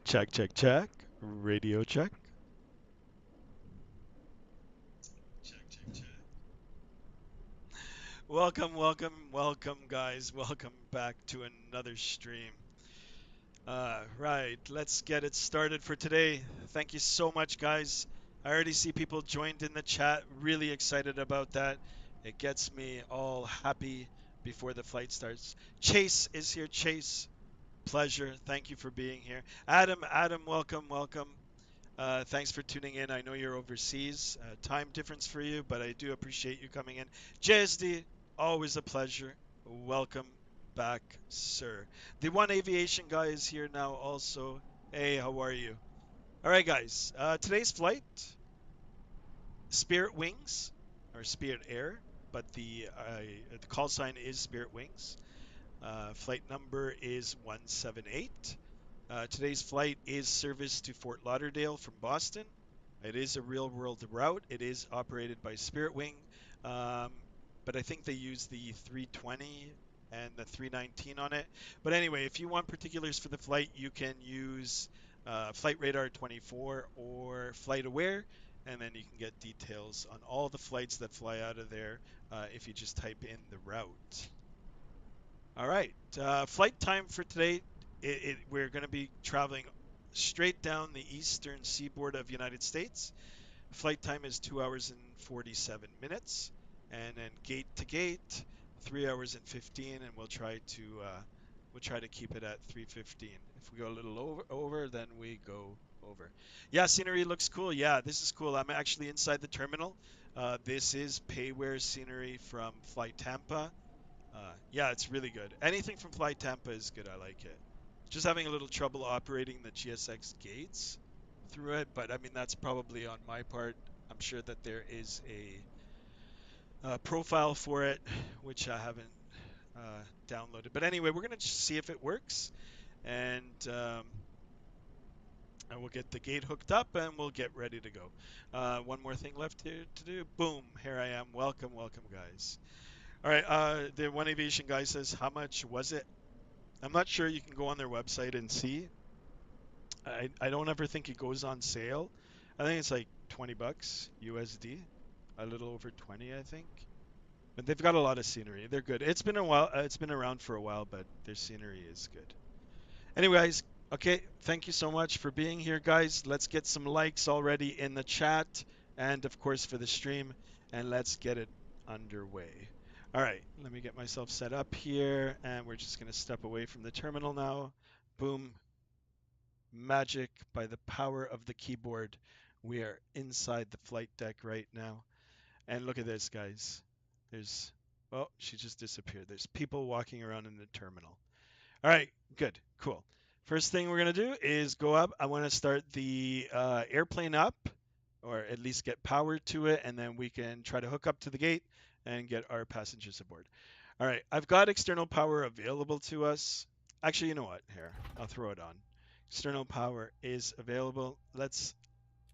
Check, check, check. Radio check. Welcome, welcome, welcome, guys. Welcome back to another stream. Right, let's get it started for today. Thank you so much, guys. I already see people joined in the chat. Really excited about that. It gets me all happy before the flight starts. Chase is here. Chase, pleasure. Thank you for being here. Adam, welcome, welcome. Thanks for tuning in. I know you're overseas, time difference for you, but I do appreciate you coming in. JSD, always a pleasure. Welcome back, sir. The One Aviation guy is here now also. Hey, how are you? All right, guys. Today's flight, Spirit Wings or Spirit Air, but the call sign is Spirit Wings. Flight number is 178. Today's flight is service to Fort Lauderdale from Boston. It is a real world route. It is operated by Spirit Wing, um, but I think they use the 320 and the 319 on it. But anyway, if you want particulars for the flight, you can use Flight Radar 24 or Flight Aware, and then you can get details on all the flights that fly out of there if you just type in the route. All right. Flight time for today. We're going to be traveling straight down the eastern seaboard of United States. Flight time is 2 hours and 47 minutes, and then gate to gate, 3 hours and 15, and we'll try to keep it at 3:15. If we go a little over, then we go over. Yeah, scenery looks cool. Yeah, this is cool. I'm actually inside the terminal. This is Payware scenery from Flight Tampa. Yeah, it's really good. Anything from Flight Tampa is good. I like it. Just having a little trouble operating the GSX gates through it, but I mean that's probably on my part. I'm sure that there is a profile for it, which I haven't downloaded. But anyway, we're gonna just see if it works, and and we'll get the gate hooked up, and we'll get ready to go. One more thing left here to do. Boom! Here I am. Welcome, welcome, guys. All right. The One Aviation guy says, "How much was it?" I'm not sure. You can go on their website and see. I don't ever think it goes on sale. I think it's like 20 bucks USD, a little over 20, I think. But they've got a lot of scenery. They're good. It's been a while. It's been around for a while, but their scenery is good. Anyways, okay. Thank you so much for being here, guys. Let's get some likes already in the chat, and of course for the stream, and let's get it underway. All right, let me get myself set up here, and we're just gonna step away from the terminal now. Boom. Magic by the power of the keyboard. We are inside the flight deck right now. And look at this, guys. There's, oh, she just disappeared. There's people walking around in the terminal. All right, good, cool. First thing we're going to do is go up. I want to start the airplane up, or at least get power to it, and then we can try to hook up to the gate and get our passengers aboard. All right, I've got external power available to us. Actually, you know what? Here, I'll throw it on. External power is available. Let's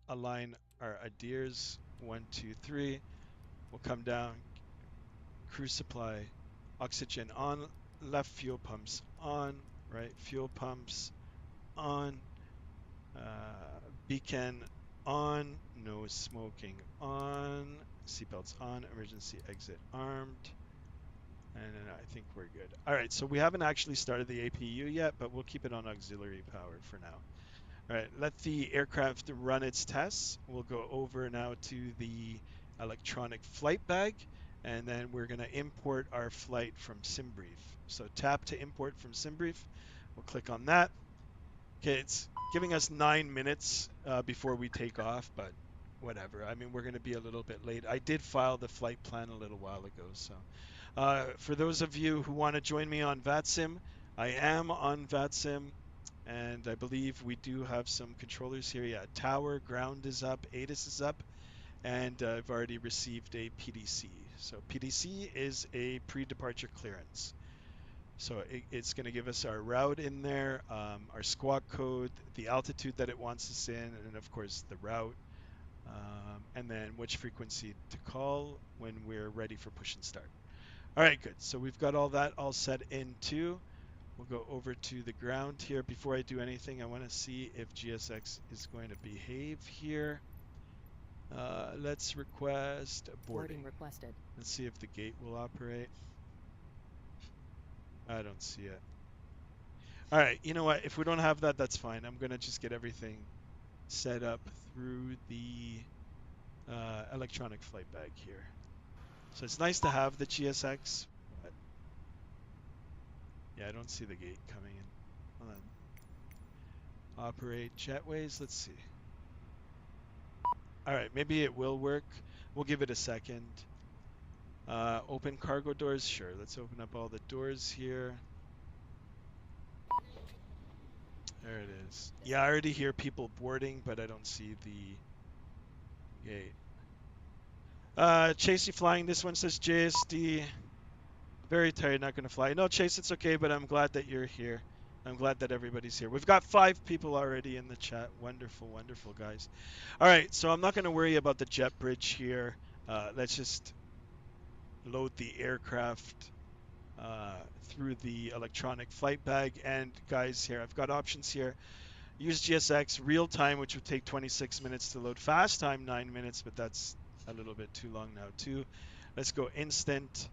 align our adheres. 1, 2, 3. We'll come down. Cruise supply. Oxygen on. Left fuel pumps on. Right fuel pumps on. Beacon on. No smoking on. Seatbelts on. Emergency exit armed. And I think we're good. All right, so we haven't actually started the APU yet, but we'll keep it on auxiliary power for now. All right, let the aircraft run its tests. We'll go over now to the electronic flight bag, and then we're going to import our flight from SimBrief. So tap to import from SimBrief. We'll click on that. Okay, it's giving us 9 minutes before we take off, but whatever. I mean, we're going to be a little bit late. I did file the flight plan a little while ago, so. For those of you who want to join me on VATSIM, I am on VATSIM, and I believe we do have some controllers here. Yeah, tower, ground is up, ATIS is up, and I've already received a PDC. So PDC is a pre-departure clearance. So it's going to give us our route in there, our squawk code, the altitude that it wants us in, and of course the route, and then which frequency to call when we're ready for push and start. All right, good. So we've got all that all set in too. We'll go over to the ground here. Before I do anything, I want to see if GSX is going to behave here. Let's request boarding. Requested. Let's see if the gate will operate. I don't see it. All right, you know what? If we don't have that, that's fine. I'm going to just get everything set up through the electronic flight bag here. So it's nice to have the GSX, but yeah, I don't see the gate coming in. Hold on. Operate jetways. Let's see. All right, maybe it will work. We'll give it a second. Open cargo doors. Sure, let's open up all the doors here. There it is. Yeah, I already hear people boarding, but I don't see the gate. Chase, you flying? This one says JSD. Very tired, not going to fly. No, Chase, it's okay, but I'm glad that you're here. I'm glad that everybody's here. We've got 5 people already in the chat. Wonderful, wonderful, guys. All right, so I'm not going to worry about the jet bridge here. Let's just load the aircraft through the electronic flight bag. And guys, here, I've got options here. Use GSX real time, which would take 26 minutes to load. Fast time, 9 minutes, but that's a little bit too long now, too. Let's go instant.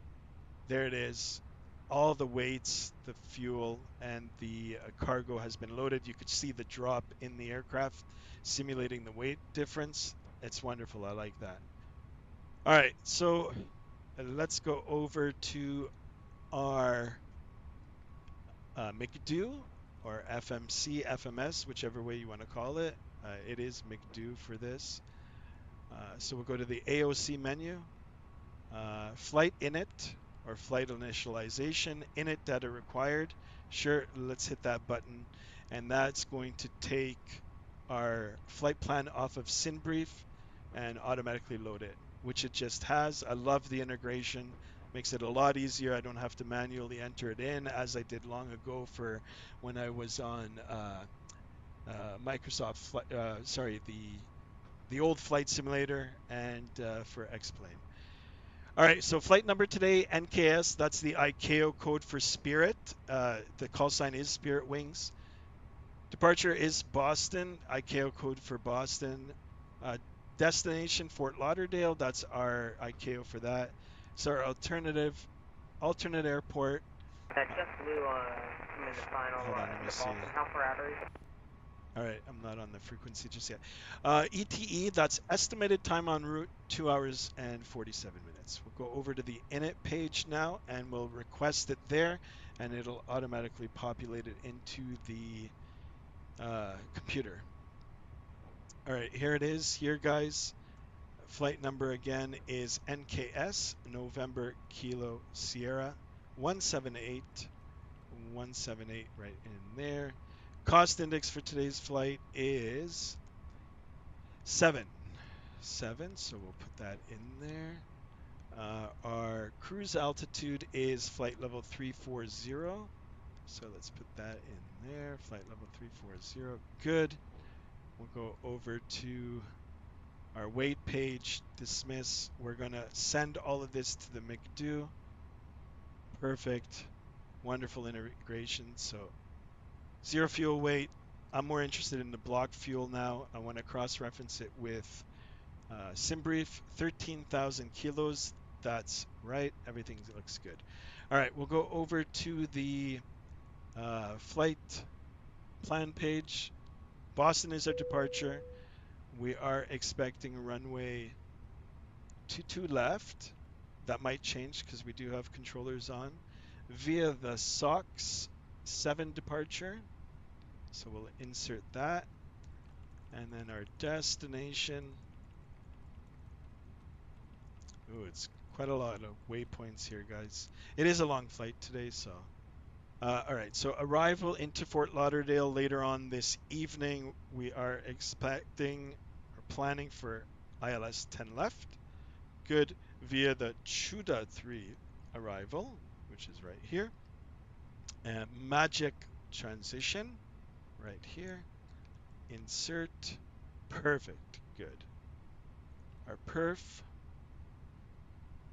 There it is. All the weights, the fuel, and the cargo has been loaded. You could see the drop in the aircraft, simulating the weight difference. It's wonderful. I like that. All right, so let's go over to our McDo or FMC, FMS, whichever way you want to call it. It is McDo for this. So we'll go to the AOC menu. Flight init or flight initialization, init data required. Sure, let's hit that button. And that's going to take our flight plan off of SynBrief and automatically load it, which it just has. I love the integration. Makes it a lot easier. I don't have to manually enter it in as I did long ago for when I was on Microsoft, the old flight simulator and for X-Plane. All right, so flight number today, NKS, that's the ICAO code for Spirit. The call sign is Spirit Wings. Departure is Boston, ICAO code for Boston. Destination, Fort Lauderdale, that's our ICAO for that. So our alternate airport. That just flew on the final Hold on, let me see. How far out are you? All right, I'm not on the frequency just yet. ETE, that's estimated time en route, 2 hours and 47 minutes. We'll go over to the init page now and we'll request it there and it'll automatically populate it into the computer. All right, here it is here, guys. Flight number again is NKS, November Kilo Sierra, 178, 178 right in there. Cost index for today's flight is 7. So we'll put that in there. Our cruise altitude is flight level 340. So let's put that in there. Flight level 340. Good. We'll go over to our weight page, dismiss. We're going to send all of this to the McDo. Perfect. Wonderful integration. So 0 fuel weight. I'm more interested in the block fuel now. I want to cross-reference it with SimBrief, 13,000 kilos. That's right. Everything looks good. All right, we'll go over to the flight plan page. Boston is our departure. We are expecting runway 22 left. That might change because we do have controllers on. Via the SOX 7 departure. So we'll insert that. And then our destination. Ooh, it's quite a lot of waypoints here, guys. It is a long flight today, so. All right, so arrival into Fort Lauderdale later on this evening. We are expecting or planning for ILS 10 left. Good, via the Chuda 3 arrival, which is right here. And magic transition, right here. Insert, perfect, good. Our perf.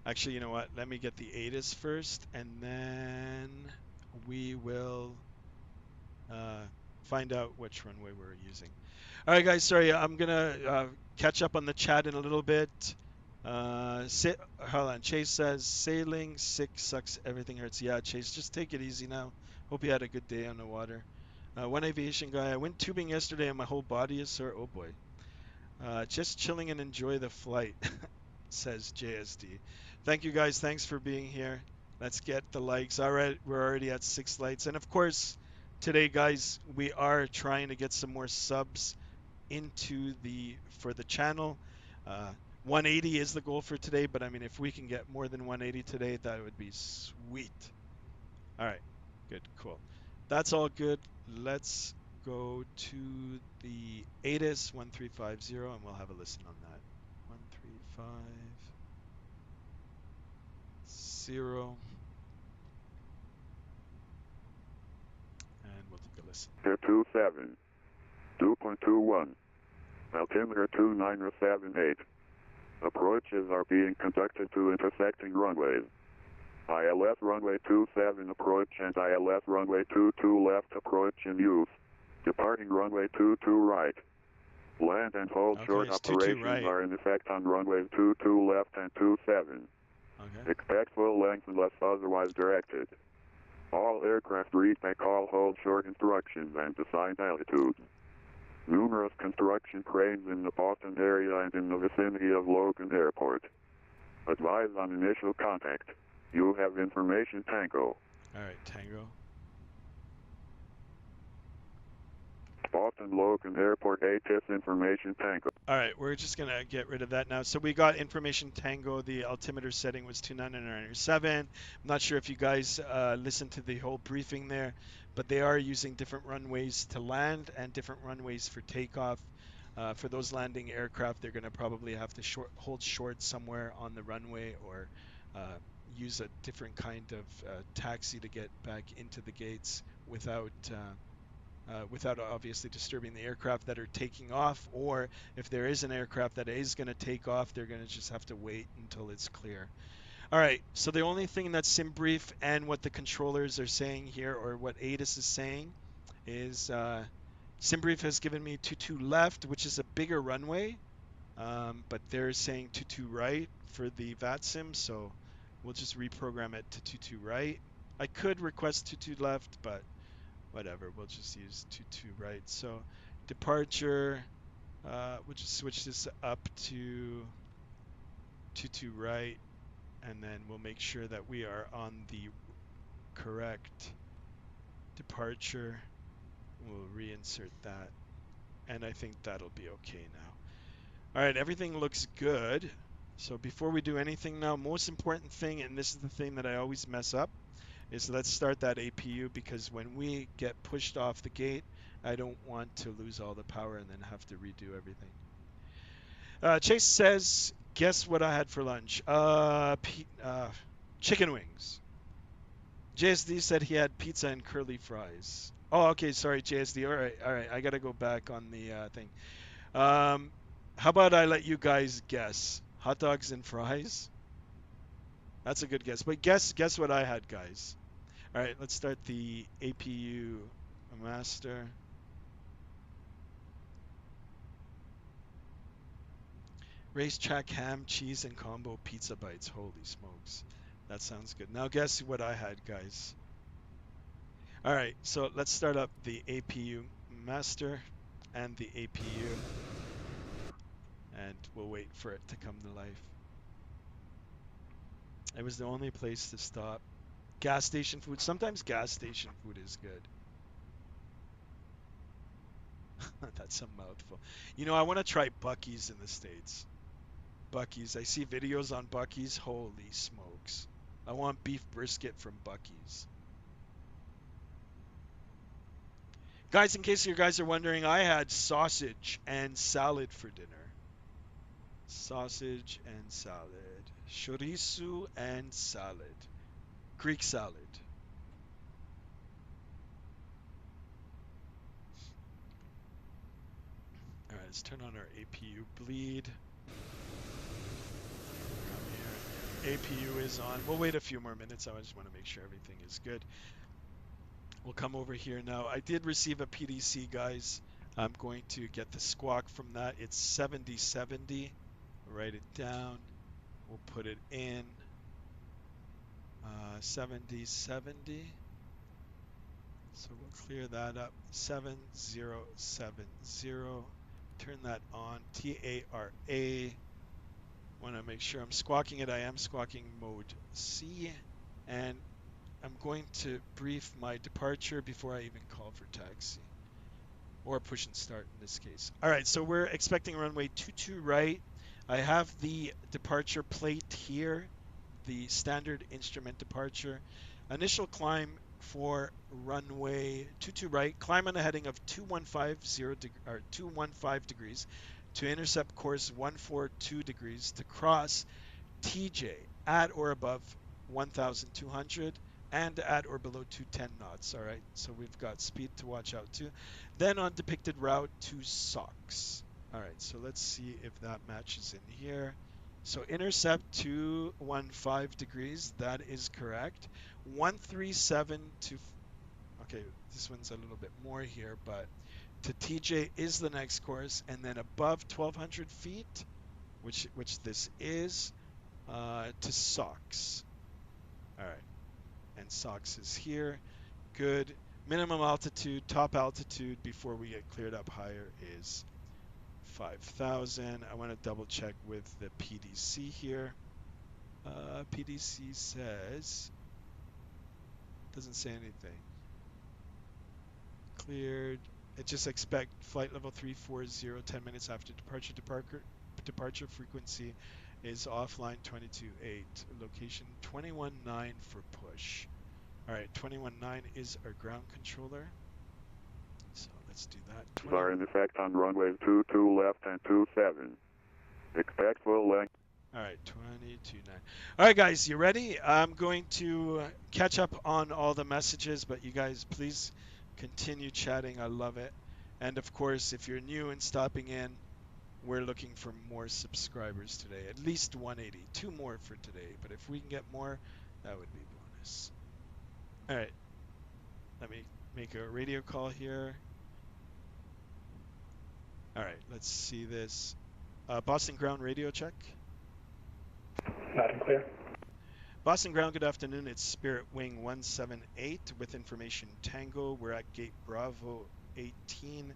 Actually, you know what? Let me get the ATIS first, and then we will find out which runway we're using. All right, guys. Sorry, I'm gonna catch up on the chat in a little bit. Hold on. Chase says sailing sick sucks. Everything hurts. Yeah, Chase, just take it easy now. Hope you had a good day on the water. One aviation guy. I went tubing yesterday and my whole body is sore. Oh boy. Just chilling and enjoy the flight, says JSD. Thank you guys. Thanks for being here. Let's get the likes. All right, we're already at 6 likes. And of course, today, guys, we are trying to get some more subs into the for the channel. Uh, 180 is the goal for today, but I mean, if we can get more than 180 today, that would be sweet. All right, good, cool. That's all good. Let's go to the ATIS 1350 and we'll have a listen on that. 1350 and we'll take a listen. Air 27, 2.21, altimeter 2978. Approaches are being conducted to intersecting runways. ILS runway 27 approach and ILS runway 22 left approach in use. Departing runway 22 right. Land and hold Okay, short it's 22 operations right. are in effect on runways 22 left and 27. Okay. Expect full length unless otherwise directed. All aircraft read may call hold short instructions and assigned altitudes. Numerous construction cranes in the Boston area and in the vicinity of Logan Airport. Advise on initial contact. You have information Tango. All right, Tango. Boston Logan Airport ATIS information Tango. All right, we're just going to get rid of that now. So we got information Tango. The altimeter setting was 2997. I'm not sure if you guys listened to the whole briefing there, but they are using different runways to land and different runways for takeoff. For those landing aircraft, they're going to probably have to hold short somewhere on the runway or use a different kind of taxi to get back into the gates without obviously disturbing the aircraft that are taking off, or if there is an aircraft that is going to take off, they're going to just have to wait until it's clear. All right, so the only thing that SimBrief and what the controllers are saying here, or what ATIS is saying, is SimBrief has given me 22 left, which is a bigger runway, but they're saying 22 right for the VATSIM, so we'll just reprogram it to 22 right. I could request 22 left, but whatever, we'll just use 22 right. So departure, we'll just switch this up to 22 right, and then we'll make sure that we are on the correct departure. We'll reinsert that, and I think that'll be okay now. All right, everything looks good. So before we do anything now, most important thing, and this is the thing that I always mess up, is let's start that APU, because when we get pushed off the gate, I don't want to lose all the power and then have to redo everything. Chase says, guess what I had for lunch? Chicken wings. JSD said he had pizza and curly fries. Oh, okay, sorry, JSD. All right, I gotta go back on the thing. How about I let you guys guess? Hot dogs and fries? That's a good guess. But guess what I had, guys. All right, let's start the APU master. Racetrack ham, cheese, and combo pizza bites. Holy smokes. That sounds good. Now guess what I had, guys. All right, so let's start up the APU master and the APU, and we'll wait for it to come to life. It was the only place to stop. Gas station food. Sometimes gas station food is good. That's a mouthful. You know, I want to try Buc-ee's in the States. Buc-ee's. I see videos on Buc-ee's. Holy smokes. I want beef brisket from Buc-ee's. Guys, in case you guys are wondering, I had sausage and salad for dinner. Sausage and salad. Chorizo and salad. Greek salad. All right, let's turn on our APU bleed. Come here. APU is on. We'll wait a few more minutes. I just want to make sure everything is good. We'll come over here now. I did receive a PDC, guys. I'm going to get the squawk from that. It's 7070. Write it down. We'll put it in 7070. So we'll clear that up. 7070. Turn that on. TARA. Want to make sure I'm squawking it. I am squawking mode C. And I'm going to brief my departure before I even call for taxi. Or push and start in this case. All right, so we're expecting runway 22 right. I have the departure plate here, the standard instrument departure. Initial climb for runway 22 right. Climb on a heading of 215 degrees to intercept course 142 degrees to cross TJ at or above 1,200 and at or below 210 knots. All right, so we've got speed to watch out to. Then on depicted route to SOX. All right, so let's see if that matches in here. So intercept 215 degrees, that is correct. 137 to, okay, this one's a little bit more here, but to TJ is the next course, and then above 1,200 feet, which this is, to SOX. All right, and SOX is here. Good. Minimum altitude, top altitude before we get cleared up higher is 5,000. I want to double check with the PDC here. PDC says, doesn't say anything. Cleared. It just expect flight level 340, 10 minutes after departure. Departure frequency is offline 22.8. Location 21.9 for push. All right, 21.9 is our ground controller. So let's do that. Are in effect on runways 22 left and 27. Expect full length. All right, 22.9. All right, guys, you ready? I'm going to catch up on all the messages, but you guys, please continue chatting. I love it. And of course, if you're new and stopping in, we're looking for more subscribers today. At least 180. 2 more for today. But if we can get more, that would be bonus. All right. Let me make a radio call here. All right. Let's see this. Boston Ground radio check. Loud and clear. Boston Ground, good afternoon. It's Spirit Wing 178 with information Tango. We're at gate Bravo 18.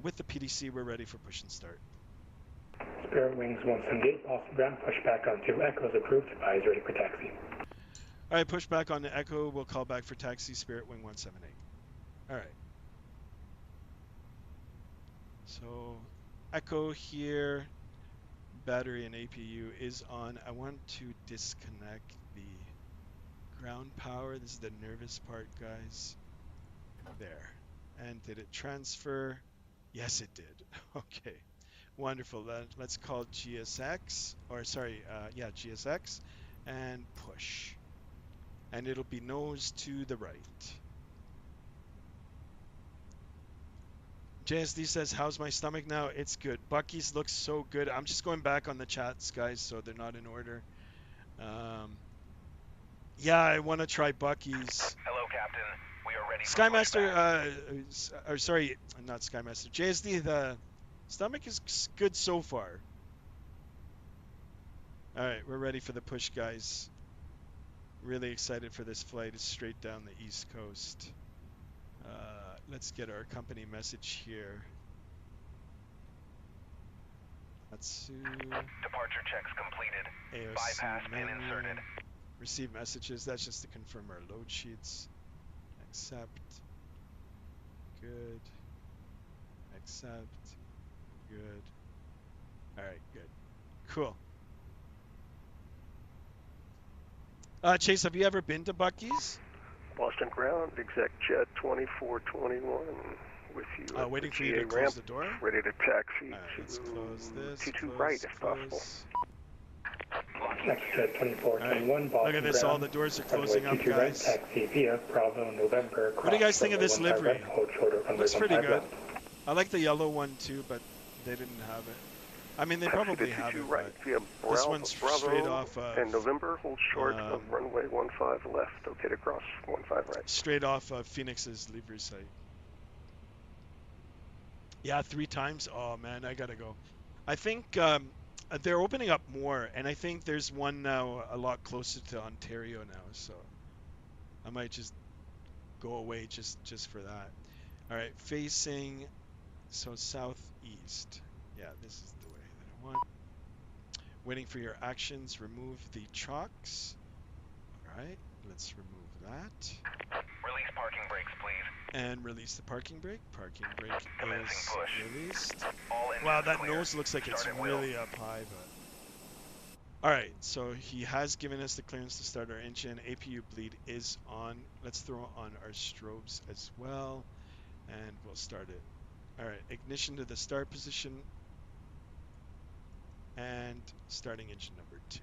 With the PDC, we're ready for push and start. Spirit Wings 178, Boston Ground, push back onto Echoes approved, advise ready for taxi. All right, push back on the Echo. We'll call back for taxi, Spirit Wing 178. All right. So Echo here, battery and APU is on. I want to disconnect the ground power. This is the nervous part, guys. There. And did it transfer? Yes, it did. Okay. Wonderful. Let's call GSX, or sorry, yeah, GSX, and push. And it'll be nose to the right. JSD says, how's my stomach now? It's good. Bucky's looks so good. I'm just going back on the chats, guys, so they're not in order. Yeah, I want to try Bucky's. Hello, Captain. We are ready. Skymaster, or sorry, not Skymaster. JSD, the stomach is good so far. All right, we're ready for the push, guys. Really excited for this flight. It's straight down the East Coast. Let's get our company message here. Departure checks completed. AOC Bypass pin menu. inserted. Receive messages. That's just to confirm our load sheets. Accept. Good. Accept. Good. All right, good. Cool. Chase, have you ever been to Bucky's? Boston Ground, exec jet 2421 with you at waiting the for you to GA close ramp, the door. ready to taxi Let's to close this. 22 close, right if close. possible. Next jet 2421, Boston Look at this, Ground. all the doors are closing up, 22 right, guys. taxi via Bravo November. What do you guys think of this runway 15 livery? right, hold shorter, runway Looks pretty 15 good. left. I like the yellow one too, but they didn't have it. I mean, they Taxi probably to have 22 it, right but via this one's straight off and of November, hold short of runway 15 left, okay to cross 15 right. straight off of Phoenix's livery site. Yeah, 3 times. Oh man, I gotta go. I think they're opening up more, and I think there's one now a lot closer to Ontario now. So I might just go away just for that. All right, facing so southeast. Yeah, this is the way that I want. Waiting for your actions. Remove the chocks. All right, let's remove that. Release parking brakes, please. And release the parking brake. Parking brake Commencing is push. released. All engines Wow, that clear. nose looks like it's Start at really wheel. up high, but... Alright, so he has given us the clearance to start our engine. APU bleed is on. Let's throw on our strobes as well, and we'll start it. Alright, ignition to the start position, and starting engine number 2.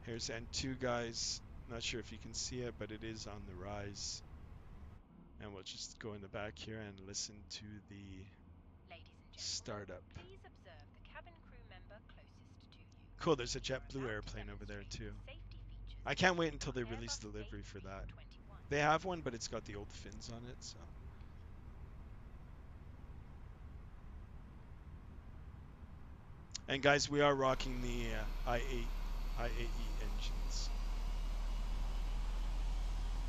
Here's N2, guys. Not sure if you can see it, but it is on the rise. And we'll just go in the back here and listen to the startup. Please observe the cabin crew member closest to you. Cool, there's a JetBlue airplane over there too. I can't wait until they release the livery for that. They have one, but it's got the old fins on it, so. And guys, we are rocking the IAE engines.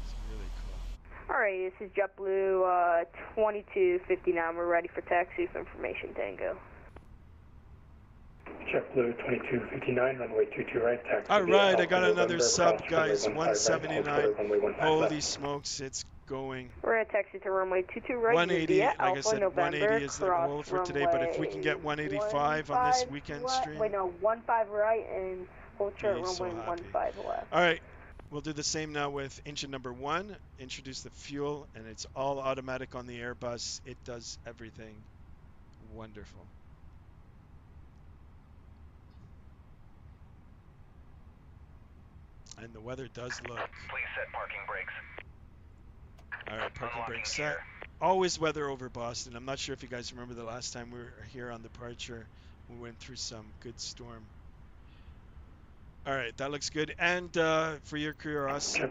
It's really cool. Alright, this is JetBlue 2259. We're ready for taxi with information Tango. JetBlue 2259, runway 22 right, taxi. All right, I got another November, sub, cross guys. runway 15 right, 179. Holy left. smokes, it's going. We're at taxi to runway 22 right. 180, via like I Alpha said, November, 180 is the goal for today, but if we can get 185 on this weekend stream. Wait, no, 15 right and hold short runway so happy. 15 left. All right, we'll do the same now with engine number 1. Introduce the fuel, and it's all automatic on the Airbus. It does everything wonderful. And the weather does look. Please set parking brakes. All right, parking Unlocking brakes set. gear. Always weather over Boston. I'm not sure if you guys remember the last time we were here on departure. We went through some good storm. All right, that looks good. And for your curiosity,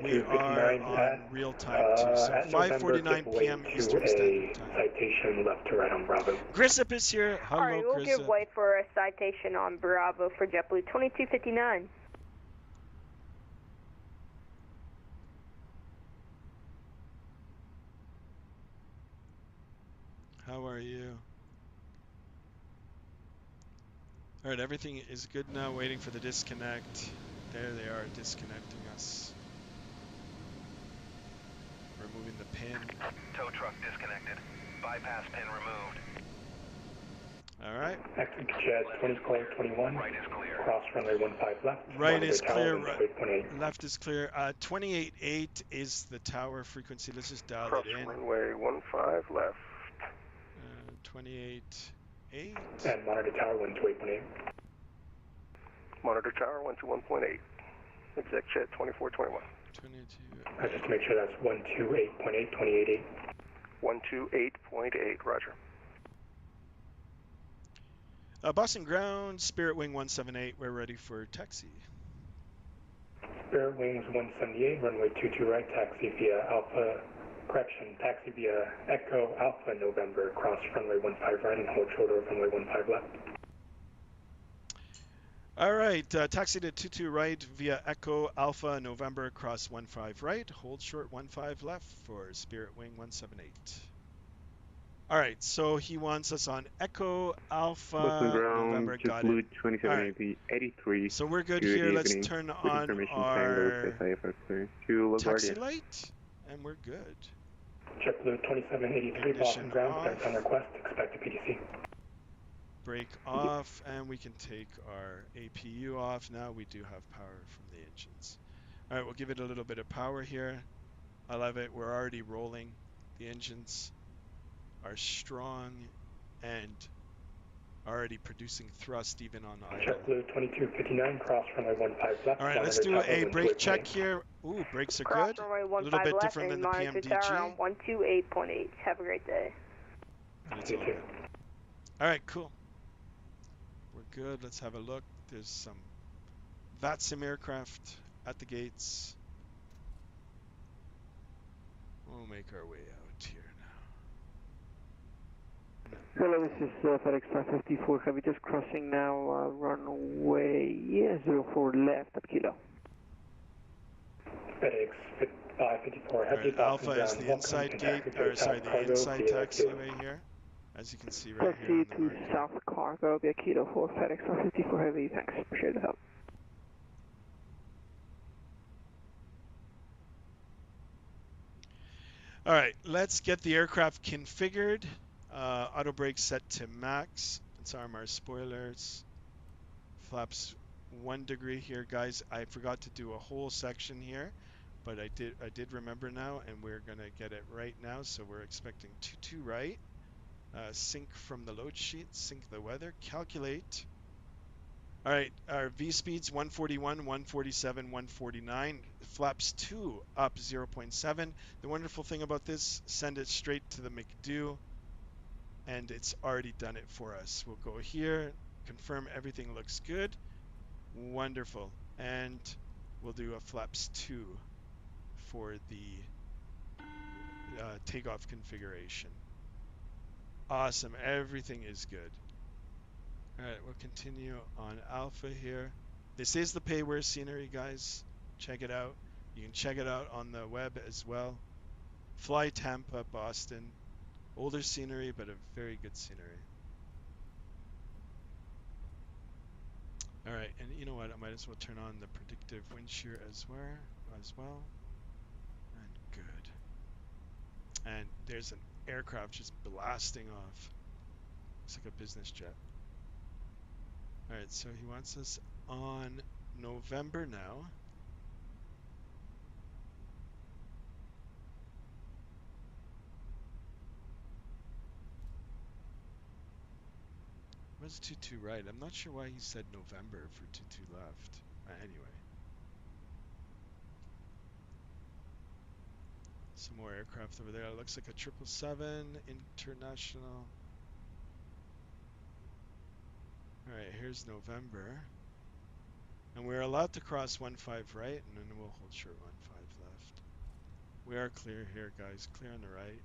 we are on real time too. So 5:49 p.m. Eastern Standard Time. Citation left to right on Bravo. Grissip is here. Hello, Alright, we'll give Grissip. way for a citation on Bravo for JetBlue 2259. How are you? All right, everything is good now. Waiting for the disconnect. There they are, disconnecting us. Removing the pin. Tow truck disconnected. Bypass pin removed. All right. Exit jet 2421. Right is clear. Cross runway 15 left. Right is clear. Right. Left is clear. 28.8 is the tower frequency. Let's just dial Cross it in. runway 15 left. 28.8. And monitor tower 128.8. Monitor tower 121.8. Exec jet 2421. 22. Just to make sure that's 128.8, 28.8. 128.8, roger. Boston ground, Spirit Wing 178. We're ready for taxi. Spirit Wings 178, runway 22 right, taxi via Alpha, taxi via Echo Alpha November, cross runway 15 right and hold short of runway 15 left. All right, taxi to 22 right via Echo Alpha November, cross 15 right, hold short 15 left for Spirit Wing 178. All right, so he wants us on Echo Alpha November, got it. All right. 83. So we're good Good here. Let's evening. turn With on information our Tango to taxi LaGuardia. light, and we're good. JetBlue 2783, Boston ground, connect on request, expect a PDC. Brake off, and we can take our APU off. Now we do have power from the engines. All right, we'll give it a little bit of power here. I love it. We're already rolling. The engines are strong and already producing thrust even on idle. JetBlue 2259, cross runway 15 left. All right, let's do a brake check here. Ooh, brakes are Cross good. runway A 15 little bit left different than and the monitor tower PMDG. on 128.8. Have a great day. But it's all good. All right, cool. We're good. Let's have a look. There's some VATSIM aircraft at the gates. We'll make our way out here now. Hello, this is FedEx 554 Heavy, just crossing now runway 04 left at Kilo. FedEx 554 Heavy, Right, Alpha is the inside gate, or sorry, the inside taxiway. taxiway here, as you can see right here Taxi on the to mark. South Cargo via Kilo for FedEx 554 Heavy, thanks, appreciate the help. All right, let's get the aircraft configured. Auto brake set to max. Let's arm our spoilers. Flaps 1 degree here, guys. I forgot to do a whole section here, but I did remember now, and we're gonna get it right now. So we're expecting 22 right. Sync from the load sheet. Sync the weather. Calculate. All right, our V speeds 141, 147, 149. Flaps 2 up 0.7. The wonderful thing about this, send it straight to the McDo, and it's already done it for us. We'll go here, confirm everything looks good. Wonderful. And we'll do a flaps 2 for the takeoff configuration. Awesome, everything is good. All right, we'll continue on Alpha here. This is the payware scenery, guys. Check it out. You can check it out on the web as well. Fly Tampa, Boston. Older scenery, but a very good scenery. All right, and you know what? I might as well turn on the predictive wind shear as well. And good. And there's an aircraft just blasting off. Looks like a business jet. All right, so he wants us on November now. What's 22 right? I'm not sure why he said November for 22 left. Anyway. Some more aircraft over there. It looks like a 777 International. All right, here's November. And we're allowed to cross 15 right, and then we'll hold short 15 left. We are clear here, guys. Clear on the right.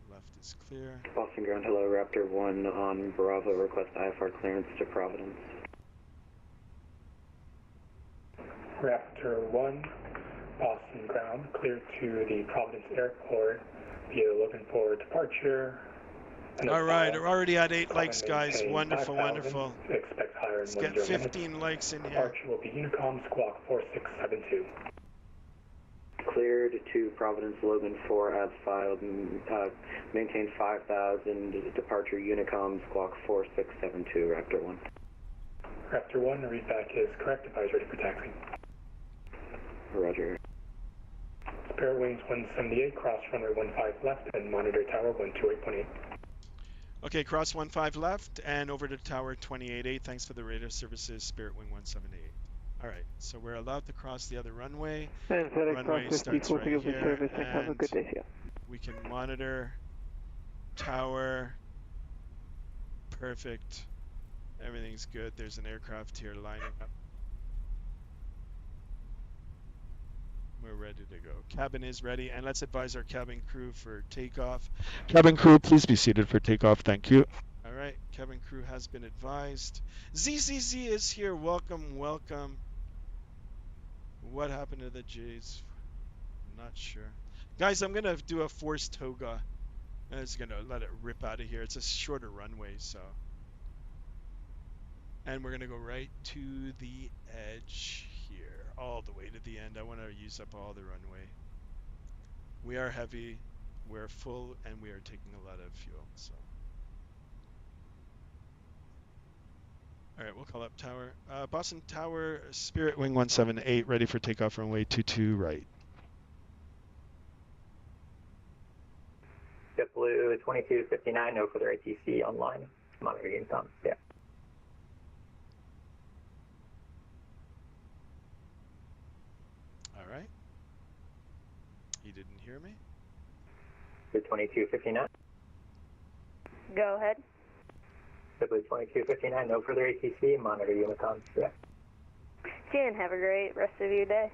Left is clear. Boston Ground, hello, Raptor 1 on Bravo, request IFR clearance to Providence. Raptor 1, Boston Ground, clear to the Providence Airport. Be looking for departure. All right, we're already at 8 likes, guys. Maintain Wonderful, 5,000. wonderful. Expect higher Let's in get 15 likes in here. Departure will be Unicom Squawk 4672. Cleared to Providence Logan 4 as filed. Maintain 5,000. Departure Unicom Squawk 4672, Raptor 1. Raptor 1, readback is correct. Advise ready for taxi. Roger. Spirit Wings 178, cross runway 15 left and monitor tower 128.8. Okay, cross 15 left and over to tower 28.8. Thanks for the radar services, Spirit Wing 178. All right, so we're allowed to cross the other runway. And FedEx Runway starts right here, service, and have a good day, yeah. We can monitor tower. Perfect. Everything's good. There's an aircraft here lining up. We're ready to go. Cabin is ready, and let's advise our cabin crew for takeoff. Cabin crew, please be seated for takeoff. Thank you. All right, cabin crew has been advised. ZZZ is here. Welcome, welcome. What happened to the J's? I'm not sure. Guys, I'm going to do a forced toga. I'm just going to let it rip out of here. It's a shorter runway, so. And we're going to go right to the edge here, all the way to the end. I want to use up all the runway. We are heavy, we're full, and we are taking a lot of fuel, so. All right, we'll call up tower. Boston Tower, Spirit Wing 178, ready for takeoff runway 22 right. JetBlue 2259, no further ATC online. Monitoring Unicom, yeah. All right. You didn't hear me? 2259. Go ahead. Sibley 2259, no further ATC, monitor Unicom. Yeah. See you and have a great rest of your day.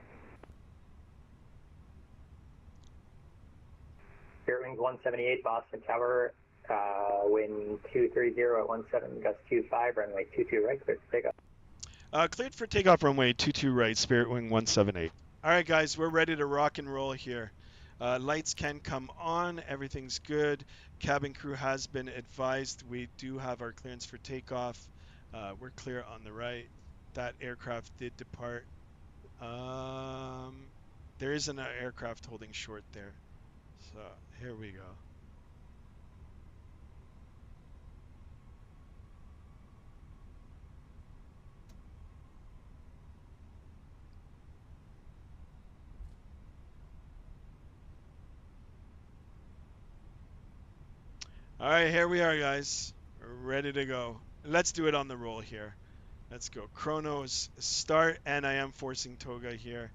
Spirit Wings 178, Boston Tower, wind 230 at 17, gust 25, runway 22 right, clear for takeoff. Cleared for takeoff, runway 22 right, Spirit Wing 178. All right, guys, we're ready to rock and roll here. Lights can come on. Everything's good. Cabin crew has been advised. We do have our clearance for takeoff. We're clear on the right. That aircraft did depart. There is an aircraft holding short there. So here we go. All right, here we are, guys. We're ready to go. Let's do it on the roll here. Let's go. Chronos start, and I am forcing toga here.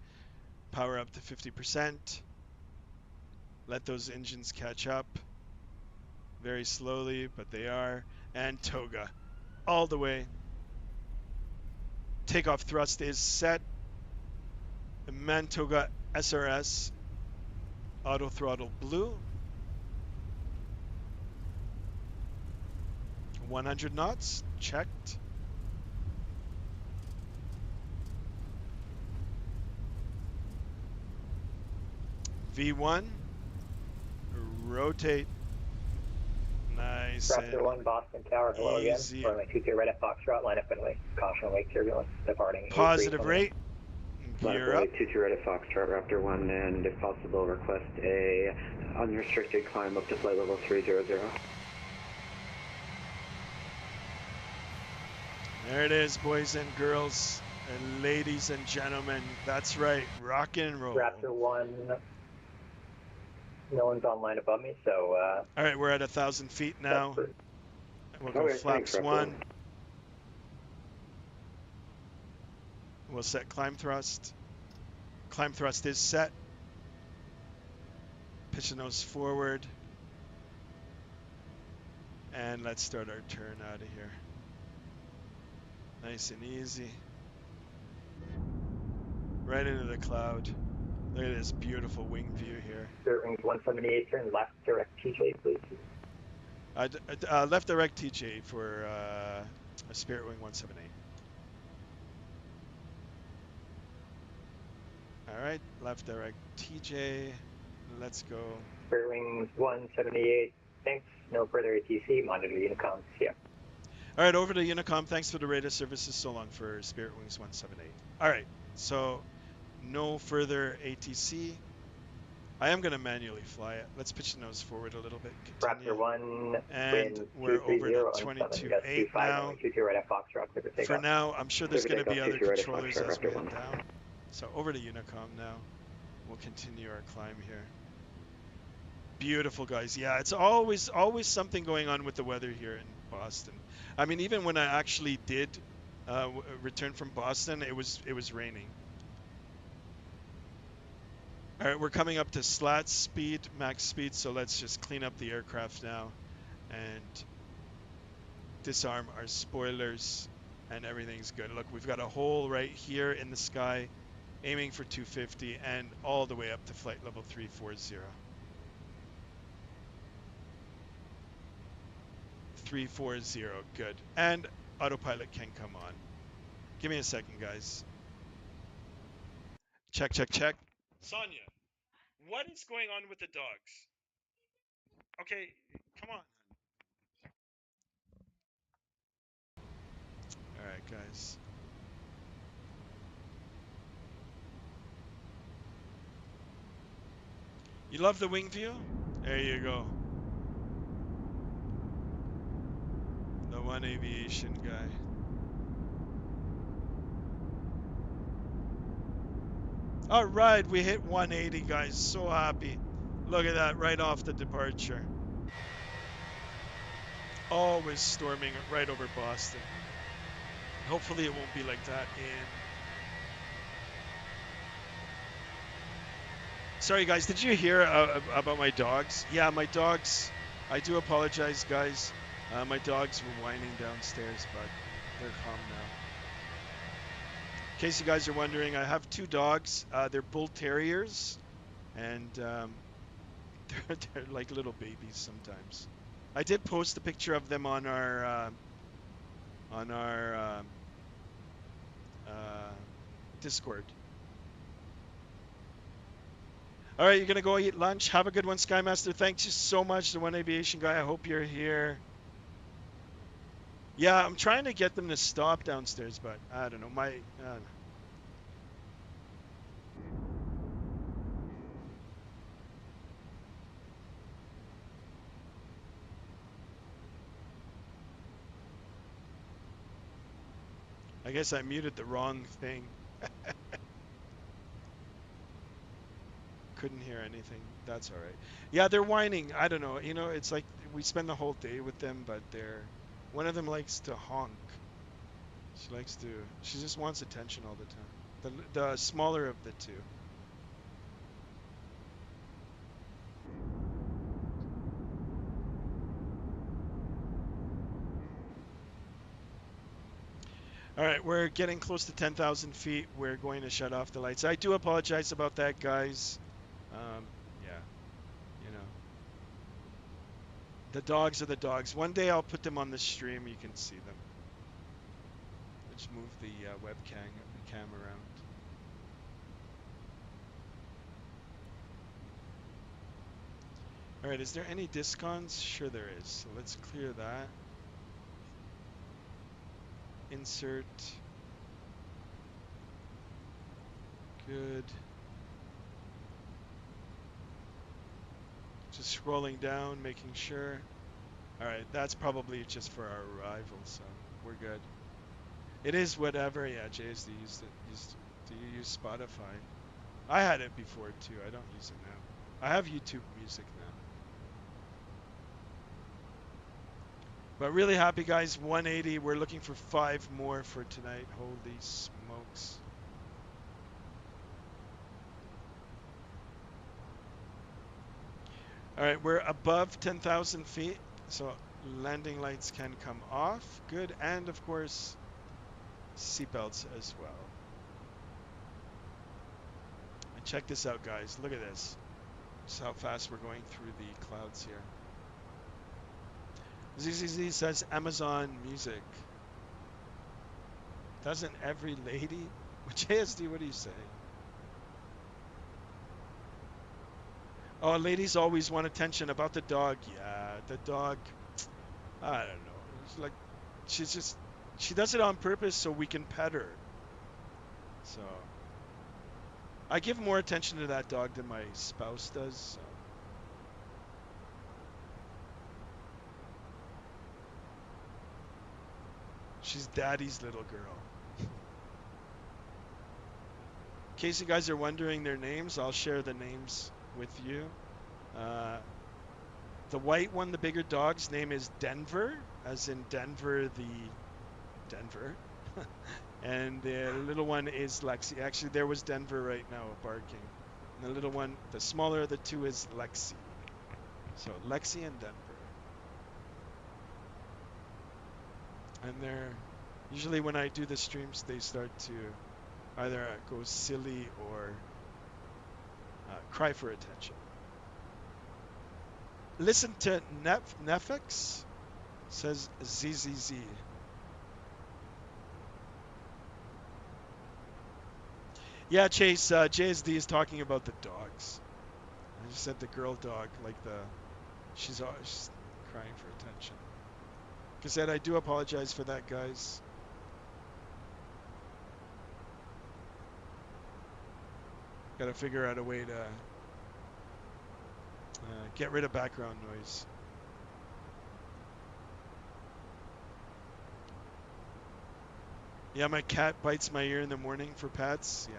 Power up to 50%. Let those engines catch up. Very slowly, but they are. And toga. All the way. Takeoff thrust is set. Mantoga SRS. Auto throttle blue. 100 knots. Checked. V1. Rotate. Nice. Raptor 1, Boston Tower, hello easy. again. Runway 22 right at Foxtrot, line up and wait. Caution wake turbulence, departing. Positive rate. Gear up. 22 right at Foxtrot, Raptor 1, and if possible, request a unrestricted climb up to flight level 300. There it is, boys and girls, and ladies and gentlemen. That's right, rock and roll. Raptor 1, no one's online above me, so... All right, we're at 1,000 feet now. We'll go flaps 1. We'll set climb thrust. Climb thrust is set. Pitch the nose forward. And let's start our turn out of here. Nice and easy. Right into the cloud. Look at this beautiful wing view here. Spirit Wings 178, turn left direct TJ, please. Left direct TJ for a Spirit Wing 178. All right, left direct TJ. Let's go. Spirit Wings 178, thanks. No further ATC, monitor Unicom. Yeah. All right, over to Unicom. Thanks for the radar services. So long for Spirit Wings 178. All right, so no further ATC. I am going to manually fly it. Let's pitch the nose forward a little bit. Continue. Raptor 1, and we're over to 22.8 now. Right at Foxtrot, for now, I'm sure there's going to be other controllers as we head down. So over to Unicom now. We'll continue our climb here. Beautiful, guys. Yeah, it's always something going on with the weather here in Boston. I mean, even when I actually did return from Boston, it was raining. All right, we're coming up to slat speed, max speed, so let's just clean up the aircraft now and disarm our spoilers, and everything's good. Look, we've got a hole right here in the sky, aiming for 250 and all the way up to flight level 340. 340, good. And autopilot can come on. Give me a second, guys. Check, check, check. Sonia, what is going on with the dogs? Okay, come on. All right, guys. You love the wing view? There you go. The one aviation guy. All right, we hit 180, guys. So happy. Look at that, right off the departure. Always storming right over Boston. Hopefully it won't be like that in... Sorry, guys, did you hear about my dogs? Yeah, my dogs. I do apologize, guys. My dogs were whining downstairs, but they're calm now. In case you guys are wondering, I have two dogs. They're bull terriers, and they're like little babies sometimes. I did post a picture of them on our Discord. All right, you're gonna go eat lunch. Have a good one, Skymaster. Thanks you so much, the One Aviation guy. I hope you're here. Yeah, I'm trying to get them to stop downstairs, but I don't know. I guess I muted the wrong thing. Couldn't hear anything. That's all right. Yeah, they're whining. I don't know. You know, it's like we spend the whole day with them, but one of them likes to honk. She just wants attention all the time. The smaller of the two. All right, we're getting close to 10,000 feet. We're going to shut off the lights. I do apologize about that, guys. Yeah, you know, the dogs are the dogs. One day I'll put them on the stream. You can see them. Let's move the cam around. All right, is there any discons? Sure there is. So let's clear that. Insert. Good. Just scrolling down, making sure. All right, that's probably just for our arrival, so we're good. It is whatever. Yeah, JSD used it. Do you use Spotify? I had it before too. I don't use it now. I have YouTube Music now. But really happy, guys. 180. We're looking for 5 more for tonight. Holy smokes. All right, we're above 10,000 feet, so landing lights can come off. Good, and of course, seatbelts as well. And check this out, guys. Look at this. This is how fast we're going through the clouds here. ZZZ says Amazon Music. Doesn't every lady? JSD, what do you say? Oh, ladies always want attention about the dog. Yeah, the dog. I don't know. It's like she does it on purpose so we can pet her. So I give more attention to that dog than my spouse does. So. She's daddy's little girl. In case you guys are wondering their names, I'll share the names with you. The white one, the bigger dog's name is Denver, as in Denver, Denver. And the little one is Lexi. Actually, there was Denver right now barking. And the little one, the smaller of the two, is Lexi. So Lexi and Denver. And they're usually when I do the streams, they start to either go silly or cry for attention. Listen to Nefix, says ZZZ. Yeah, Chase, JSD is talking about the dogs. I just said the girl dog, like she's always crying for attention. Like I said, I do apologize for that, guys. Gotta figure out a way to get rid of background noise. Yeah, my cat bites my ear in the morning for pets. Yeah.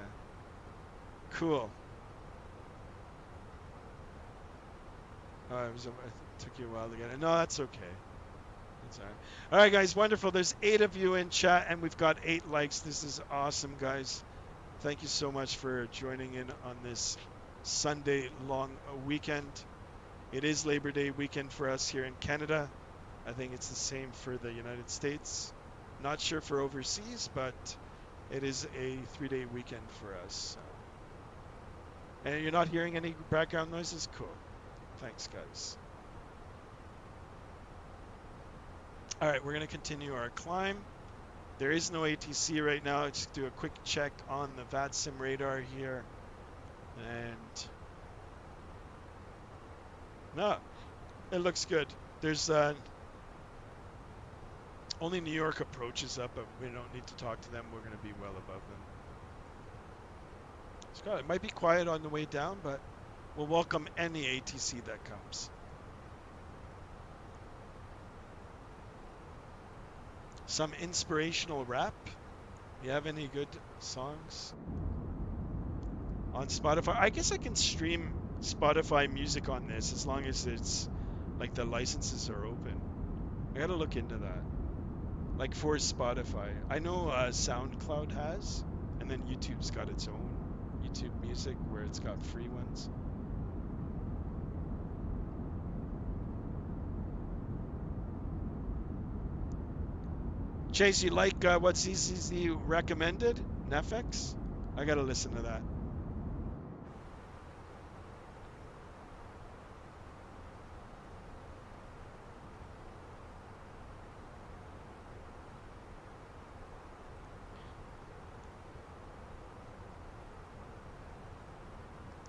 Cool. Oh, it took you a while to get it. No, that's okay. That's all right. All right, guys, wonderful. There's 8 of you in chat, and we've got 8 likes. This is awesome, guys. Thank you so much for joining in on this Sunday long weekend. It is Labor Day weekend for us here in Canada. I think it's the same for the United States. Not sure for overseas, but it is a 3-day weekend for us. So. And you're not hearing any background noises? Cool. Thanks, guys. All right, we're going to continue our climb. There is no ATC right now. Just do a quick check on the VATSIM radar here. And no, it looks good. There's only New York approaches up, but we don't need to talk to them. We're going to be well above them. Scott, it might be quiet on the way down, but we'll welcome any ATC that comes. Some inspirational rap. You have any good songs on Spotify? I guess I can stream Spotify music on this as long as it's like the licenses are open. I gotta look into that. Like for Spotify, I know SoundCloud has, and then YouTube's got its own YouTube Music where it's got free ones. Chase, you like what CCC recommended? Nefex? I gotta listen to that.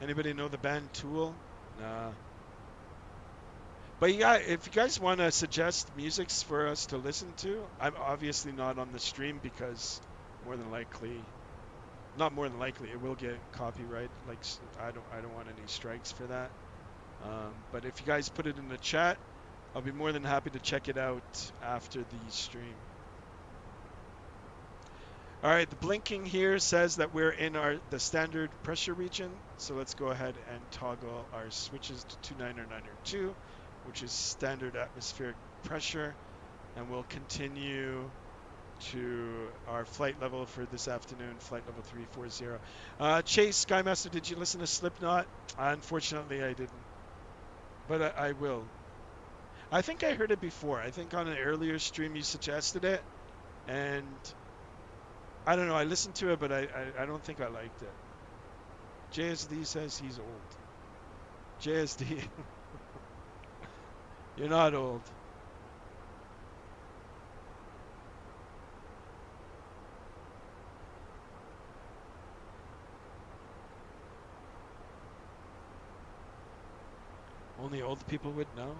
Anybody know the band Tool? Nah. But yeah, if you guys want to suggest musics for us to listen to, I'm obviously not on the stream because more than likely, not more than likely, it will get copyright. Like I don't want any strikes for that. But if you guys put it in the chat, I'll be more than happy to check it out after the stream. All right, the blinking here says that we're in the standard pressure region. So let's go ahead and toggle our switches to 29 or 9 or 2, which is standard atmospheric pressure. And we'll continue to our flight level for this afternoon, flight level 340. Chase, Skymaster, did you listen to Slipknot? Unfortunately, I didn't. But I will. I think I heard it before. I think on an earlier stream you suggested it. And I don't know, I listened to it, but I don't think I liked it. JSD says he's old. JSD. You're not old. Only old people would know.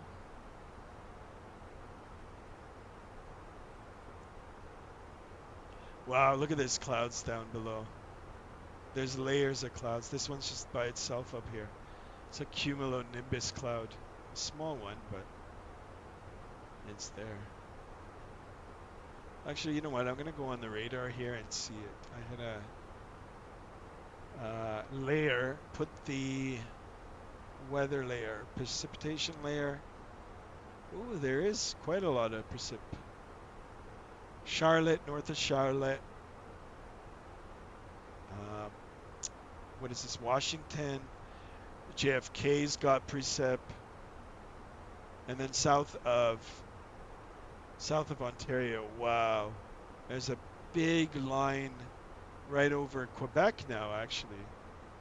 Wow, look at these clouds down below. There's layers of clouds. This one's just by itself up here. It's a cumulonimbus cloud. A small one, but it's there. Actually, you know what? I'm going to go on the radar here and see it. I had a layer, put the weather layer, precipitation layer. Ooh, there is quite a lot of precip. Charlotte, north of Charlotte. What is this? Washington. JFK's got precip. And then south of Ontario. Wow. There's a big line right over Quebec now, actually.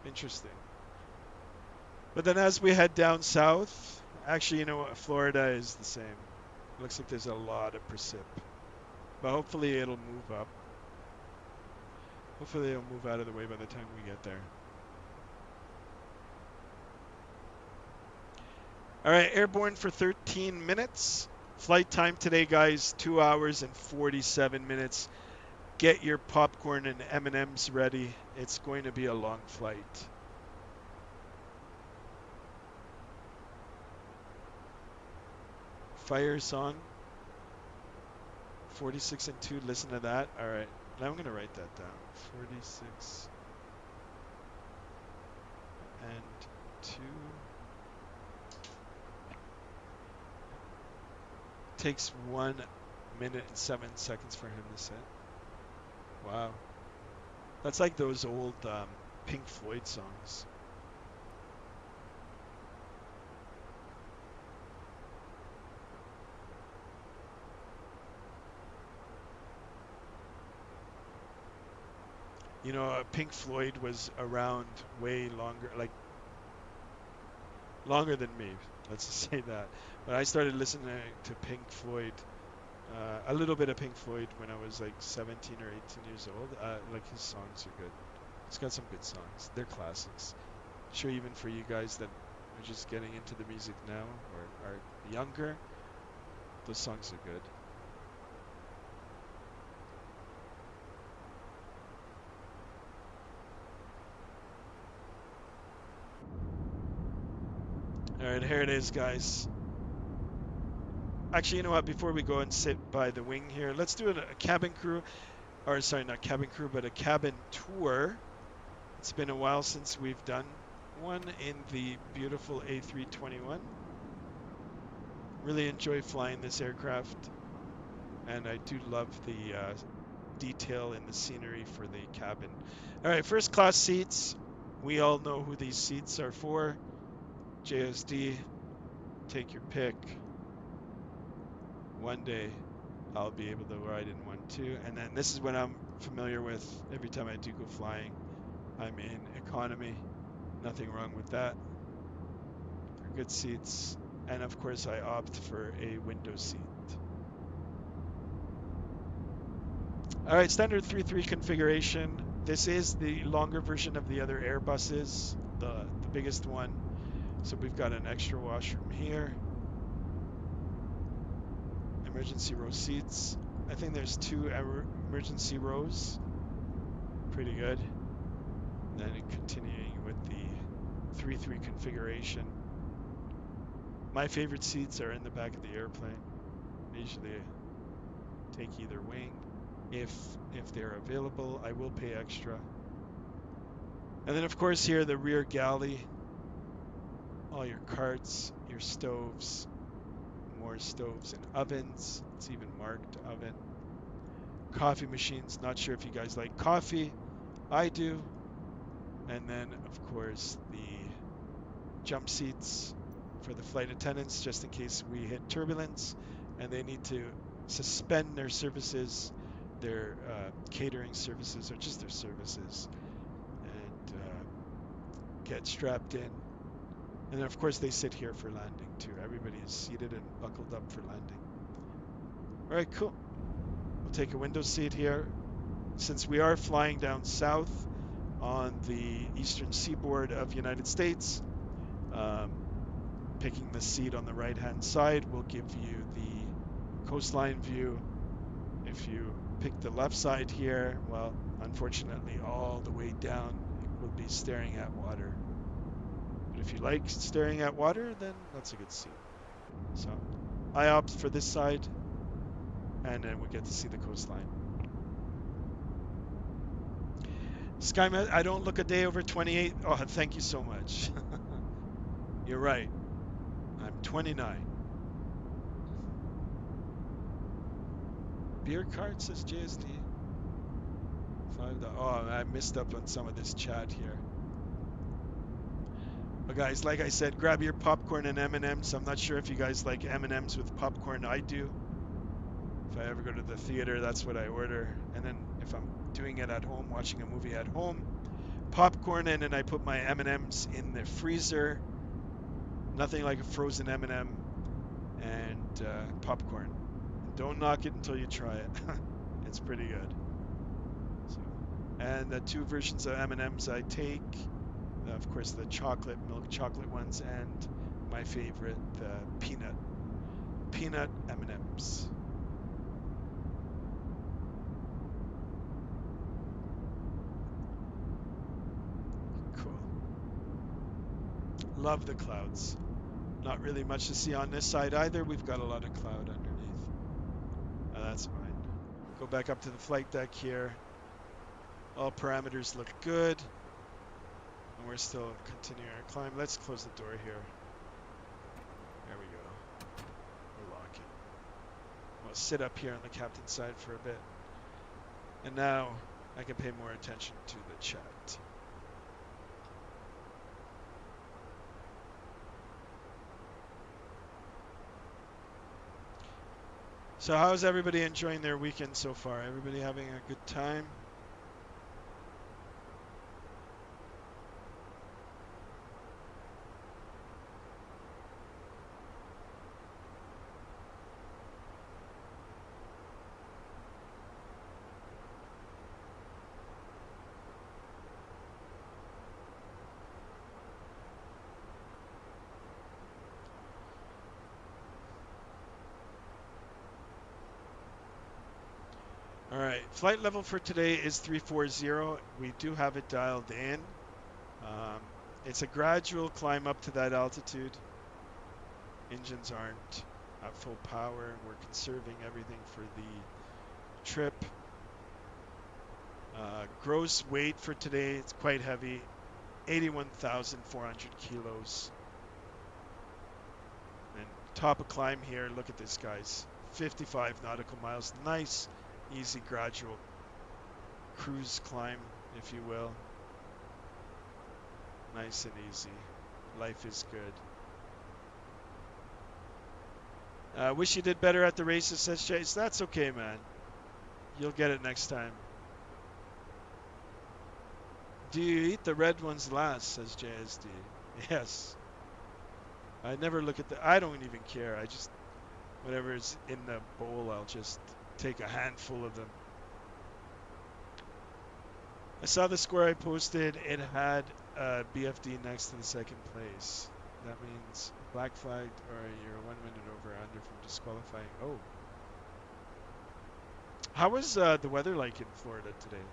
Interesting. But then as we head down south, actually, you know what? Florida is the same. Looks like there's a lot of precip. But hopefully it'll move up. Hopefully it'll move out of the way by the time we get there. All right, airborne for 13 minutes. Flight time today, guys, 2 hours and 47 minutes. Get your popcorn and M&Ms ready. It's going to be a long flight. Fire song. 46 and 2, listen to that. All right, now I'm going to write that down. 46 and 2. Takes 1 minute and 7 seconds for him to set. Wow. That's like those old Pink Floyd songs. You know, Pink Floyd was around way longer, like longer than me. Let's just say that. But I started listening to Pink Floyd, a little bit of Pink Floyd when I was like 17 or 18 years old. Like his songs are good. He's got some good songs. They're classics. Sure, even for you guys that are just getting into the music now or are younger, those songs are good. All right, here it is, guys. Actually, you know what? Before we go and sit by the wing here, let's do a cabin crew, or sorry, not cabin crew, but a cabin tour. It's been a while since we've done one in the beautiful A321. Really enjoy flying this aircraft, and I do love the detail in the scenery for the cabin. All right, first class seats. We all know who these seats are for. JSD, take your pick. One day I'll be able to ride in one too. And then this is what I'm familiar with every time I do go flying. I'm in economy. Nothing wrong with that. They're good seats. And of course I opt for a window seat. All right, standard 3-3 configuration. This is the longer version of the other Airbuses, the biggest one. So we've got an extra washroom here. Emergency row seats. I think there's 2 emergency rows. Pretty good. Then continuing with the 3-3 configuration. My favorite seats are in the back of the airplane. I usually take either wing if they're available. I will pay extra. And then of course here the rear galley. All your carts, your stoves, more stoves and ovens. It's even marked oven. Coffee machines. Not sure if you guys like coffee. I do. And then of course the jump seats for the flight attendants just in case we hit turbulence and they need to suspend their services, their catering services or just their services, and get strapped in. And then of course they sit here for landing too. Everybody is seated and buckled up for landing. All right, cool. We'll take a window seat here. Since we are flying down south on the eastern seaboard of United States, picking the seat on the right hand side will give you the coastline view. If you pick the left side here, well, unfortunately all the way down it will be staring at water. But if you like staring at water, then that's a good seat. So I opt for this side, and then we get to see the coastline. SkyMet, I don't look a day over 28. Oh, thank you so much. You're right. I'm 29. Beer cart, says JSD. Oh, I missed up on some of this chat here. But guys, like I said, grab your popcorn and M&Ms. I'm not sure if you guys like M&Ms with popcorn. I do. If I ever go to the theater, that's what I order. And then if I'm doing it at home, watching a movie at home, popcorn, and then I put my M&Ms in the freezer. Nothing like a frozen M&M and popcorn. Don't knock it until you try it. It's pretty good. So, and the 2 versions of M&Ms I take, of course, the chocolate, milk chocolate ones, and my favorite, the peanut M&Ms. Cool. Love the clouds. Not really much to see on this side either. We've got a lot of cloud underneath. That's fine. Go back up to the flight deck here. All parameters look good. And we're still continuing our climb. Let's close the door here. There we go. We're locking. We'll sit up here on the captain's side for a bit. And now I can pay more attention to the chat. So how's everybody enjoying their weekend so far? Everybody having a good time? right, flight level for today is 340. We do have it dialed in. It's a gradual climb up to that altitude. Engines aren't at full power. We're conserving everything for the trip. Gross weight for today, it's quite heavy, 81,400 kilos. And top of climb here, look at this, guys. 55 nautical miles. Nice, easy, gradual cruise climb, if you will. Nice and easy. Life is good. Wish you did better at the races, says Chase. That's okay, man. You'll get it next time. Do you eat the red ones last, says JSD. Yes. I never look at I don't even care. I just, whatever's in the bowl, I'll just take a handful of them. I saw the score I posted. It had BFD next to the second place. That means black flagged or you're 1 minute over under from disqualifying. Oh. How was the weather like in Florida today?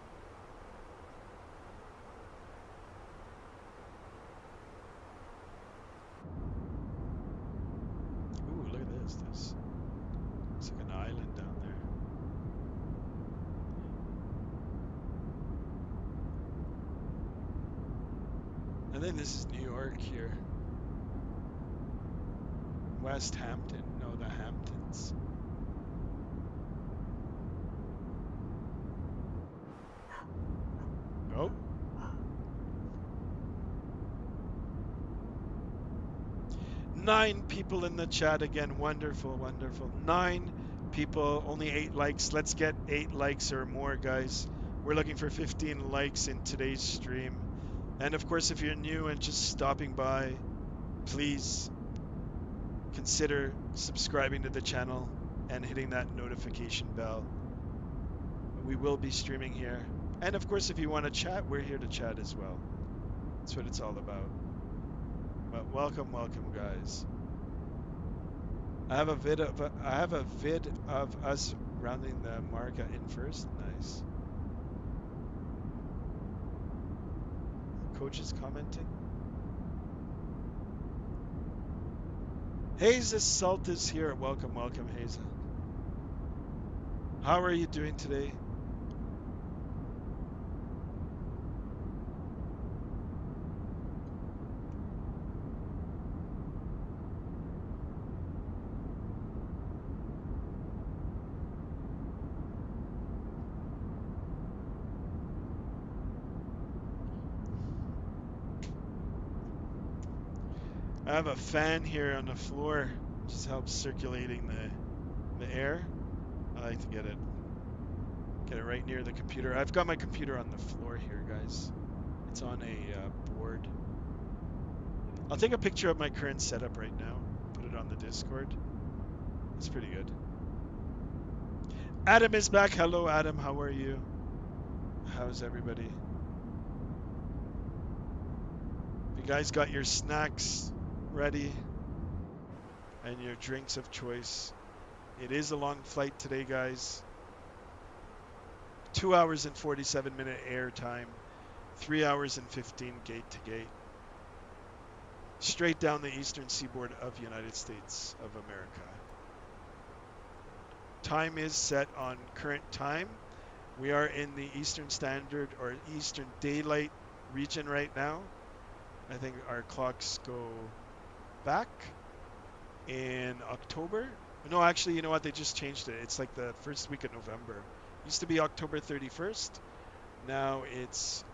Ooh, look at this. It's like an island down there. I think this is New York here. West Hampton. No, the Hamptons. Oh. Nine people in the chat again. Wonderful, wonderful. 9 people, only 8 likes. Let's get 8 likes or more, guys. We're looking for 15 likes in today's stream. And of course, if you're new and just stopping by, please consider subscribing to the channel and hitting that notification bell. We will be streaming here. And of course, if you want to chat, we're here to chat as well. That's what it's all about. But welcome, guys. I have a vid of us rounding the mark in first. Nice. Coach is commenting. Haza Salt is here. Welcome, Haza. How are you doing today? I have a fan here on the floor, just helps circulating the air. I like to get it right near the computer. I've got my computer on the floor here, guys. It's on a board. I'll take a picture of my current setup right now, put it on the Discord. It's pretty good. Adam is back. Hello, Adam. How are you? How's everybody? You guys got your snacks ready and your drinks of choice. It is a long flight today, guys. 2 hours and 47-minute air time, 3 hours and 15 gate to gate, straight down the eastern seaboard of the United States of America. Time is set on current time. We are in the Eastern Standard or Eastern Daylight region right now. I think our clocks go back in October. No, actually, you know what? They just changed it. It's like the first week of November. Used to be October 31st. Now it's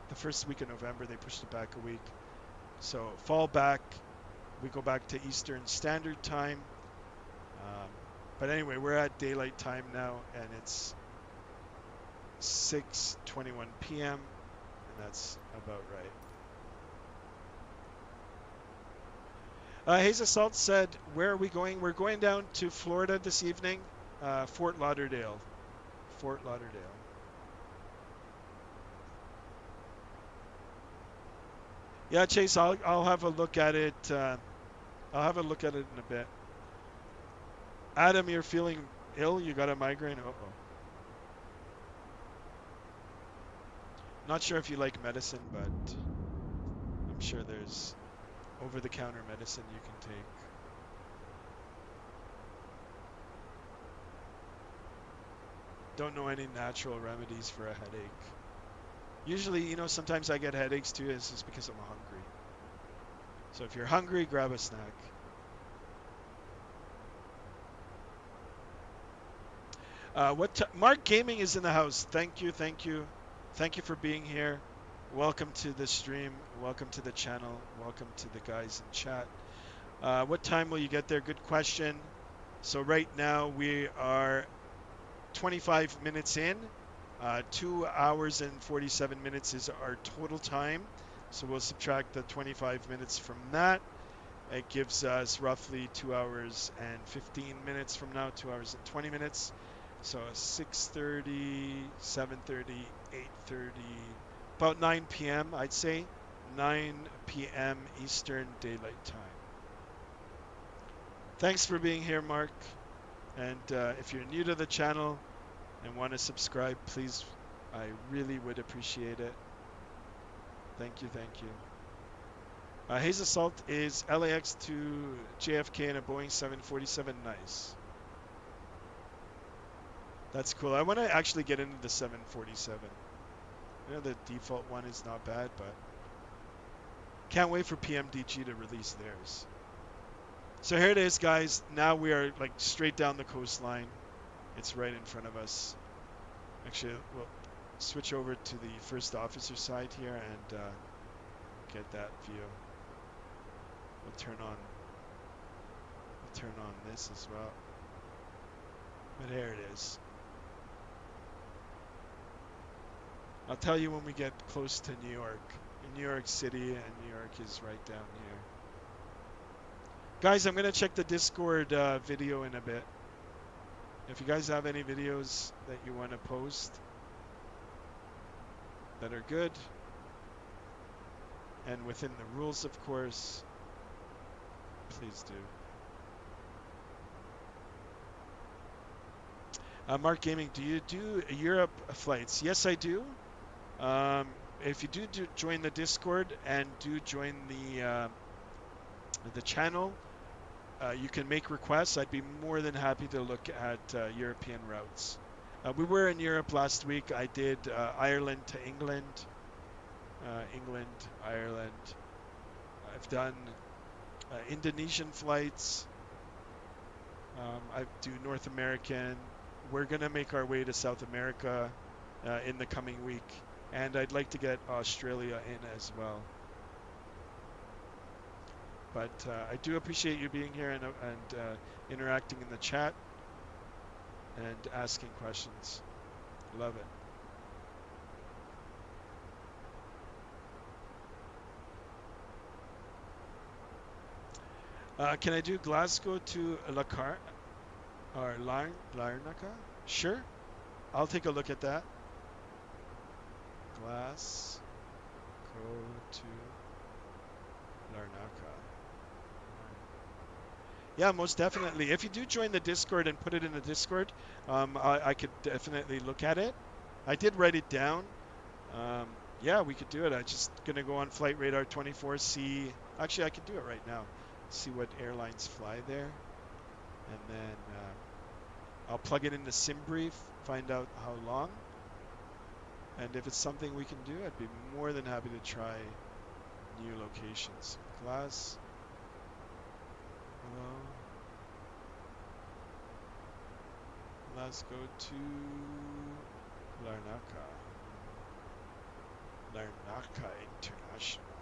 the first week of November. They pushed it back a week. So fall back. We go back to Eastern Standard Time. But anyway, we're at daylight time now, and it's 6:21 p.m. and that's about right. Hazel Salt said, where are we going? We're going down to Florida this evening, Fort Lauderdale. Fort Lauderdale. Yeah, Chase, I'll have a look at it. I'll have a look at it in a bit. Adam, you're feeling ill? You got a migraine? Uh-oh. Not sure if you like medicine, but I'm sure there's over-the-counter medicine you can take. Don't know any natural remedies for a headache. Usually, you know, sometimes I get headaches too. It's just because I'm hungry. So if you're hungry, grab a snack. Mark Gaming is in the house. Thank you, thank you. Thank you for being here. Welcome to the stream. Welcome to the channel. Welcome to the guys in chat. What time will you get there? Good question. So right now we are 25 minutes in. 2 hours and 47 minutes is our total time. So we'll subtract the 25 minutes from that. It gives us roughly 2 hours and 15 minutes from now, 2 hours and 20 minutes. So 6:30, 7:30, 8:30, about 9 p.m. I'd say. 9 p.m. Eastern Daylight Time. Thanks for being here, Mark. And if you're new to the channel and want to subscribe, please, I really would appreciate it. Thank you, thank you. Hayes Assault is LAX to JFK in a Boeing 747. Nice. That's cool. I want to actually get into the 747. You know, the default one is not bad, but can't wait for PMDG to release theirs. So here it is, guys. Now we are like straight down the coastline. It's right in front of us. Actually, we'll switch over to the first officer side here and get that view. We'll turn on this as well. But here it is. I'll tell you when we get close to New York. In New York City, and New York is right down here. Guys, I'm going to check the Discord video in a bit. If you guys have any videos that you want to post that are good, and within the rules, of course, please do. Mark Gaming, do you do Europe flights? Yes, I do. If you do join the Discord and do join the channel, you can make requests. I'd be more than happy to look at European routes. We were in Europe last week. I did Ireland to England, England, Ireland. I've done Indonesian flights. I do North American. We're going to make our way to South America in the coming week. And I'd like to get Australia in as well. But I do appreciate you being here and interacting in the chat and asking questions. Love it. Can I do Glasgow to Larnaca? Sure. I'll take a look at that. Glasgow to Larnaca. Yeah, most definitely. If you do join the Discord and put it in the Discord, I could definitely look at it. I did write it down. Yeah, we could do it. I'm just going to go on Flight Radar 24, see... Actually, I can do it right now. See what airlines fly there. And then I'll plug it into SimBrief, find out how long. And if it's something we can do, I'd be more than happy to try new locations. Glasgow to Larnaca. Larnaca International.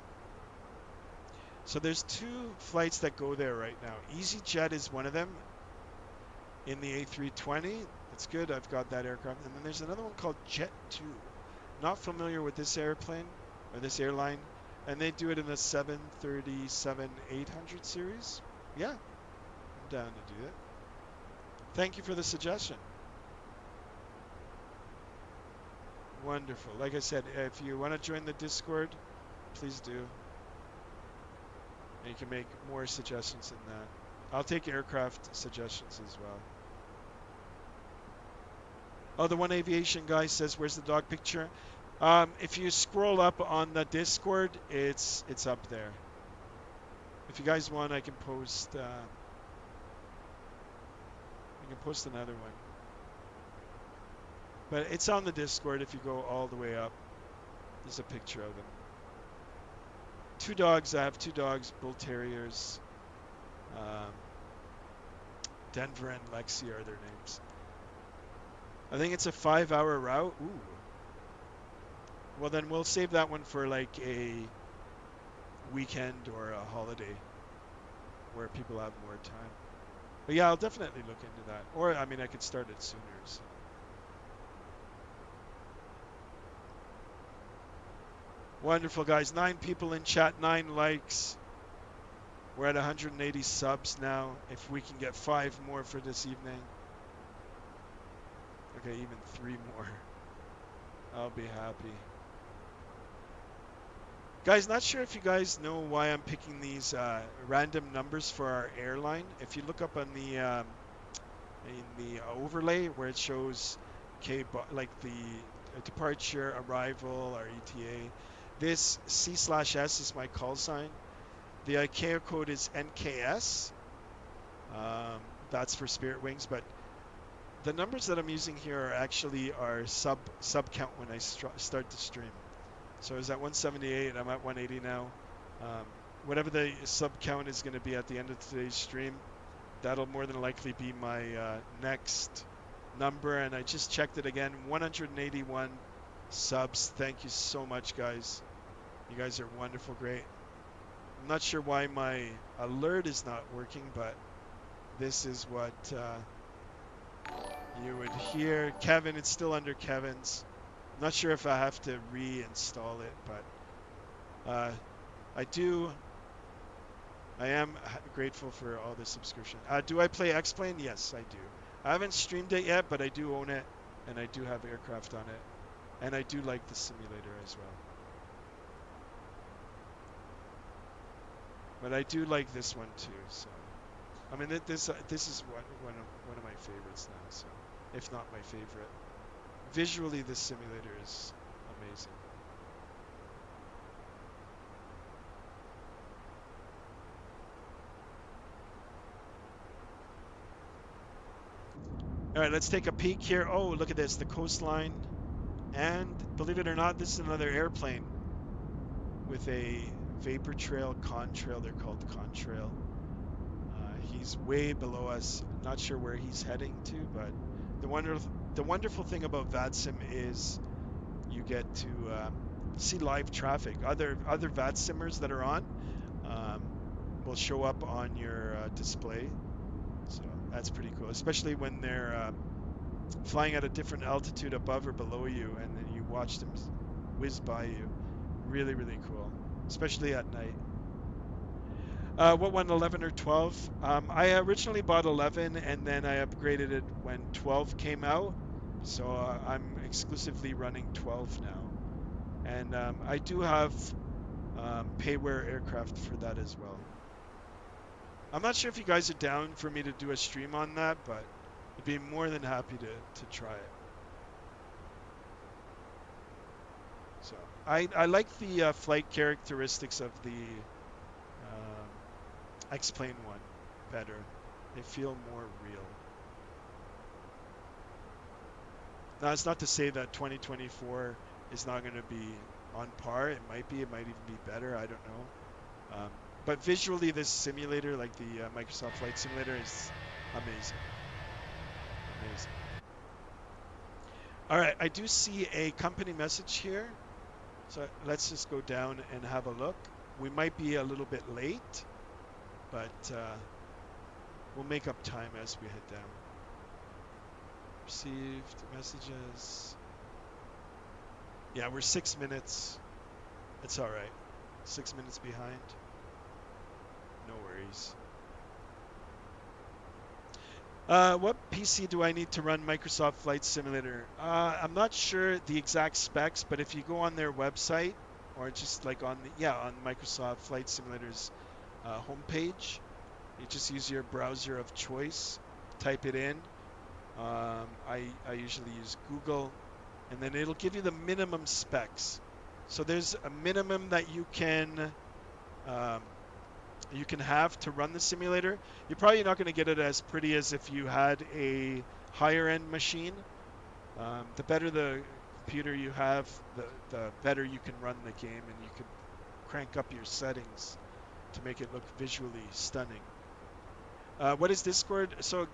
So there's 2 flights that go there right now. EasyJet is one of them in the A320. That's good. I've got that aircraft. And then there's another one called Jet2. Not familiar with this airplane or this airline. And they do it in the 737-800 series. Yeah, I'm down to do it. Thank you for the suggestion. Wonderful. Like I said, if you want to join the Discord, please do. And you can make more suggestions than that. I'll take aircraft suggestions as well. Oh, the One Aviation guy says, where's the dog picture? If you scroll up on the Discord, it's up there. If you guys want, I can post. I can post another one. But it's on the Discord if you go all the way up. There's a picture of them. Two dogs. I have two dogs, bull terriers. Denver and Lexi are their names. I think it's a 5-hour route. Ooh. Well, then we'll save that one for like a weekend or a holiday where people have more time. But yeah, I'll definitely look into that. Or, I mean, I could start it sooner. So. Wonderful, guys. 9 people in chat, 9 likes. We're at 180 subs now. If we can get 5 more for this evening. Okay, even 3 more. I'll be happy. Guys, not sure if you guys know why I'm picking these random numbers for our airline. If you look up on the in the overlay where it shows like the departure, arrival, or ETA, this C/S is my call sign. The ICAO code is NKS. That's for Spirit Wings, but the numbers that I'm using here are actually our sub count when I start the stream. So I was at 178, I'm at 180 now. Whatever the sub count is going to be at the end of today's stream, that'll more than likely be my next number. And I just checked it again, 181 subs. Thank you so much, guys. You guys are wonderful, great. I'm not sure why my alert is not working, but this is what you would hear. Kevin, it's still under Kevin's. I'm not sure if I have to reinstall it, but I am grateful for all the subscription. Do I play X-Plane? Yes, I do. I haven't streamed it yet, but I do own it, and I do have aircraft on it, and I do like the simulator as well. But I do like this one too. So, I mean, this is one of my favorites now. So, if not my favorite. Visually, this simulator is amazing. All right, let's take a peek here. Oh, look at this, the coastline. And believe it or not, this is another airplane with a vapor trail, contrail. They're called contrail. He's way below us. Not sure where he's heading to, but the wonderful thing about VATSIM is you get to see live traffic. Other VATSIMers that are on will show up on your display. So that's pretty cool, especially when they're flying at a different altitude above or below you, and then you watch them whiz by you. Really, really cool, especially at night. What one, 11 or 12? I originally bought 11, and then I upgraded it when 12 came out. So I'm exclusively running 12 now. And I do have payware aircraft for that as well. I'm not sure if you guys are down for me to do a stream on that, but I'd be more than happy to try it. So I like the flight characteristics of the X-Plane one better. They feel more real. Now, it's not to say that 2024 is not going to be on par. It might be. It might even be better. I don't know. But visually, this simulator, like the Microsoft Flight Simulator, is amazing. Amazing. All right, I do see a company message here. So let's just go down and have a look. We might be a little bit late, but we'll make up time as we head down. Received messages. Yeah, we're 6 minutes. It's all right. 6 minutes behind. No worries. What PC do I need to run Microsoft Flight Simulator? I'm not sure the exact specs, but if you go on their website, or just like on Microsoft Flight Simulator's homepage, you just use your browser of choice, type it in. I usually use Google, and then it'll give you the minimum specs. So there's a minimum that um, you can have to run the simulator. You're probably not going to get it as pretty as if you had a higher end machine. The better the computer you have, the better you can run the game, and you can crank up your settings to make it look visually stunning. What is Discord? So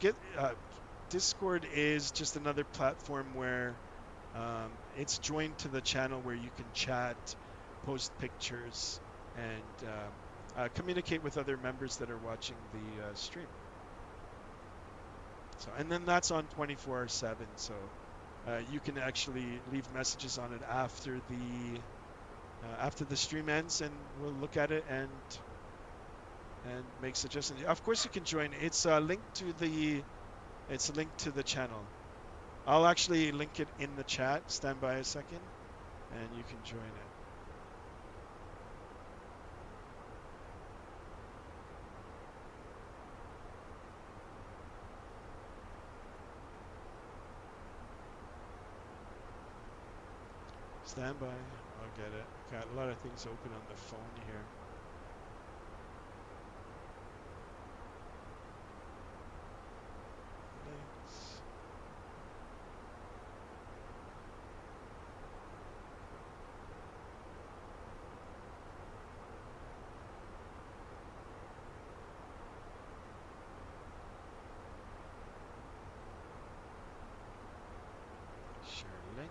Discord is just another platform where it's joined to the channel where you can chat, post pictures, and communicate with other members that are watching the stream. So, and then that's on 24/7. So you can actually leave messages on it after the stream ends, and we'll look at it and make suggestions. Of course, you can join. It's linked to the channel. I'll actually link it in the chat. Stand by a second, and you can join it. Stand by. I'll get it. Got a lot of things open on the phone here. Links. Share link.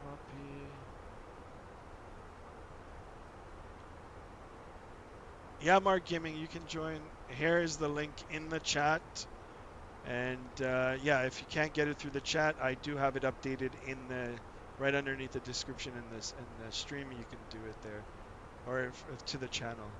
Copy. Yeah, Mark Gaming, you can join. Here is the link in the chat. And yeah, if you can't get it through the chat, I do have it updated right underneath the description in the stream. You can do it there, or if to the channel.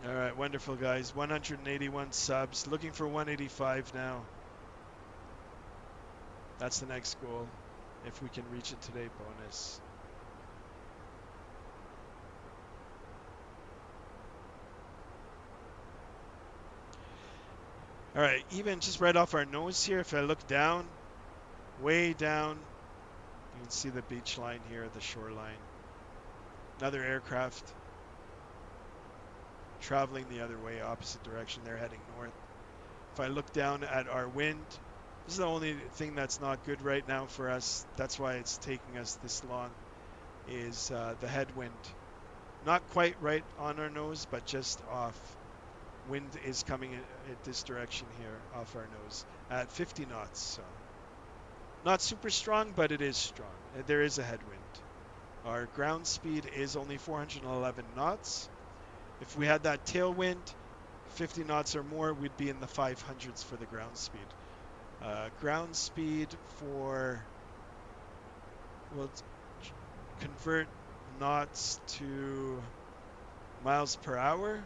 All right, wonderful guys. 181 subs. Looking for 185 now. That's the next goal. If we can reach it today, bonus. All right, even just right off our nose here, if I look down, way down, you can see the beach line here, the shoreline. Another aircraft traveling the other way, opposite direction. They're heading north. If I look down at our wind, this is the only thing that's not good right now for us. That's why it's taking us this long, is the headwind. Not quite right on our nose, but just off. Wind is coming in this direction here, off our nose, at 50 knots. So not super strong, but it is strong. There is a headwind. Our ground speed is only 411 knots. If we had that tailwind, 50 knots or more, we'd be in the 500s for the ground speed. Ground speed we'll convert knots to miles per hour.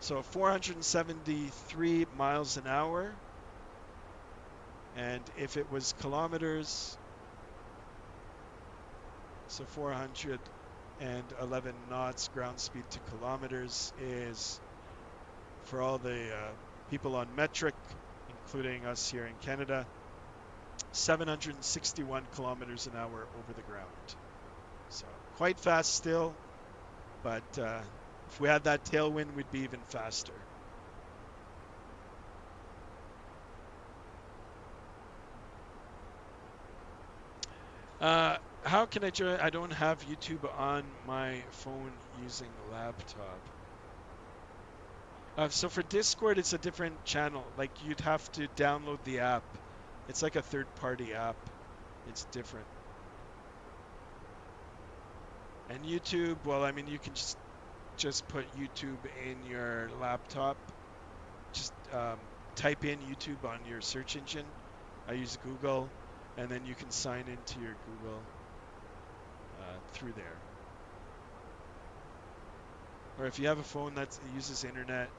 So 473 miles an hour. And if it was kilometers, so 411 knots ground speed to kilometers is, for all the people on metric, including us here in Canada, 761 kilometers an hour over the ground. So quite fast still, but if we had that tailwind, we'd be even faster. How can I join? I don't have YouTube on my phone using a laptop. So for Discord, it's a different channel. Like, you'd have to download the app. It's like a third-party app. It's different. And YouTube, well, I mean, you can just put YouTube in your laptop. Just type in YouTube on your search engine. I use Google, and then you can sign into your Google through there. Or if you have a phone that uses internet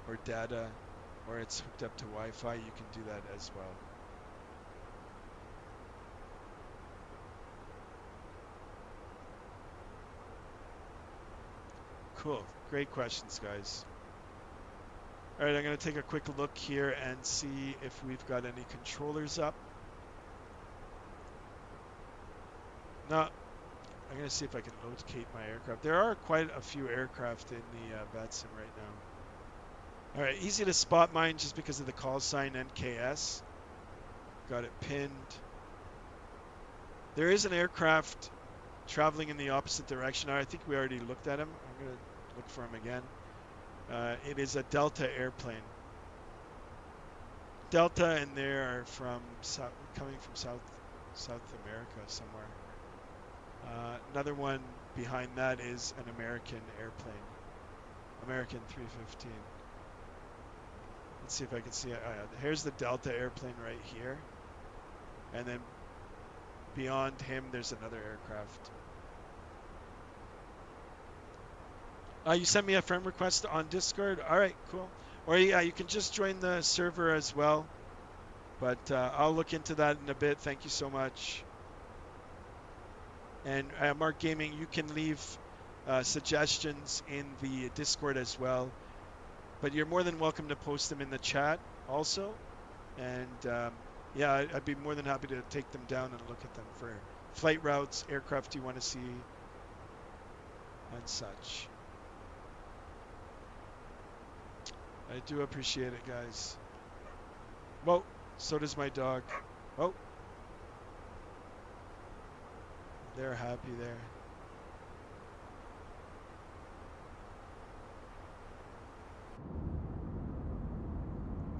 or data, or it's hooked up to Wi-Fi, you can do that as well. Cool. Great questions, guys. All right, I'm going to take a quick look here and see if we've got any controllers up. No, I'm going to see if I can locate my aircraft. There are quite a few aircraft in the VATSIM right now. All right, easy to spot mine just because of the call sign NKS. Got it pinned. There is an aircraft traveling in the opposite direction. I think we already looked at him. I'm going to look for him again. It is a Delta airplane. Delta and they are from coming from South America somewhere. Another one behind that is an American airplane, American 315. Let's see if I can see it. Here's the Delta airplane right here, and then beyond him there's another aircraft. You sent me a friend request on Discord. All right, cool. Or yeah, you can just join the server as well. But I'll look into that in a bit. Thank you so much. And Mark Gaming, you can leave suggestions in the Discord as well. But you're more than welcome to post them in the chat also. And yeah, I'd be more than happy to take them down and look at them for flight routes, aircraft you want to see, and such. I do appreciate it, guys. Whoa, so does my dog. Oh. They're happy there.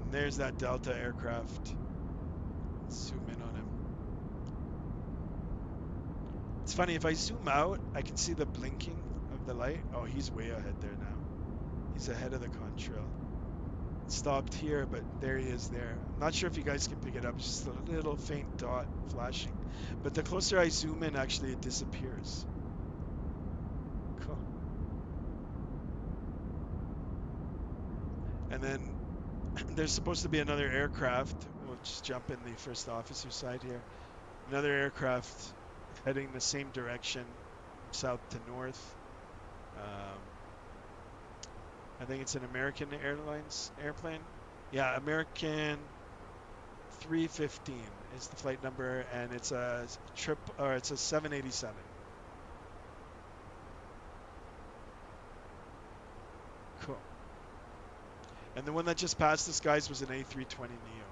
And there's that Delta aircraft. Let's zoom in on him. It's funny, if I zoom out, I can see the blinking of the light. Oh, he's way ahead there now. He's ahead of the contrail. Stopped here, but there he is there. I'm not sure if you guys can pick it up. It's just a little faint dot flashing. But the closer I zoom in, actually it disappears. Cool. And then there's supposed to be another aircraft. We'll just jump in the first officer side here. Another aircraft heading the same direction, south to north. I think it's an American Airlines airplane. Yeah, American 315 is the flight number, and it's a it's a 787. Cool. And the one that just passed us, guys, was an A320 Neo.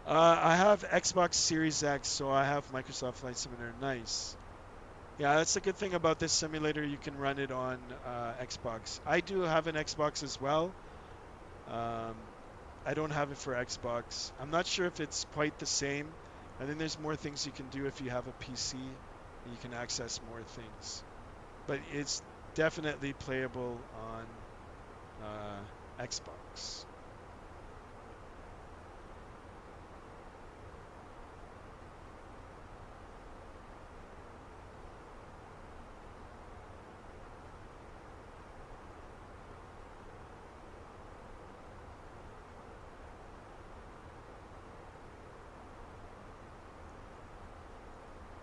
I have Xbox Series X, so I have Microsoft Flight Simulator. Nice. Yeah, that's the good thing about this simulator. You can run it on Xbox. I do have an Xbox as well. I don't have it for Xbox. I'm not sure if it's quite the same. I think there's more things you can do if you have a PC. You can access more things. But it's definitely playable on Xbox.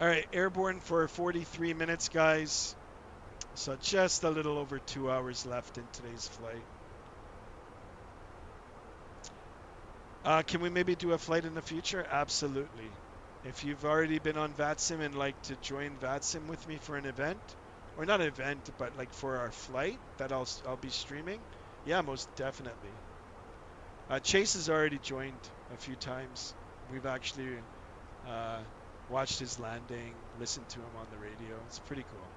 All right, airborne for 43 minutes, guys. So just a little over 2 hours left in today's flight. Can we maybe do a flight in the future? Absolutely. If you've already been on VATSIM and like to join VATSIM with me for an event, or not an event, but like for our flight that I'll be streaming, yeah, most definitely. Chase has already joined a few times. We've actually watched his landing, listened to him on the radio. It's pretty cool.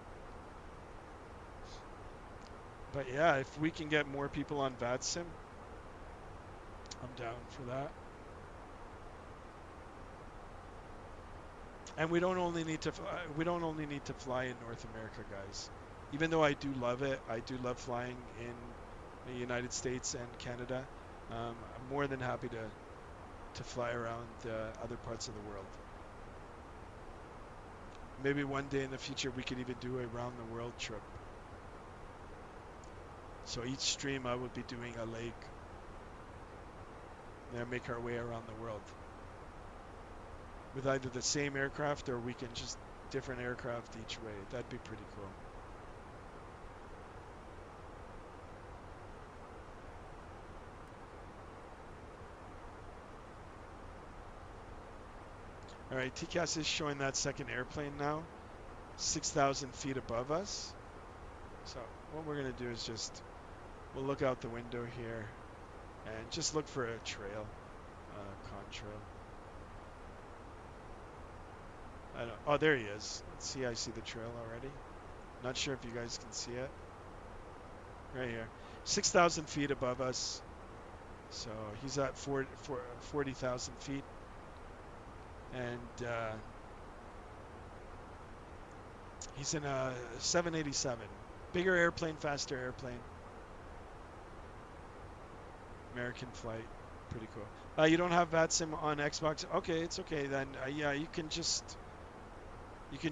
But yeah, if we can get more people on VATSIM, I'm down for that. And we don't only need to fly in North America, guys. Even though I do love it, I do love flying in the United States and Canada. I'm more than happy to fly around other parts of the world. Maybe one day in the future we could even do a round the world trip. So each stream I would be doing a leg. Then make our way around the world with either the same aircraft, or we can just different aircraft each way. That'd be pretty cool. All right, TCAS is showing that second airplane now, 6,000 feet above us. So what we're gonna do is just, we'll look out the window here and just look for a trail, contrail. I don't, oh, there he is. Let's see, I see the trail already. Not sure if you guys can see it. Right here, 6,000 feet above us. So he's at 40,000 feet. And he's in a 787. Bigger airplane, faster airplane. American flight. Pretty cool. You don't have VATSIM on Xbox? Okay, it's okay then. Yeah, you can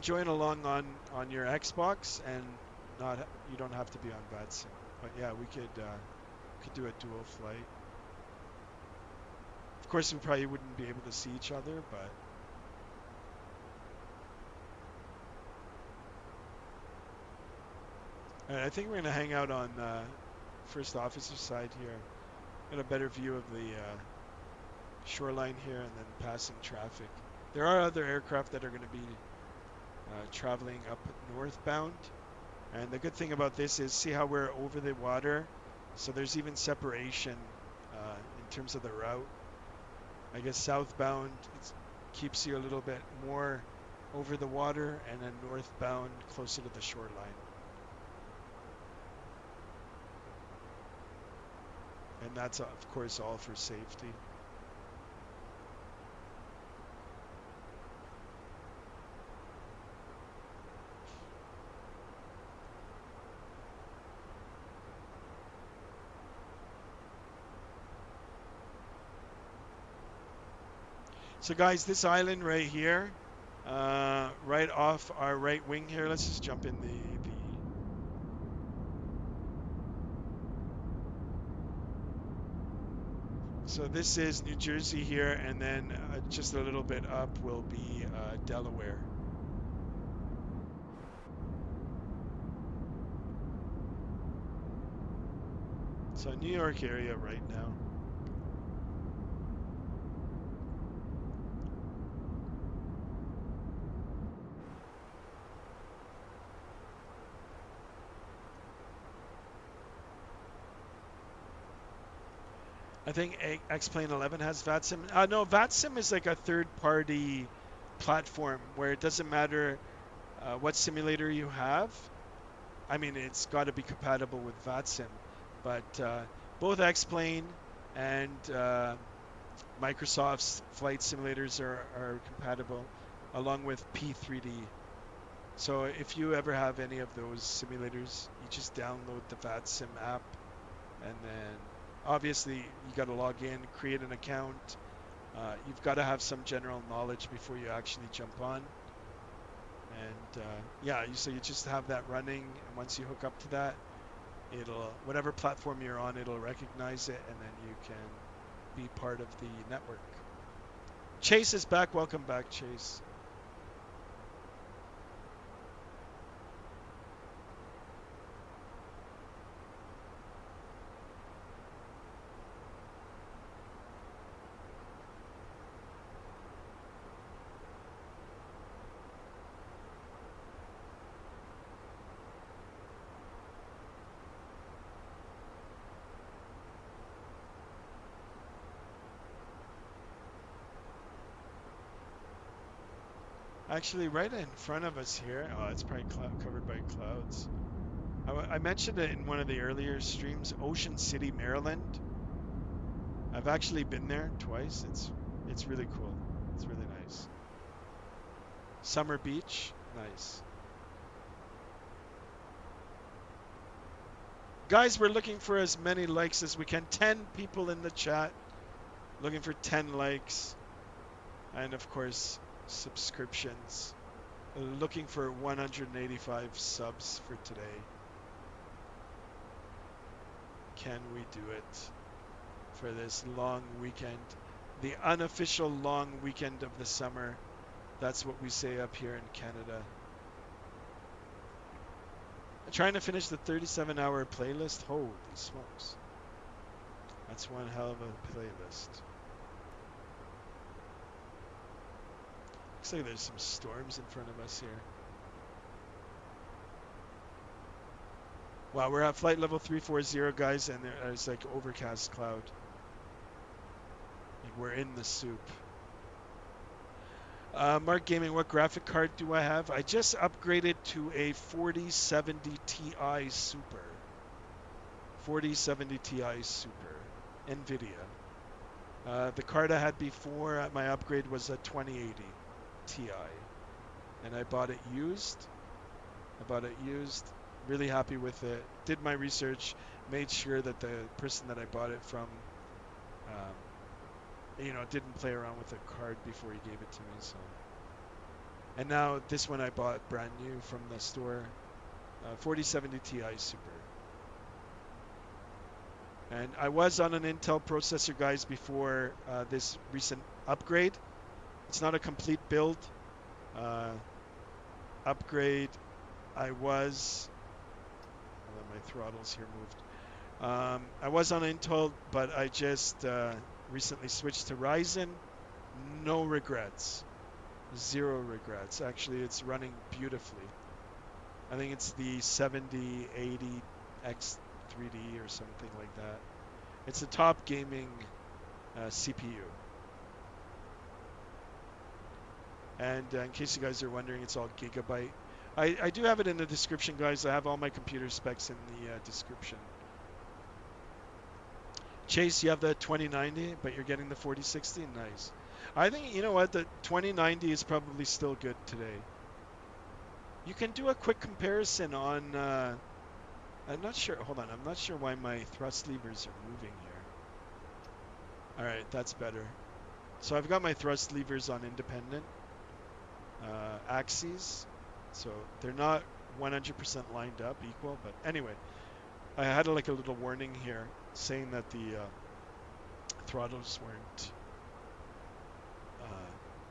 join along on your Xbox and you don't have to be on VATSIM. But yeah, we could do a dual flight. Of course, we probably wouldn't be able to see each other, but all right, I think we're gonna hang out on first officer side here. Get a better view of the shoreline here and then passing traffic. There are other aircraft that are going to be traveling up northbound. And the good thing about this is, see how we're over the water? So there's even separation in terms of the route. I guess southbound keeps you a little bit more over the water, and then northbound closer to the shoreline. And that's, of course, all for safety. So guys, this island right here, right off our right wing here, let's just jump in the so this is New Jersey here, and then just a little bit up will be Delaware. So New York area right now. I think X-Plane 11 has VATSIM. No, VATSIM is like a third-party platform where it doesn't matter what simulator you have. I mean, it's got to be compatible with VATSIM, but both X-Plane and Microsoft's flight simulators are compatible, along with P3D. So if you ever have any of those simulators, you just download the VATSIM app, and then obviously you got to log in, create an account. You've got to have some general knowledge before you actually jump on. And yeah, so you just have that running, and once you hook up to that, it'll, whatever platform you're on, it'll recognize it, and then you can be part of the network. Chase is back. Welcome back, Chase. Actually, right in front of us here, oh, it's probably covered by clouds. I mentioned it in one of the earlier streams, Ocean City, Maryland. I've actually been there twice. It's really cool. It's really nice. Summer Beach, nice. Guys, we're looking for as many likes as we can. 10 people in the chat. Looking for 10 likes. And of course, subscriptions. Looking for 185 subs for today. Can we do it for this long weekend? The unofficial long weekend of the summer That's what we say up here in Canada. I'm trying to finish the 37-hour playlist. Holy smokes. That's one hell of a playlist. Looks like there's some storms in front of us here. Wow, we're at flight level 340, guys, and there's like overcast cloud. Like we're in the soup. Mark Gaming, what graphic card do I have? I just upgraded to a 4070 Ti Super. 4070 Ti Super. NVIDIA. The card I had before at my upgrade was a 2080 Ti. And I bought it used. Really happy with it. Did my research. Made sure that the person that I bought it from didn't play around with the card before he gave it to me. So, and now this one I bought brand new from the store, 4070 Ti Super. And I was on an Intel processor, guys, before this recent upgrade. It's not a complete build. Upgrade. I was. My throttles here moved. I was on Intel, but I just recently switched to Ryzen. No regrets. Zero regrets. Actually, it's running beautifully. I think it's the 7080 X3D or something like that. It's a top gaming CPU. And in case you guys are wondering, it's all gigabyte. I do have it in the description, guys. I have all my computer specs in the description. Chase, you have the 2090, but you're getting the 4060? Nice. I think, you know what, the 2090 is probably still good today. You can do a quick comparison on, I'm not sure, hold on, I'm not sure why my thrust levers are moving here. Alright, that's better. So I've got my thrust levers on independent axes. So they're not 100% lined up equal, but anyway, I had like a little warning here saying that the throttles weren't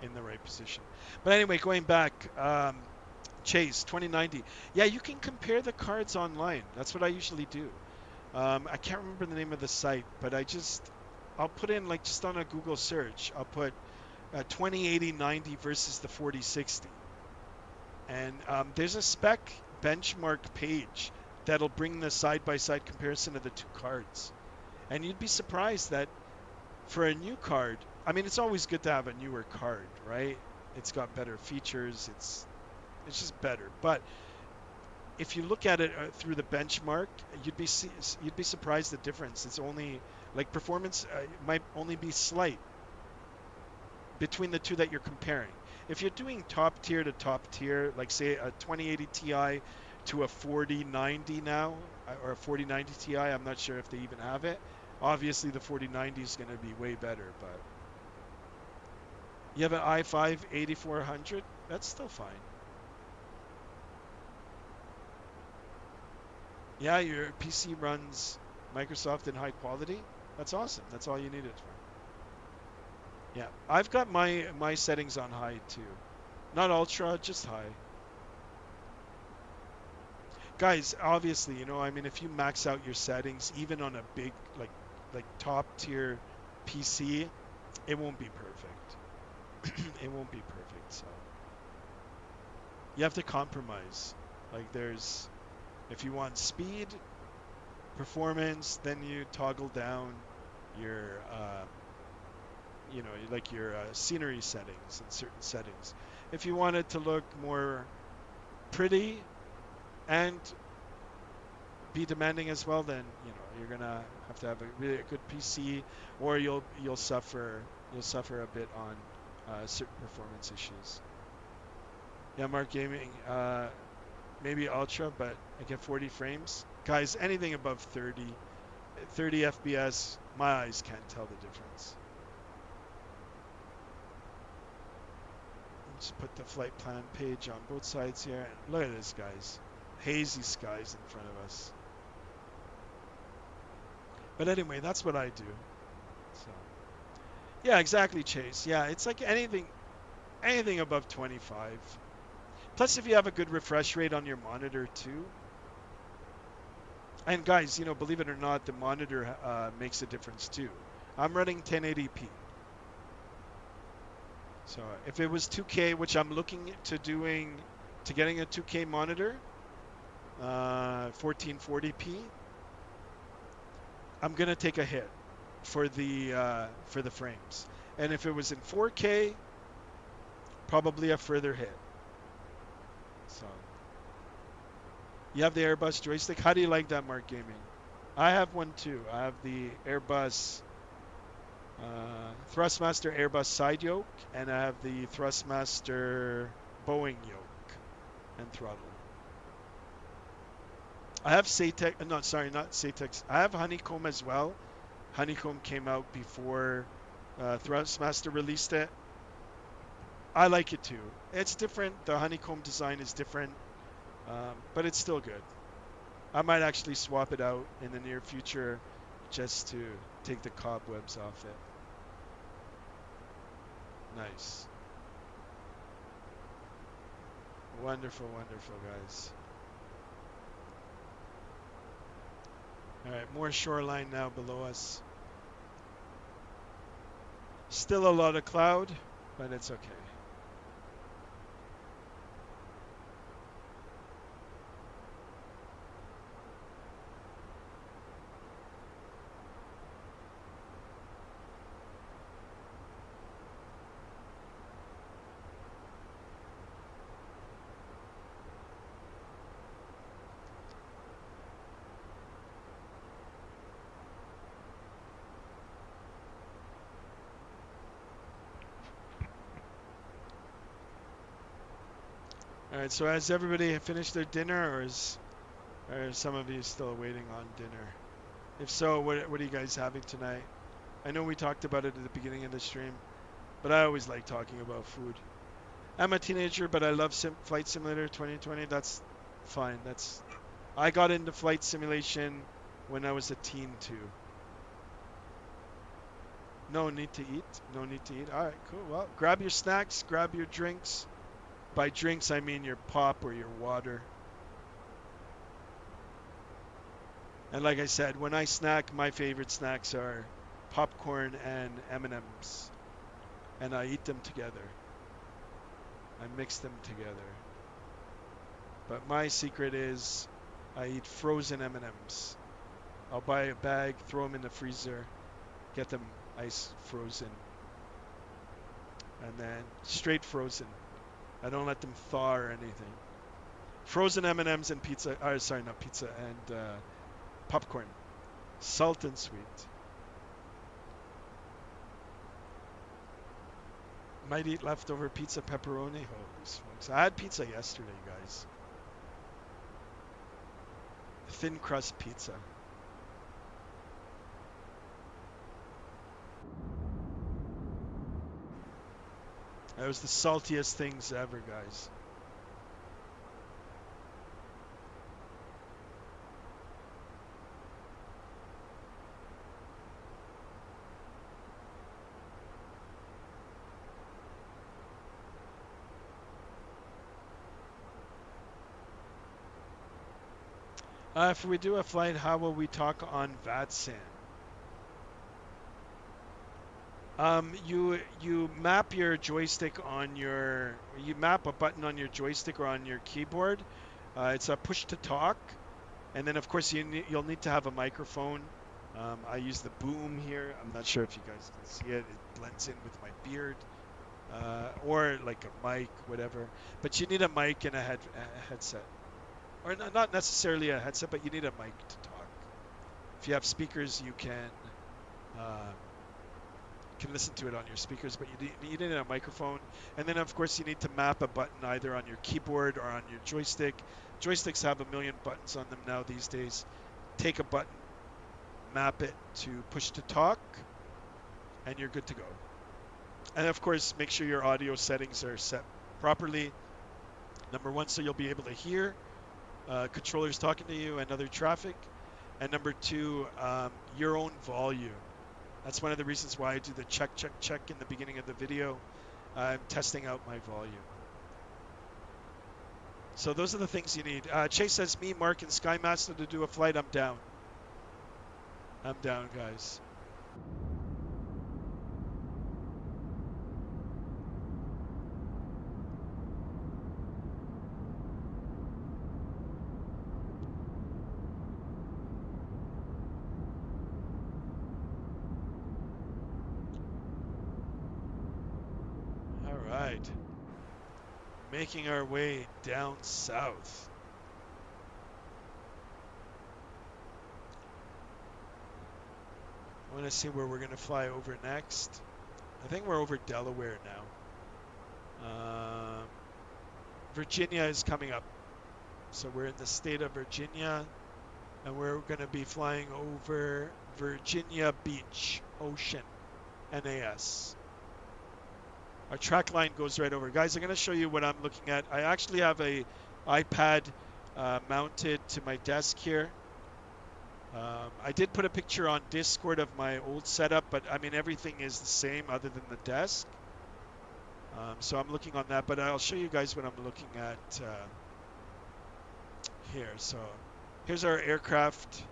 in the right position. But anyway, going back, Chase 2090. Yeah, you can compare the cards online. That's what I usually do. I can't remember the name of the site, but I'll put in like just on a Google search, I'll put 2080-90 versus the 4060. And there's a spec benchmark page that'll bring the side-by-side comparison of the two cards. And you'd be surprised that for a new card, I mean, it's always good to have a newer card, right? It's got better features. It's just better. But if you look at it through the benchmark, you'd be surprised the difference. It's only like performance might only be slight between the two that you're comparing. If you're doing top tier to top tier, like say a 2080 Ti to a 4090 now, or a 4090 Ti, I'm not sure if they even have it. Obviously, the 4090 is going to be way better, but you have an i5 8400, that's still fine. Yeah, your PC runs Microsoft in high quality. That's awesome. That's all you need it for. Yeah, I've got my settings on high too. Not ultra, just high. Guys, obviously, I mean, if you max out your settings, even on a big, like top tier PC, it won't be perfect. It won't be perfect, so. You have to compromise. Like if you want speed, performance, then you toggle down your, your scenery settings and certain settings. If you want it to look more pretty and be demanding as well, then you're gonna have to have a really good PC, or you'll suffer a bit on certain performance issues. Yeah, Mark Gaming, maybe ultra, but I get 40 frames. Guys, anything above 30 FPS, my eyes can't tell the difference. Let's put the flight plan page on both sides here. Look at this, guys. Hazy skies in front of us. But anyway, that's what I do. So, yeah, exactly, Chase. Yeah, it's like anything. anything above 25. Plus, if you have a good refresh rate on your monitor too. And guys, you know, believe it or not, the monitor makes a difference too. I'm running 1080p. So if it was 2K, which I'm looking to getting a 2K monitor, 1440p, I'm gonna take a hit for the frames. And if it was in 4K, probably a further hit. So you have the Airbus joystick. How do you like that, Mark Gaming? I have one too. I have the Airbus Thrustmaster Airbus side yoke, and I have the Thrustmaster Boeing yoke and throttle. I have Satex, no, sorry, not Satex. I have Honeycomb as well. Honeycomb came out before Thrustmaster released it. I like it too. It's different. The Honeycomb design is different, but it's still good. I might actually swap it out in the near future just to take the cobwebs off it. Nice. Wonderful, wonderful, guys. All right, more shoreline now below us. Still a lot of cloud, but it's okay. All right, so has everybody finished their dinner, or are some of you still waiting on dinner? If so, what are you guys having tonight? I know we talked about it at the beginning of the stream, but I always like talking about food. I'm a teenager, but I love Flight Simulator 2020. That's fine. I got into flight simulation when I was a teen too. No need to eat. No need to eat. All right, cool. Well, grab your snacks, grab your drinks. By drinks, I mean your pop or your water. And like I said, when I snack, my favorite snacks are popcorn and M&Ms. And I eat them together. I mix them together. But my secret is I eat frozen M&Ms. I'll buy a bag, throw them in the freezer, get them ice frozen, and then straight frozen. I don't let them thaw or anything. Frozen M&Ms and pizza, sorry, not pizza, and popcorn. Salt and sweet. Might eat leftover pizza pepperoni. Holy smokes. I had pizza yesterday, guys. Thin crust pizza. That was the saltiest things ever, guys. If we do a flight, how will we talk on VATSIM? You map your joystick on you map a button on your joystick or on your keyboard. It's a push to talk, and then of course you'll need to have a microphone. I use the boom here. I'm not sure if you guys can see it. It blends in with my beard, or like a mic, whatever. But you need a mic and a headset, or not necessarily a headset, but you need a mic to talk. If you have speakers, you can listen to it on your speakers, but you need a microphone. And then of course you need to map a button either on your keyboard or on your joystick. Joysticks have a million buttons on them now these days. Take a button, map it to push to talk, and you're good to go. And of course, make sure your audio settings are set properly. Number one, so you'll be able to hear controllers talking to you and other traffic. And number two, your own volume. That's one of the reasons why I do the check, check, check in the beginning of the video. I'm testing out my volume. So those are the things you need. Chase says, me, Mark, and Skymaster to do a flight. I'm down. I'm down, guys. All right. Making our way down south. I want to see where we're going to fly over next. I think we're over Delaware now. Virginia is coming up. So we're in the state of Virginia, and we're going to be flying over Virginia Beach, Ocean, NAS. Our track line goes right over. Guys, I'm going to show you what I'm looking at. I actually have a iPad mounted to my desk here. I did put a picture on Discord of my old setup, but I mean everything is the same other than the desk. So I'm looking on that, but I'll show you guys what I'm looking at here. So here's our aircraft.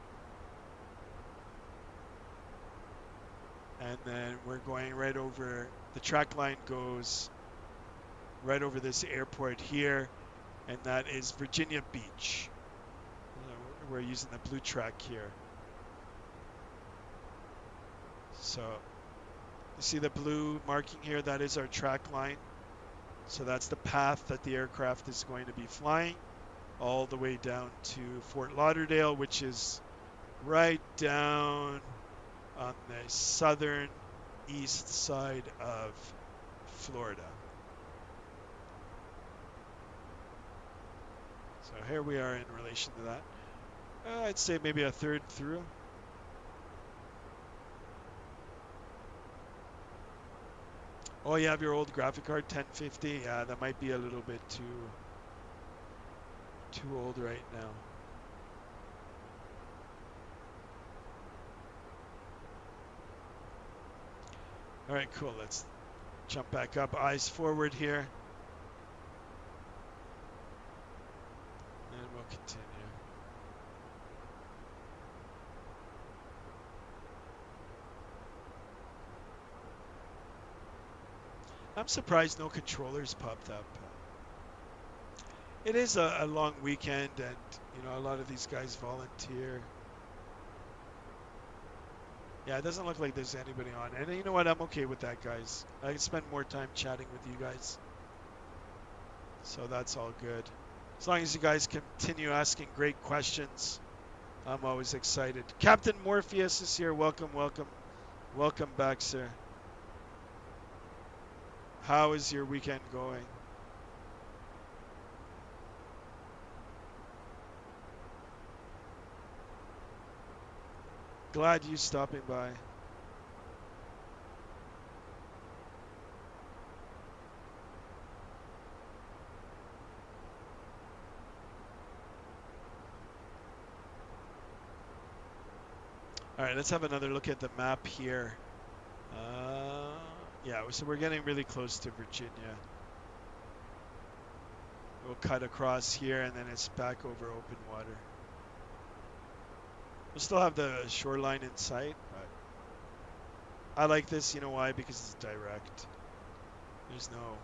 And then we're going right over, the track line goes right over this airport here, and that is Virginia Beach. We're using the blue track here. So you see the blue marking here, that is our track line. So that's the path that the aircraft is going to be flying all the way down to Fort Lauderdale, which is right down on the southern east side of Florida. So here we are in relation to that. I'd say maybe a third through. Oh, you have your old graphic card, 1050. Yeah, that might be a little bit too old right now. All right, cool. Let's jump back up. Eyes forward here. And we'll continue. I'm surprised no controllers popped up. It is a long weekend, and you know, a lot of these guys volunteer. Yeah, it doesn't look like there's anybody on. And you know what? I'm okay with that, guys. I can spend more time chatting with you guys. So that's all good. As long as you guys continue asking great questions, I'm always excited. Captain Morpheus is here. Welcome, welcome. Welcome back, sir. How is your weekend going? Glad you stopping by. All right, let's have another look at the map here. Yeah, so we're getting really close to Virginia. We'll cut across here, and then it's back over open water. We'll still have the shoreline in sight, but I like this, you know why? Because it's direct. There's no,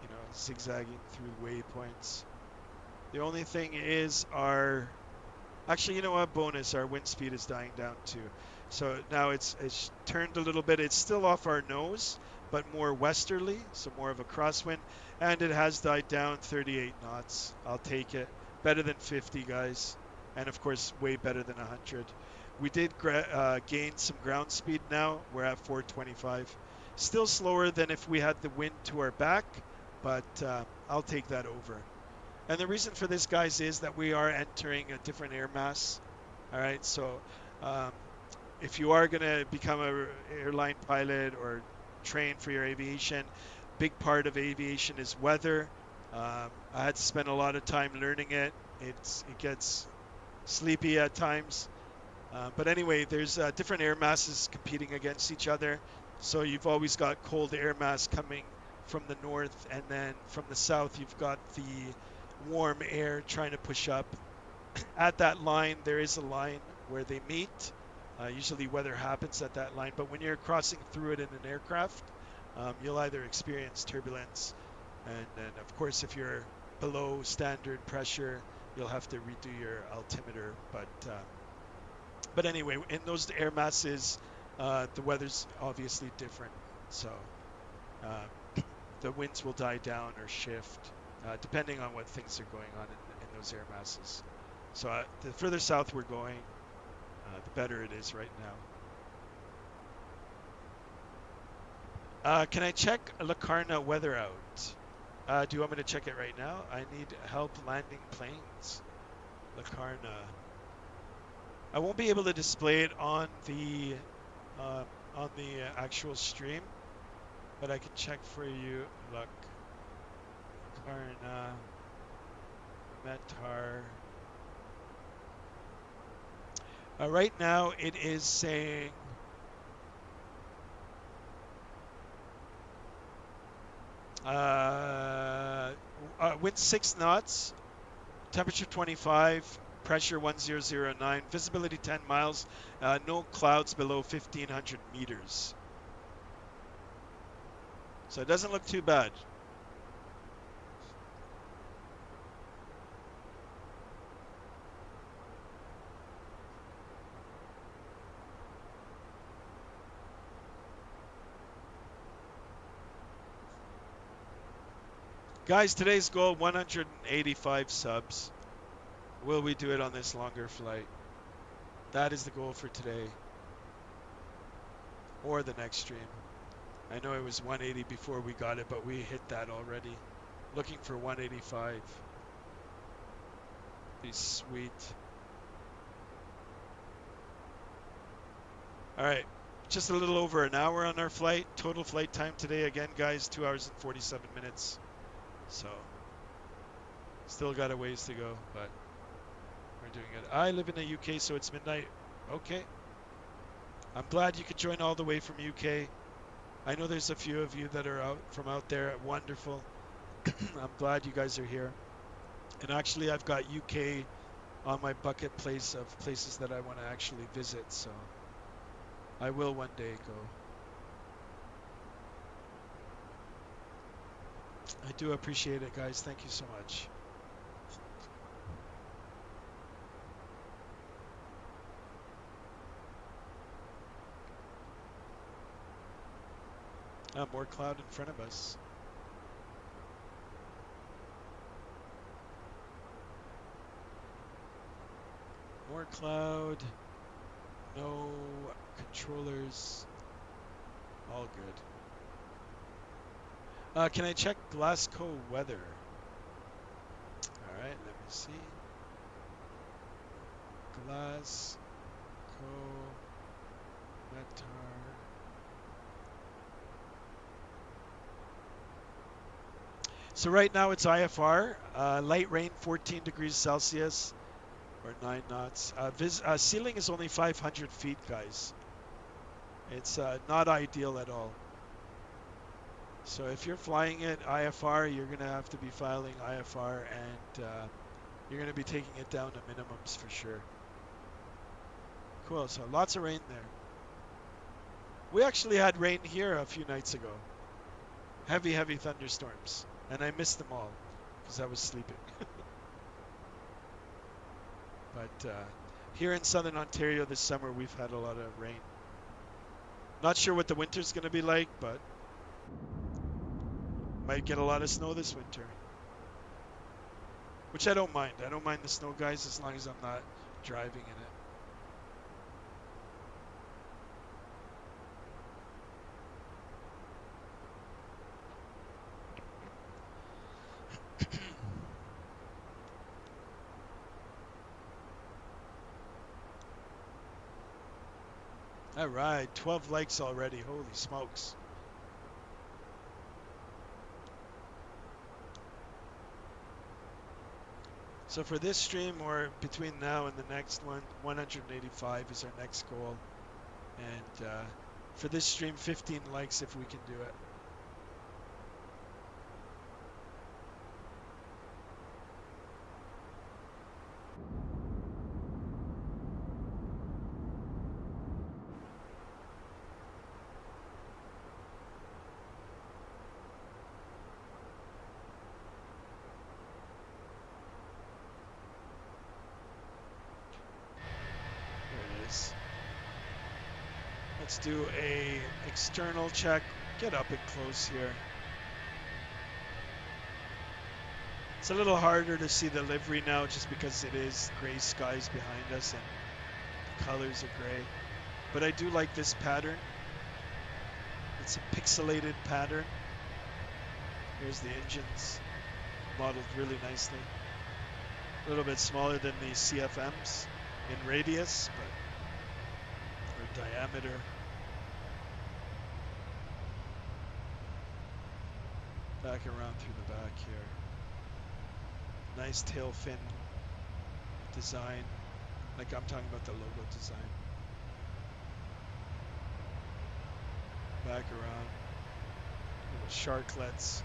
you know, zigzagging through waypoints. The only thing is actually, you know what, bonus, our wind speed is dying down too. So now it's turned a little bit. It's still off our nose, but more westerly, so more of a crosswind. And it has died down 38 knots. I'll take it. Better than 50, guys. And of course, way better than 100. We did gain some ground speed now. We're at 425. Still slower than if we had the wind to our back, but I'll take that over. And the reason for this, guys, is that we are entering a different air mass. All right, so if you are going to become an airline pilot or train for your aviation, big part of aviation is weather. I had to spend a lot of time learning it. It gets sleepy at times. But anyway, there's different air masses competing against each other. So you've always got cold air mass coming from the north, and then from the south you've got the warm air trying to push up. At that line, there is a line where they meet. Usually weather happens at that line, but when you're crossing through it in an aircraft, you'll either experience turbulence, and then of course if you're below standard pressure, you'll have to redo your altimeter. But anyway, in those air masses, the weather's obviously different, so the winds will die down or shift depending on what things are going on in those air masses. So the further south we're going, the better it is right now. Can I check Locarno weather out? Do you want me to check it right now? I need help landing planes. Locarno. I won't be able to display it on the actual stream, but I can check for you. Locarno, Metar. Right now it is saying wind 6 knots, temperature 25, pressure 1009, visibility 10 miles, no clouds below 1500 meters. So it doesn't look too bad. Guys, today's goal 185 subs. Will we do it on this longer flight? That is the goal for today. Or the next stream. I know it was 180 before we got it, but we hit that already. Looking for 185. Be sweet. Alright. Just a little over an hour on our flight. Total flight time today, again, guys, 2 hours and 47 minutes. So, still got a ways to go, but we're doing it. I live in the UK, so it's midnight. Okay. I'm glad you could join all the way from UK. I know there's a few of you that are out there. Wonderful. I'm glad you guys are here. And actually, I've got UK on my bucket list of places that I want to actually visit, so I will one day go. I do appreciate it, guys. Thank you so much. More cloud in front of us. More cloud. No controllers. All good. Can I check Glasgow weather? All right, let me see. Glasgow, Metar. So right now it's IFR, light rain 14 degrees Celsius or 9 knots. Ceiling is only 500 feet, guys. It's not ideal at all. So if you're flying it IFR, you're going to have to be filing IFR, and you're going to be taking it down to minimums for sure. Cool, so lots of rain there. We actually had rain here a few nights ago. Heavy, heavy thunderstorms. And I missed them all because I was sleeping. But here in southern Ontario this summer, we've had a lot of rain. Not sure what the winter's going to be like, but might get a lot of snow this winter. Which I don't mind. I don't mind the snow, guys, as long as I'm not driving in it. All right, 12 likes already. Holy smokes. So for this stream, or between now and the next one, 185 is our next goal. And for this stream, 15 likes if we can do it. Let's do a external check. Get up and close here. It's a little harder to see the livery now just because it is gray skies behind us and the colors are gray. But I do like this pattern. It's a pixelated pattern. Here's the engines modeled really nicely. A little bit smaller than the CFMs in radius, but or diameter. Back around through the back here. Nice tail fin design. Like I'm talking about the logo design. Back around. Little sharklets.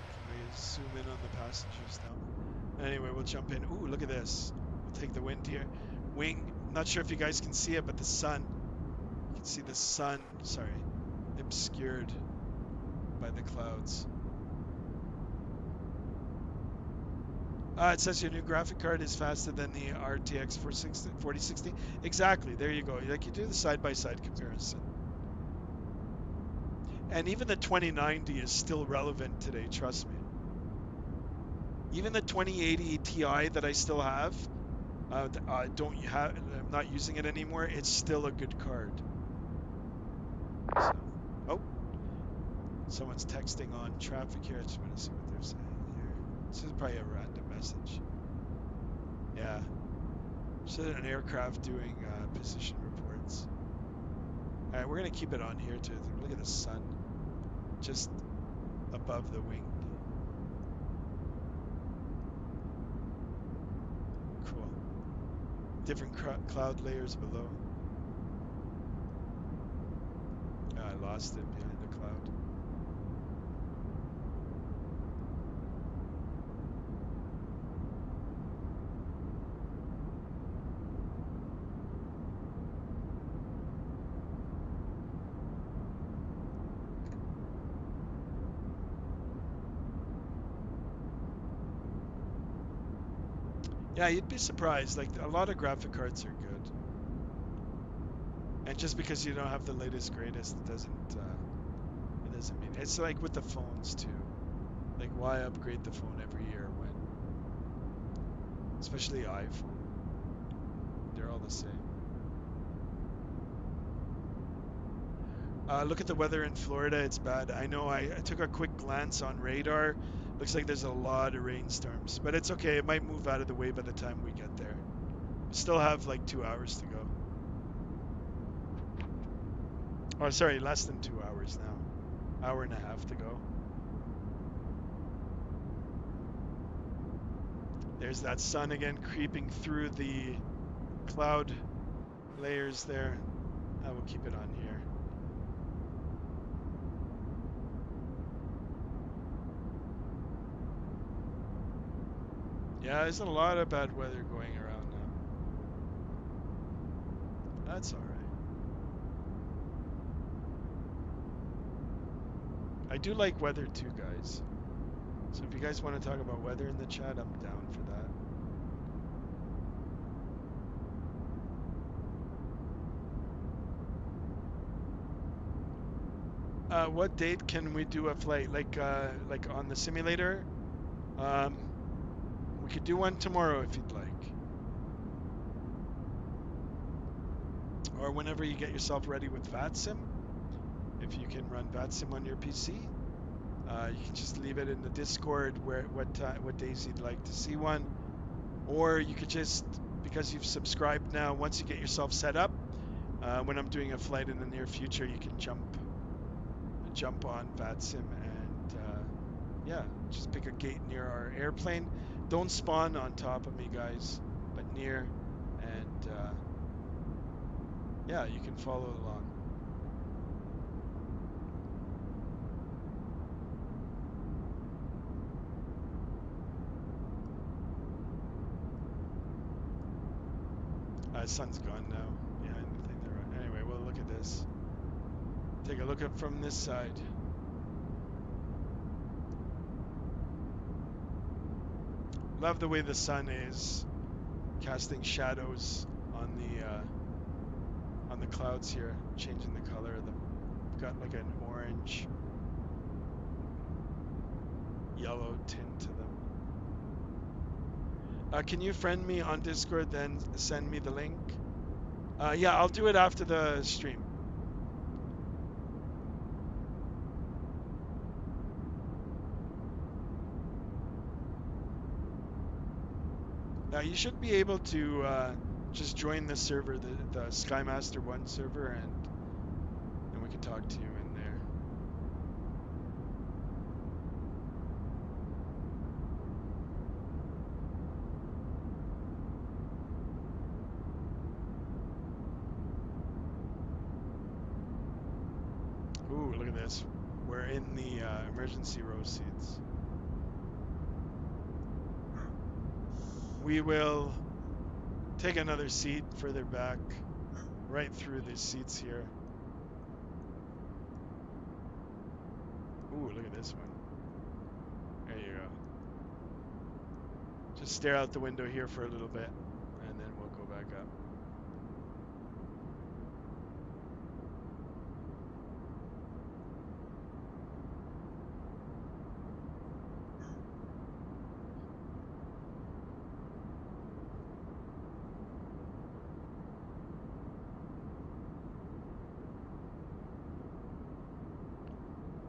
Can we zoom in on the passengers now? Anyway, we'll jump in. Ooh, look at this. We'll take the wind here. Wing. Not sure if you guys can see it, but the sun. You can see the sun, sorry, obscured by the clouds. It says your new graphic card is faster than the RTX 4060. Exactly, there you go. Like you do the side-by-side comparison. And even the 2090 is still relevant today, trust me. Even the 2080 Ti that I still have, I'm not using it anymore. It's still a good card. So, oh, someone's texting on traffic here. I just want to see what they're saying here. This is probably a random message. Yeah. This is an aircraft doing position reports. Alright, we're going to keep it on here too. Look at the sun. Just above the wing. Cool. Different cloud layers below. I lost it behind the cloud. Yeah, you'd be surprised. Like a lot of graphic cards are good, and just because you don't have the latest greatest, it doesn't mean it's like with the phones too. Like why upgrade the phone every year when, especially iPhone, they're all the same. Look at the weather in Florida. It's bad. I know. I took a quick glance on radar. Looks like there's a lot of rainstorms, but it's okay. It might move out of the way by the time we get there. We still have like 2 hours to go. Oh, sorry, less than 2 hours now. Hour and a half to go. There's that sun again creeping through the cloud layers there. I will keep it on here. Yeah, there's a lot of bad weather going around now. That's alright. I do like weather too, guys. So if you guys want to talk about weather in the chat, I'm down for that. What date can we do a flight? Like on the simulator? We could do one tomorrow if you'd like. Or whenever you get yourself ready with VATSIM. If you can run VATSIM on your PC. You can just leave it in the Discord what days you'd like to see one. Or you could just, because you've subscribed now, once you get yourself set up, when I'm doing a flight in the near future, you can jump on VATSIM and yeah, just pick a gate near our airplane. Don't spawn on top of me, guys, but near, and yeah, you can follow along. Sun's gone now behind the thing there. Anyway, we'll look at this. Take a look at from this side. Love the way the sun is casting shadows on the clouds here, changing the color of them. Got like an orange, yellow tint to them. Can you friend me on Discord, then send me the link? Yeah, I'll do it after the stream. You should be able to just join the server, the Skymaster 1 server, and we can talk to you in there. Ooh, look at this. We're in the emergency row seats. We will take another seat further back, right through these seats here. Ooh, look at this one. There you go. Just stare out the window here for a little bit, and then we'll go back up.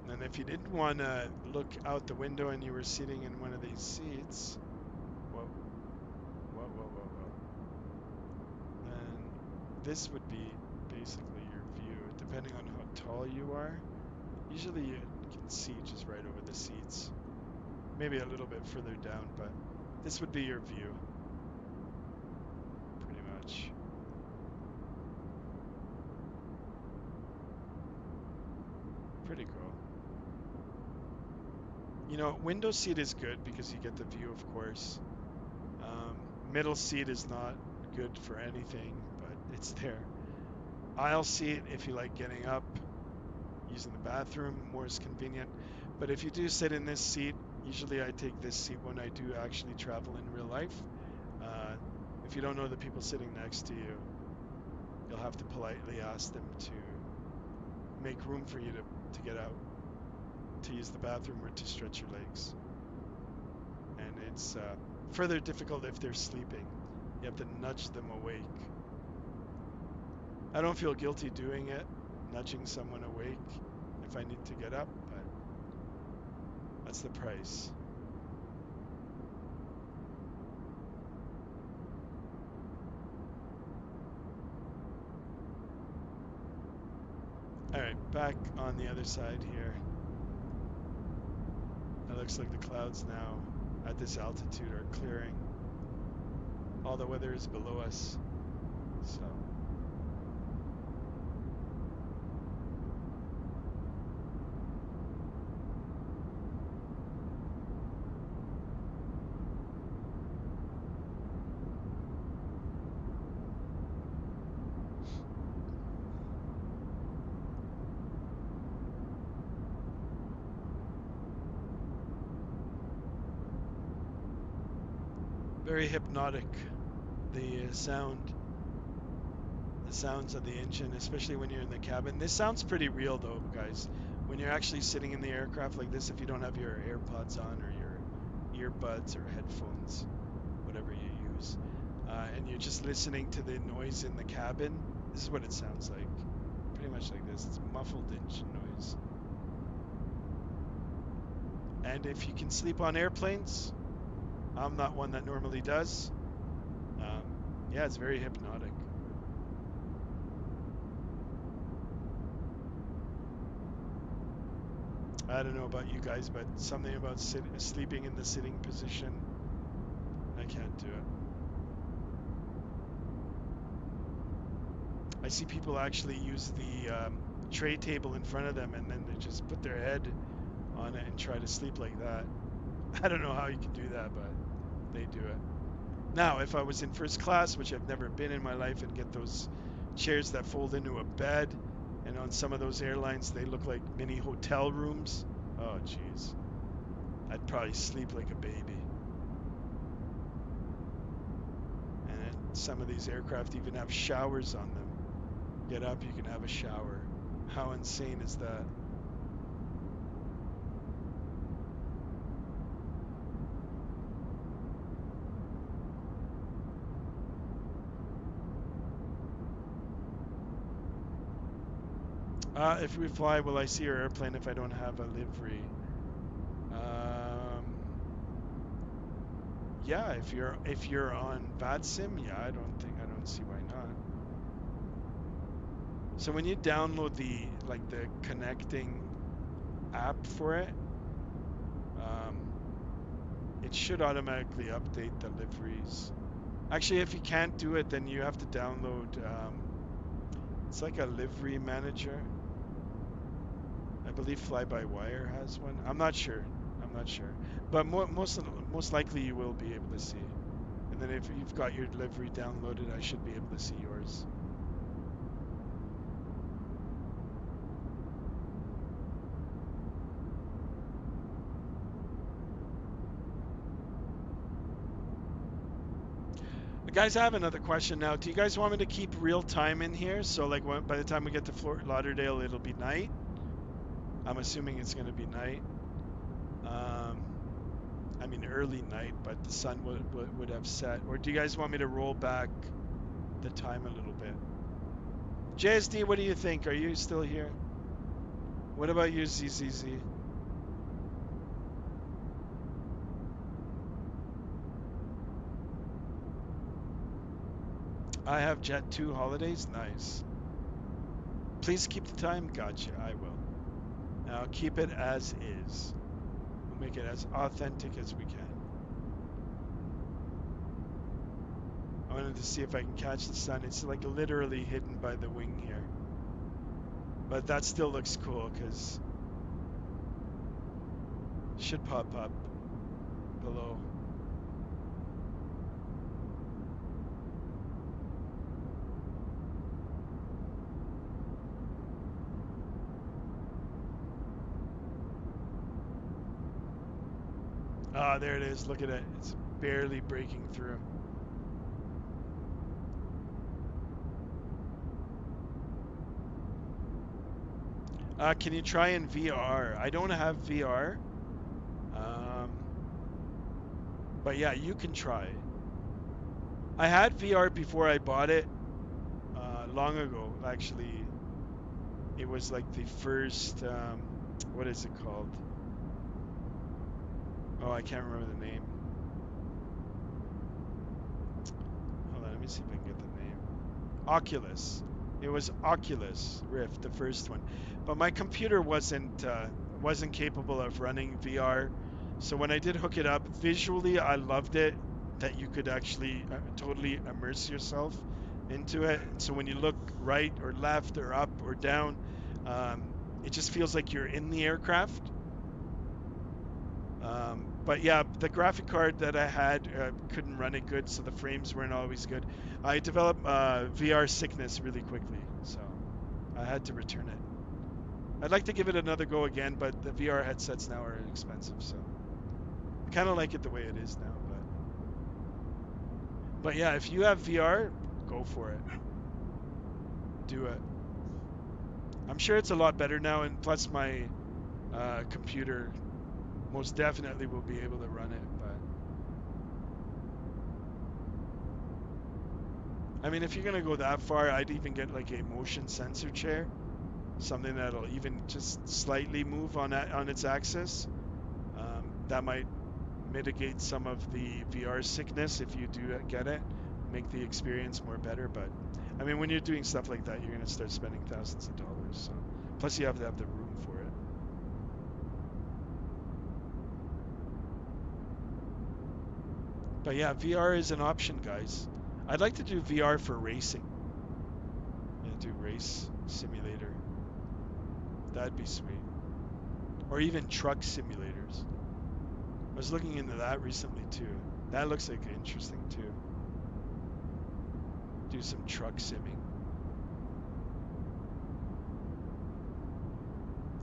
And if you didn't want to look out the window and you were sitting in one of these seats, whoa, then this would be basically your view, depending on how tall you are. Usually you can see just right over the seats. Maybe a little bit further down, but this would be your view, pretty much. Pretty cool. You know, window seat is good because you get the view, of course. Middle seat is not good for anything, but it's there. Aisle seat, if you like getting up, using the bathroom, more is convenient. But if you do sit in this seat, usually I take this seat when I do actually travel in real life. If you don't know the people sitting next to you, you'll have to politely ask them to make room for you to get out, to use the bathroom or to stretch your legs. And it's further difficult if they're sleeping. You have to nudge them awake. I don't feel guilty doing it, nudging someone awake if I need to get up, but that's the price. All right, back on the other side here. It looks like the clouds now at this altitude are clearing. All the weather is below us, so. Very hypnotic, the sounds of the engine, especially when you're in the cabin. This sounds pretty real though, guys. When you're actually sitting in the aircraft like this, if you don't have your AirPods on or your earbuds or headphones, whatever you use, and you're just listening to the noise in the cabin, this is what it sounds like. Pretty much like this. It's muffled engine noise. And if you can sleep on airplanes, I'm not one that normally does. Yeah, it's very hypnotic. I don't know about you guys, but something about sleeping in the sitting position, I can't do it. I see people actually use the tray table in front of them and then they just put their head on it and try to sleep like that. I don't know how you can do that, but they do it. Now, if I was in first class, which I've never been in my life, and get those chairs that fold into a bed, and on some of those airlines, they look like mini hotel rooms. Oh, jeez. I'd probably sleep like a baby. And some of these aircraft even have showers on them. Get up, you can have a shower. How insane is that? If we fly, will I see your airplane if I don't have a livery? Yeah, if you're on VATSIM, yeah, I don't see why not. So when you download the connecting app for it, it should automatically update the liveries. Actually, if you can't do it, then you have to download. It's like a livery manager. I believe Fly-by-Wire has one. I'm not sure. I'm not sure. But most likely you will be able to see. And then if you've got your livery downloaded, I should be able to see yours. Guys, I have another question now. Do you guys want me to keep real time in here? So like by the time we get to Lauderdale, it'll be night. I'm assuming it's going to be night. I mean early night, but the sun would have set. Or do you guys want me to roll back the time a little bit? JSD, what do you think? Are you still here? What about you, ZZZ? I have Jet 2 holidays. Nice. Please keep the time. Gotcha. I will. Now keep it as is. We'll make it as authentic as we can. I wanted to see if I can catch the sun. It's like literally hidden by the wing here. But that still looks cool because it should pop up below. Ah, there it is. Look at it. It's barely breaking through. Can you try in VR? I don't have VR. But yeah, you can try. I had VR before I bought it long ago. Actually, it was like the first, what is it called? Oh, I can't remember the name. Hold on, let me see if I can get the name. Oculus. It was Oculus Rift, the first one. But my computer wasn't capable of running VR. So when I did hook it up, visually I loved it that you could actually totally immerse yourself into it. And so when you look right or left or up or down, it just feels like you're in the aircraft. But yeah, the graphic card that I had couldn't run it good, so the frames weren't always good. I developed VR sickness really quickly, so I had to return it. I'd like to give it another go again, but the VR headsets now are expensive, so I kind of like it the way it is now. But yeah, if you have VR, go for it. Do it. I'm sure it's a lot better now, and plus my computer most definitely will be able to run it. But I mean, if you're gonna go that far, I'd even get like a motion sensor chair, something that'll even just slightly move on its axis. That might mitigate some of the VR sickness if you do get it, make the experience more better. But I mean, when you're doing stuff like that, you're gonna start spending thousands of dollars. So plus you have to have the room for it. But yeah, VR is an option, guys. I'd like to do VR for racing. Yeah, do race simulator. That'd be sweet. Or even truck simulators. I was looking into that recently too. That looks like interesting too. Do some truck simming.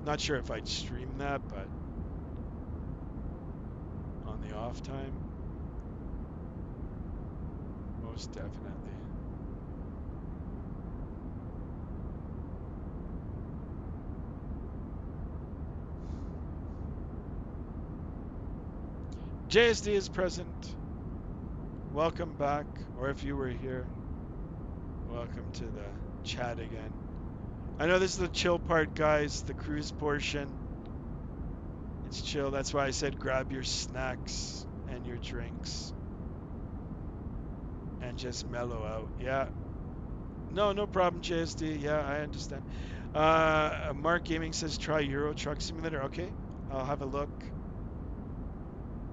Not sure if I'd stream that, but on the off time, most definitely. JSD is present. Welcome back, or if you were here, welcome to the chat again. I know this is the chill part, guys, the cruise portion. It's chill. That's why I said grab your snacks and your drinks and just mellow out. Yeah. No problem, JSD. Yeah, I understand. Mark Gaming says try Euro Truck Simulator. Okay, I'll have a look.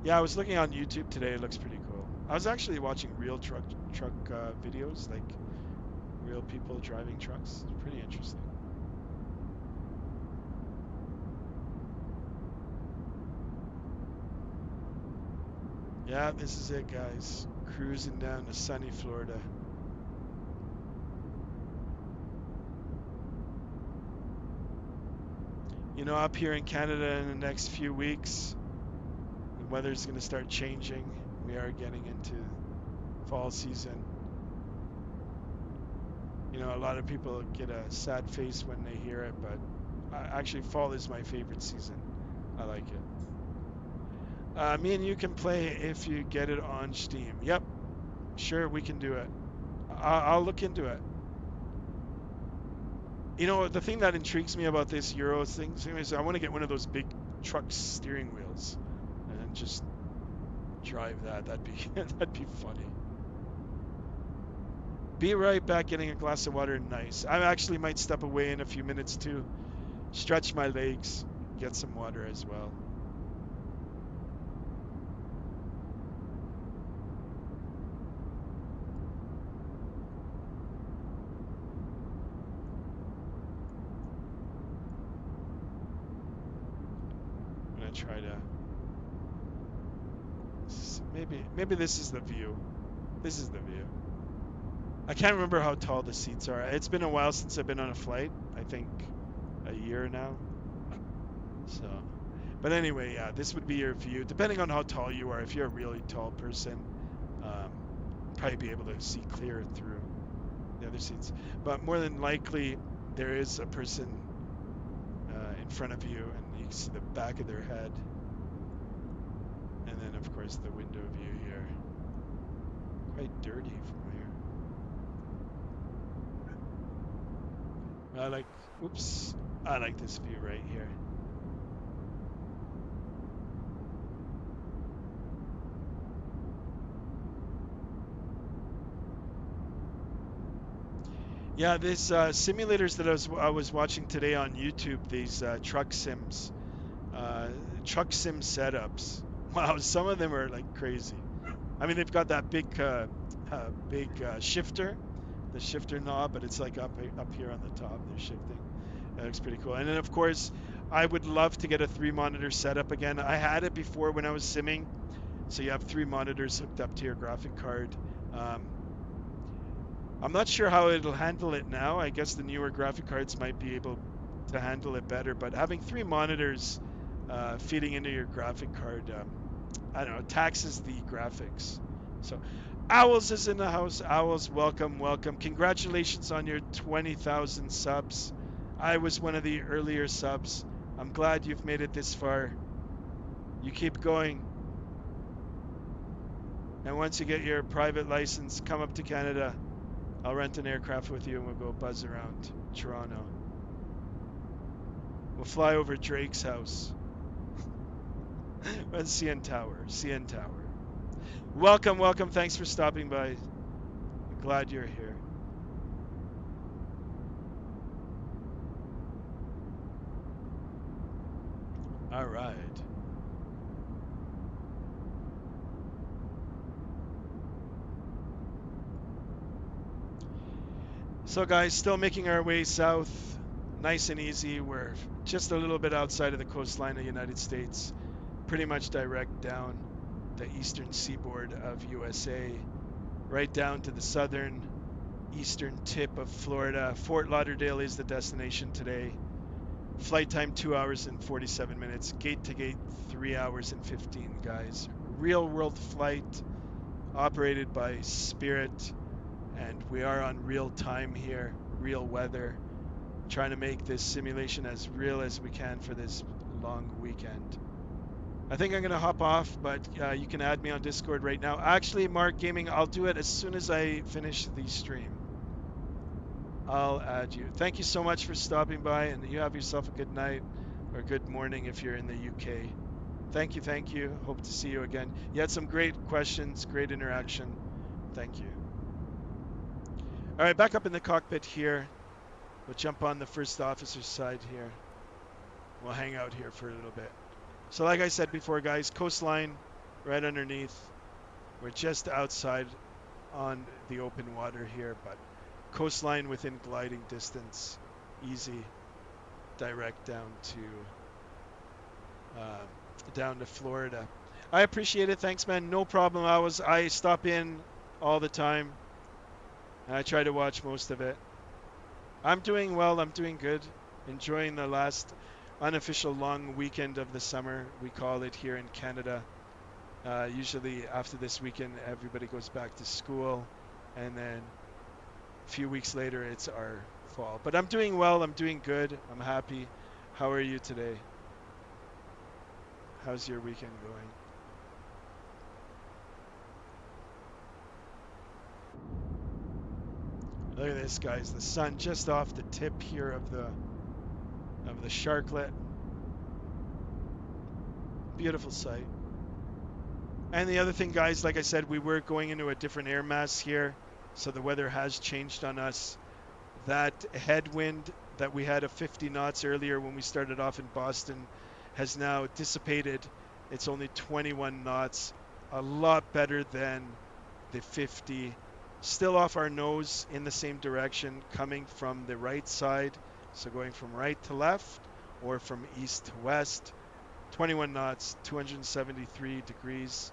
Yeah, I was looking on YouTube today. It looks pretty cool. I was actually watching real truck videos, like real people driving trucks. It's pretty interesting. Yeah, this is it, guys. Cruising down to sunny Florida. You know, up here in Canada in the next few weeks, the weather's going to start changing. We are getting into fall season. You know, a lot of people get a sad face when they hear it, but actually fall is my favorite season. I like it. Me and you can play if you get it on Steam. Yep, sure, we can do it. I'll look into it. You know, the thing that intrigues me about this Euro thing is I want to get one of those big truck steering wheels and just drive that. That'd be that'd be funny. Be right back. Getting a glass of water. Nice. I actually might step away in a few minutes to stretch my legs, get some water as well. I'm gonna try to. Maybe this is the view. This is the view. I can't remember how tall the seats are. It's been a while since I've been on a flight. I think a year now. So, but anyway, yeah, this would be your view. Depending on how tall you are, if you're a really tall person, probably be able to see clear through the other seats. But more than likely, there is a person in front of you, and you can see the back of their head. And then, of course, the window view here. Quite dirty from here. I like this view right here. Yeah, these simulators that I was watching today on YouTube, these truck sims, truck sim setups. Wow, some of them are like crazy. I mean, they've got that big shifter, the shifter knob, but it's like up here on the top. They're shifting. That looks pretty cool. And then, of course, I would love to get a 3-monitor setup again. I had it before when I was simming. So you have 3 monitors hooked up to your graphic card. I'm not sure how it'll handle it now. I guess the newer graphic cards might be able to handle it better. But having 3 monitors feeding into your graphic card, I don't know, taxes the graphics. So Owls is in the house. Owls, welcome, welcome. Congratulations on your 20,000 subs. I was one of the earlier subs. I'm glad you've made it this far. You keep going. And once you get your private license, come up to Canada. I'll rent an aircraft with you and we'll go buzz around Toronto. We'll fly over Drake's house. And CN Tower. CN Tower. Welcome, welcome. Thanks for stopping by. Glad you're here. All right. So guys, still making our way south. Nice and easy. We're just a little bit outside of the coastline of the United States. Pretty much direct down the eastern seaboard of USA. Right down to the southern eastern tip of Florida. Fort Lauderdale is the destination today. Flight time 2 hours and 47 minutes. Gate to gate 3 hours and 15, guys. Real world flight operated by Spirit. And we are on real time here, real weather. Trying to make this simulation as real as we can for this long weekend. I think I'm going to hop off, but you can add me on Discord right now. Actually, Mark Gaming, I'll do it as soon as I finish the stream. I'll add you. Thank you so much for stopping by, and you have yourself a good night or good morning if you're in the UK. Thank you, thank you. Hope to see you again. You had some great questions, great interaction. Thank you. All right, back up in the cockpit here. We'll jump on the first officer's side here. We'll hang out here for a little bit. So like I said before, guys, coastline right underneath. We're just outside on the open water here, but coastline within gliding distance. Easy, direct down to Florida. I appreciate it. Thanks, man. No problem. I stop in all the time. I try to watch most of it. I'm doing well. I'm doing good. Enjoying the last unofficial long weekend of the summer, we call it here in Canada. Usually after this weekend, everybody goes back to school, and then a few weeks later, it's our fall. But I'm doing well. I'm doing good. I'm happy. How are you today? How's your weekend going? Look at this, guys. The sun just off the tip here of the sharklet. Beautiful sight. And the other thing, guys, like I said, we were going into a different air mass here, so the weather has changed on us. That headwind that we had of 50 knots earlier when we started off in Boston has now dissipated. It's only 21 knots, a lot better than the 50. Still off our nose in the same direction, coming from the right side, so going from right to left or from east to west. 21 knots, 273 degrees.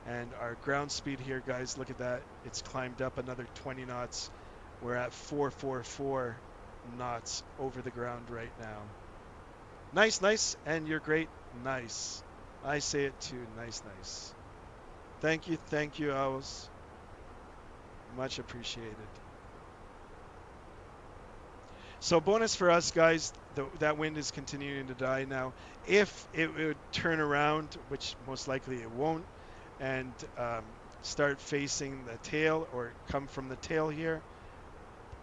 And our ground speed here, guys, look at that. It's climbed up another 20 knots. We're at 444 knots over the ground right now. Nice, nice, and you're great. Nice. I say it too. Nice, nice. Thank you, Owls. Much appreciated. So bonus for us, guys, that wind is continuing to die now. If it would turn around, which most likely it won't, and start facing the tail or come from the tail here,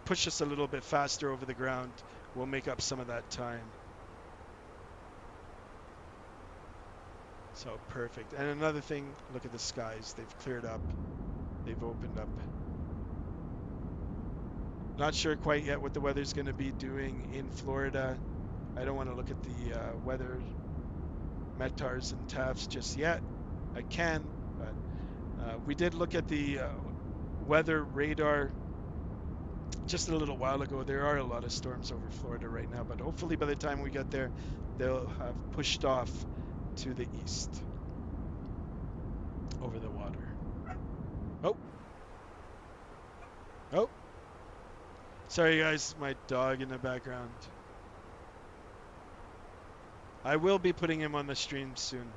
push us a little bit faster over the ground, we'll make up some of that time. So perfect. And another thing, look at the skies. They've cleared up. They've opened up. Not sure quite yet what the weather's going to be doing in Florida. I don't want to look at the weather METARs and TAFs just yet. I can, but we did look at the weather radar just a little while ago. There are a lot of storms over Florida right now, but hopefully by the time we get there, they'll have pushed off to the east over the water. Oh, sorry guys, my dog in the background. I will be putting him on the stream soon.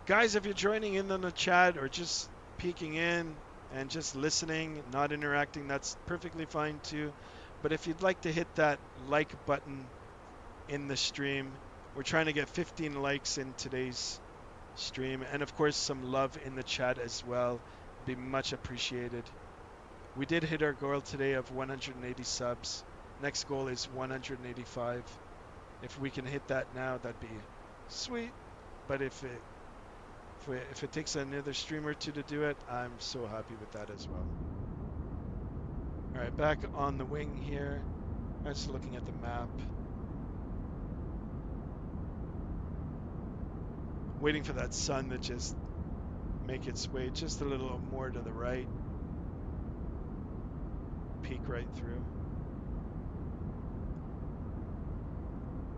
Guys, if you're joining in on the chat or just peeking in and just listening, not interacting, that's perfectly fine too. But if you'd like to hit that like button in the stream, we're trying to get 15 likes in today's stream, and of course some love in the chat as well. It'd be much appreciated. We did hit our goal today of 180 subs. Next goal is 185. If we can hit that now, that'd be sweet. But if it takes another stream or two to do it, I'm so happy with that as well. All right, back on the wing here. I'm just looking at the map. Waiting for that sun to just make its way just a little more to the right. Peek right through.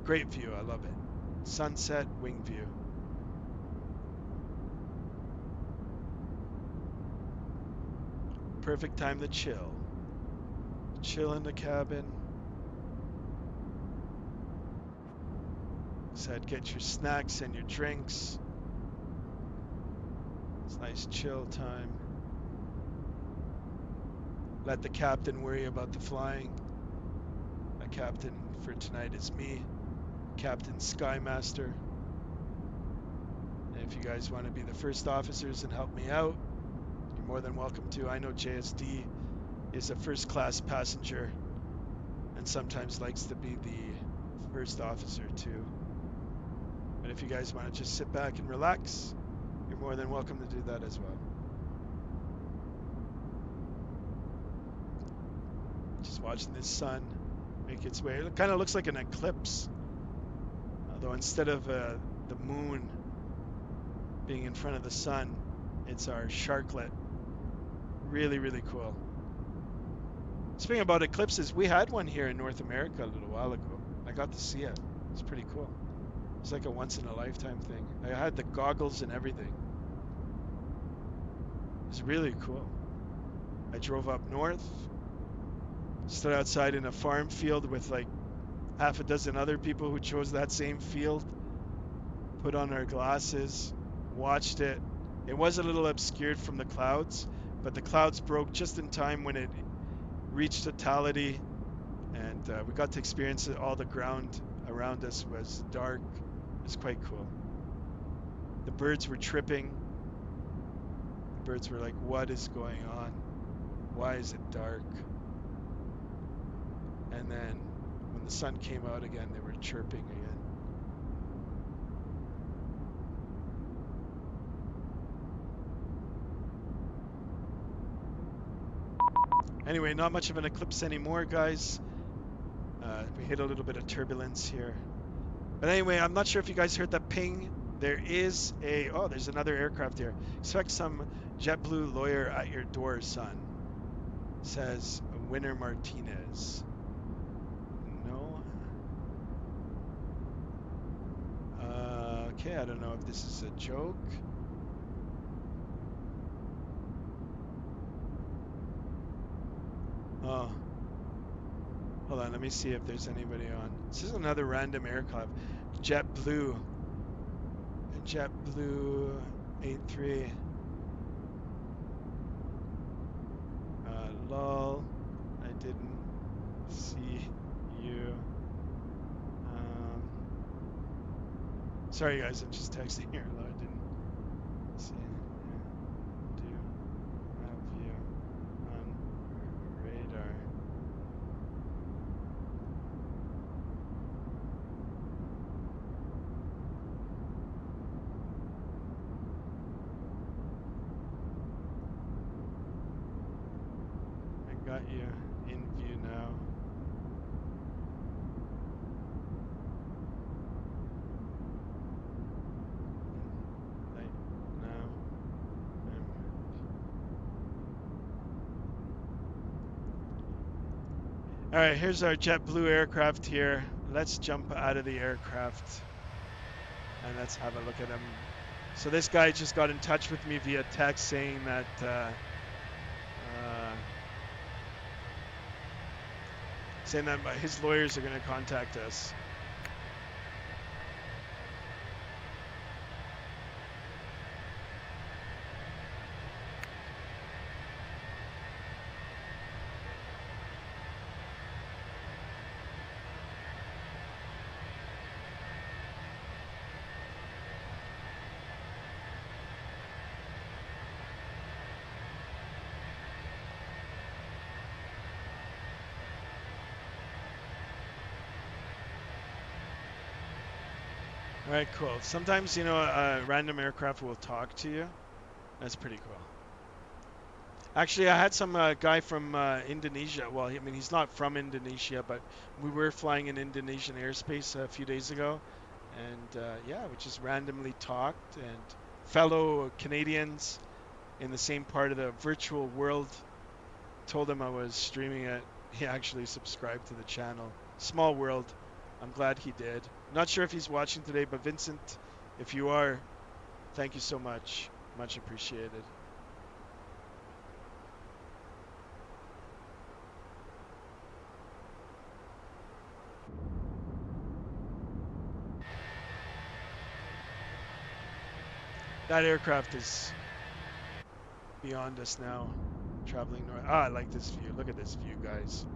Great view, I love it. Sunset, wing view. perfect time to chill. Chill in the cabin. Said get your snacks and your drinks. It's nice chill time. Let the captain worry about the flying. A captain for tonight is me, Captain Skymaster. And if you guys want to be the first officers and help me out, you're more than welcome to. I know JSD is a first class passenger and sometimes likes to be the first officer too. But if you guys want to just sit back and relax, you're more than welcome to do that as well. Just watching this sun make its way. It kind of looks like an eclipse. Although instead of the moon being in front of the sun, it's our sharklet. Really, really cool. Speaking about eclipses, we had one here in North America a little while ago. I got to see it. It's pretty cool. It's like a once in a lifetime thing. I had the goggles and everything. It was really cool. I drove up north, stood outside in a farm field with like half a dozen other people who chose that same field, put on our glasses, watched it. It was a little obscured from the clouds, but the clouds broke just in time when it reached totality, and we got to experience it. All the ground around us was dark. It was quite cool. The birds were tripping. The birds were like, what is going on? Why is it dark? And then when the sun came out again, they were chirping again. Anyway, not much of an eclipse anymore, guys. We hit a little bit of turbulence here. But anyway, I'm not sure if you guys heard that ping. There is there's another aircraft here. Expect some JetBlue lawyer at your door, son. Says Winner Martinez. No. Okay, I don't know if this is a joke. Oh. Hold on, let me see if there's anybody on. This is another random aircraft. JetBlue. JetBlue 83. Lol. I didn't see you. Sorry guys, I'm just texting here. I didn't see you. Do have you on radar. I got you in view now. Right now. All right, here's our JetBlue aircraft here. Let's jump out of the aircraft and let's have a look at him. So this guy just got in touch with me via text saying that his lawyers are going to contact us. All right, cool. Sometimes, a random aircraft will talk to you. That's pretty cool. Actually, I had some guy from Indonesia. Well, I mean, he's not from Indonesia, but we were flying in Indonesian airspace a few days ago. And yeah, we just randomly talked, and fellow Canadians in the same part of the virtual world told him I was streaming it. He actually subscribed to the channel. Small world. I'm glad he did. Not sure if he's watching today, but Vincent, if you are, thank you so much. Much appreciated. That aircraft is beyond us now, traveling north. Ah, I like this view. Look at this view, guys.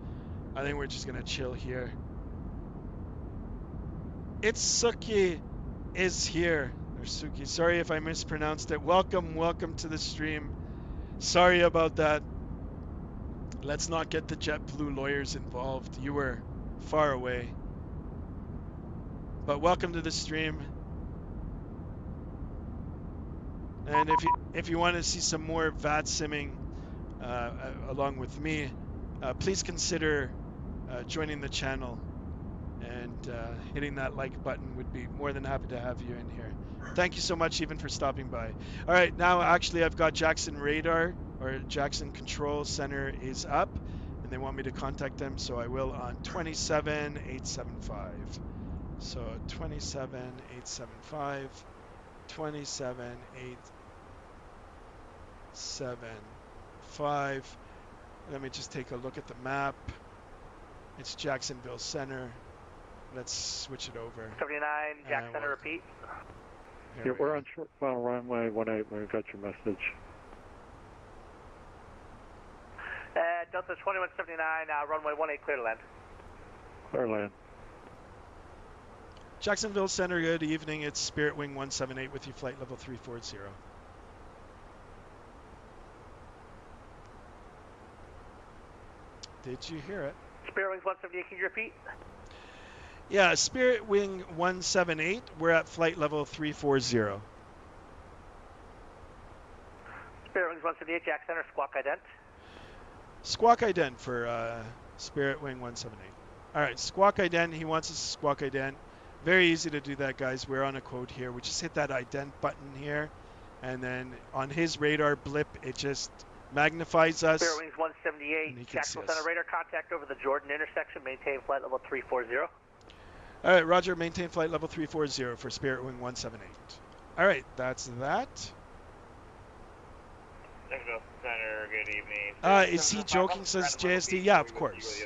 I think we're just gonna chill here. Itsuki is here. Or Suki. Sorry if I mispronounced it. Welcome, welcome to the stream. Sorry about that. Let's not get the JetBlue lawyers involved. You were far away. But welcome to the stream. And if you want to see some more VATSIMing along with me, please consider joining the channel and hitting that like button. Would be more than happy to have you in here. Thank you so much even for stopping by. All right, now actually I've got Jackson Radar or Jackson Control Center is up and they want me to contact them, so I will on 27875. So 27875, 27875. Let me just take a look at the map. It's Jacksonville Center. Let's switch it over. 79, Jack Center, repeat. Yeah, we're on short final runway 18 when we got your message. Delta 2179, runway 18, clear to land. Clear land. Jacksonville Center, good evening. It's Spirit Wing 178 with you, flight level 340. Did you hear it? Spirit Wings 178, can you repeat? Yeah, Spirit Wing 178, we're at flight level 340. Spirit Wings 178, Jack Center, squawk ident. Squawk ident for Spirit Wing 178. All right, squawk ident, he wants us to squawk ident. Very easy to do that, guys. We're on a quote here. We just hit that ident button here, and then on his radar blip, it just magnifies us. Spirit Wings 178, Jacksonville Center radar contact over the Jordan intersection. Maintain flight level 340. All right, Roger. Maintain flight level 340 for Spirit Wing 178. All right, that's that. Jacksonville Center, good evening. Is he joking, says JSD? Yeah, of course.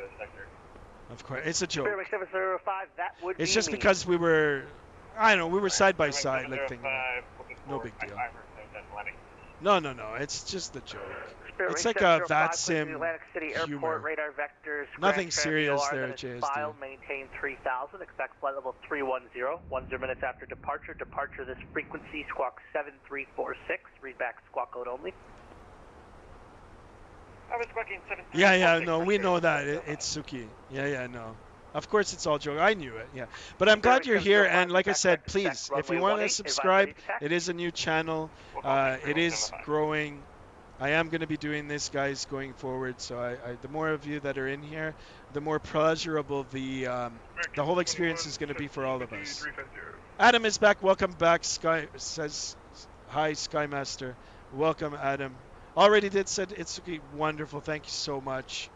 Of course, it's a joke. Spirit Wing 705, that would it's be just me. because we were, I don't know, we were side by side, like thinking, no big deal. No, it's just a joke. Spirit It's Wing like a 705, VATSIM Atlantic City Airport, humor. radar vectors. Nothing Grand serious Transfer there, that is JSD. filed, maintain 3000. Expect flight level 310. 10 minutes after departure. Departure this frequency, squawk 7346. Read back squawk code only. I was squawking 7346. Yeah, no, we know that. It's Suki. Yeah, no. Of course, it's all joke. I knew it, yeah. But I'm glad you're here, and like I said, please, if you want to subscribe, it is a new channel. It is growing. I am going to be doing this, guys, going forward. So the more of you that are in here, the more pleasurable the whole experience is going to be for all of us. Adam is back. Welcome back. Sky says hi, Skymaster. Welcome, Adam. Already did said it's wonderful. Thank you so much.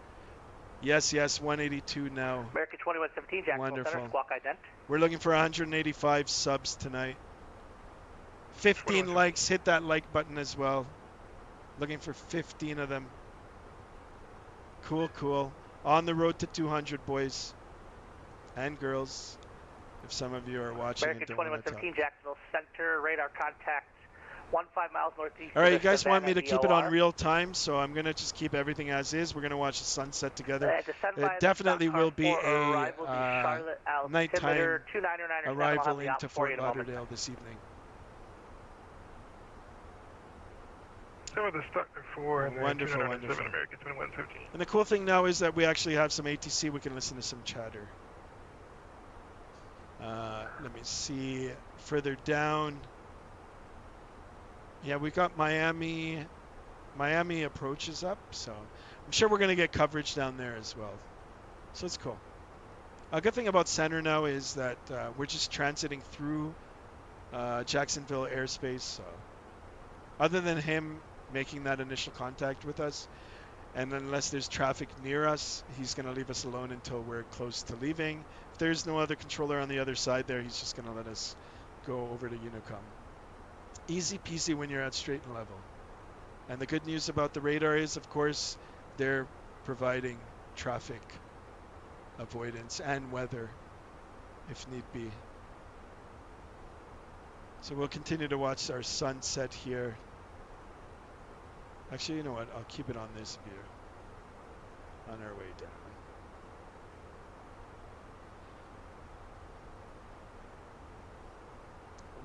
Yes, 182 now. American 2117, Jacksonville Wonderful. Center, squawk ident. We're looking for 185 subs tonight. 15 likes. Hit that like button as well. Looking for 15 of them. Cool. On the road to 200, boys and girls. If some of you are watching American and don't want to 2117, talk. Jacksonville Center, radar contact 15 miles northeast. All right, you of guys want Savannah me to keep it on DOR. real time, so I'm going to just keep everything as is. We're going to watch the sunset together. Descend It via the definitely Stockholm will be for arrival to a Charlotte altimeter nighttime 2997. I'll arrival have the into op for you Fort in a moment. Lauderdale this evening. Some of the stuck before and Wonderful. American 2115. And the cool thing now is that we actually have some ATC. We can listen to some chatter. Let me see further down. Yeah, we got Miami approaches up, so I'm sure we're going to get coverage down there as well. So it's cool. A good thing about center now is that we're just transiting through Jacksonville airspace. So other than him making that initial contact with us, and unless there's traffic near us, he's going to leave us alone until we're close to leaving. If there's no other controller on the other side there, he's just going to let us go over to Unicom. Easy peasy when you're at straight and level. And the good news about the radar is, of course, they're providing traffic avoidance and weather if need be. So we'll continue to watch our sunset here. Actually, you know what? I'll keep it on this view on our way down.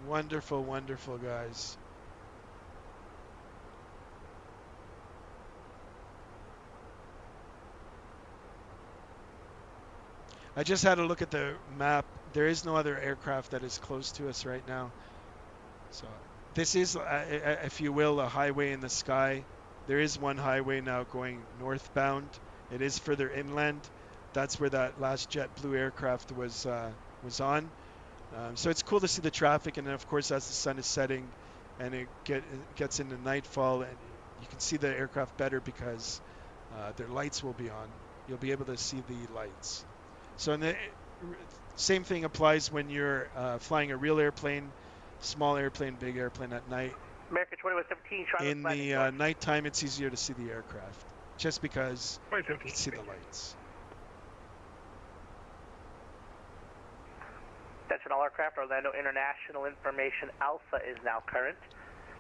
Wonderful, wonderful, guys. I just had a look at the map. There is no other aircraft that is close to us right now. So this is, if you will, a highway in the sky. There is one highway now going northbound. It is further inland. That's where that last JetBlue aircraft was on. So it's cool to see the traffic, and then of course as the sun is setting and it gets into nightfall, and you can see the aircraft better because their lights will be on. You'll be able to see the lights. So the same thing applies when you're flying a real airplane, small airplane, big airplane at night. American 2117. In the nighttime, it's easier to see the aircraft, just because you can see the lights. Attention all aircraft, Orlando International Information Alpha is now current.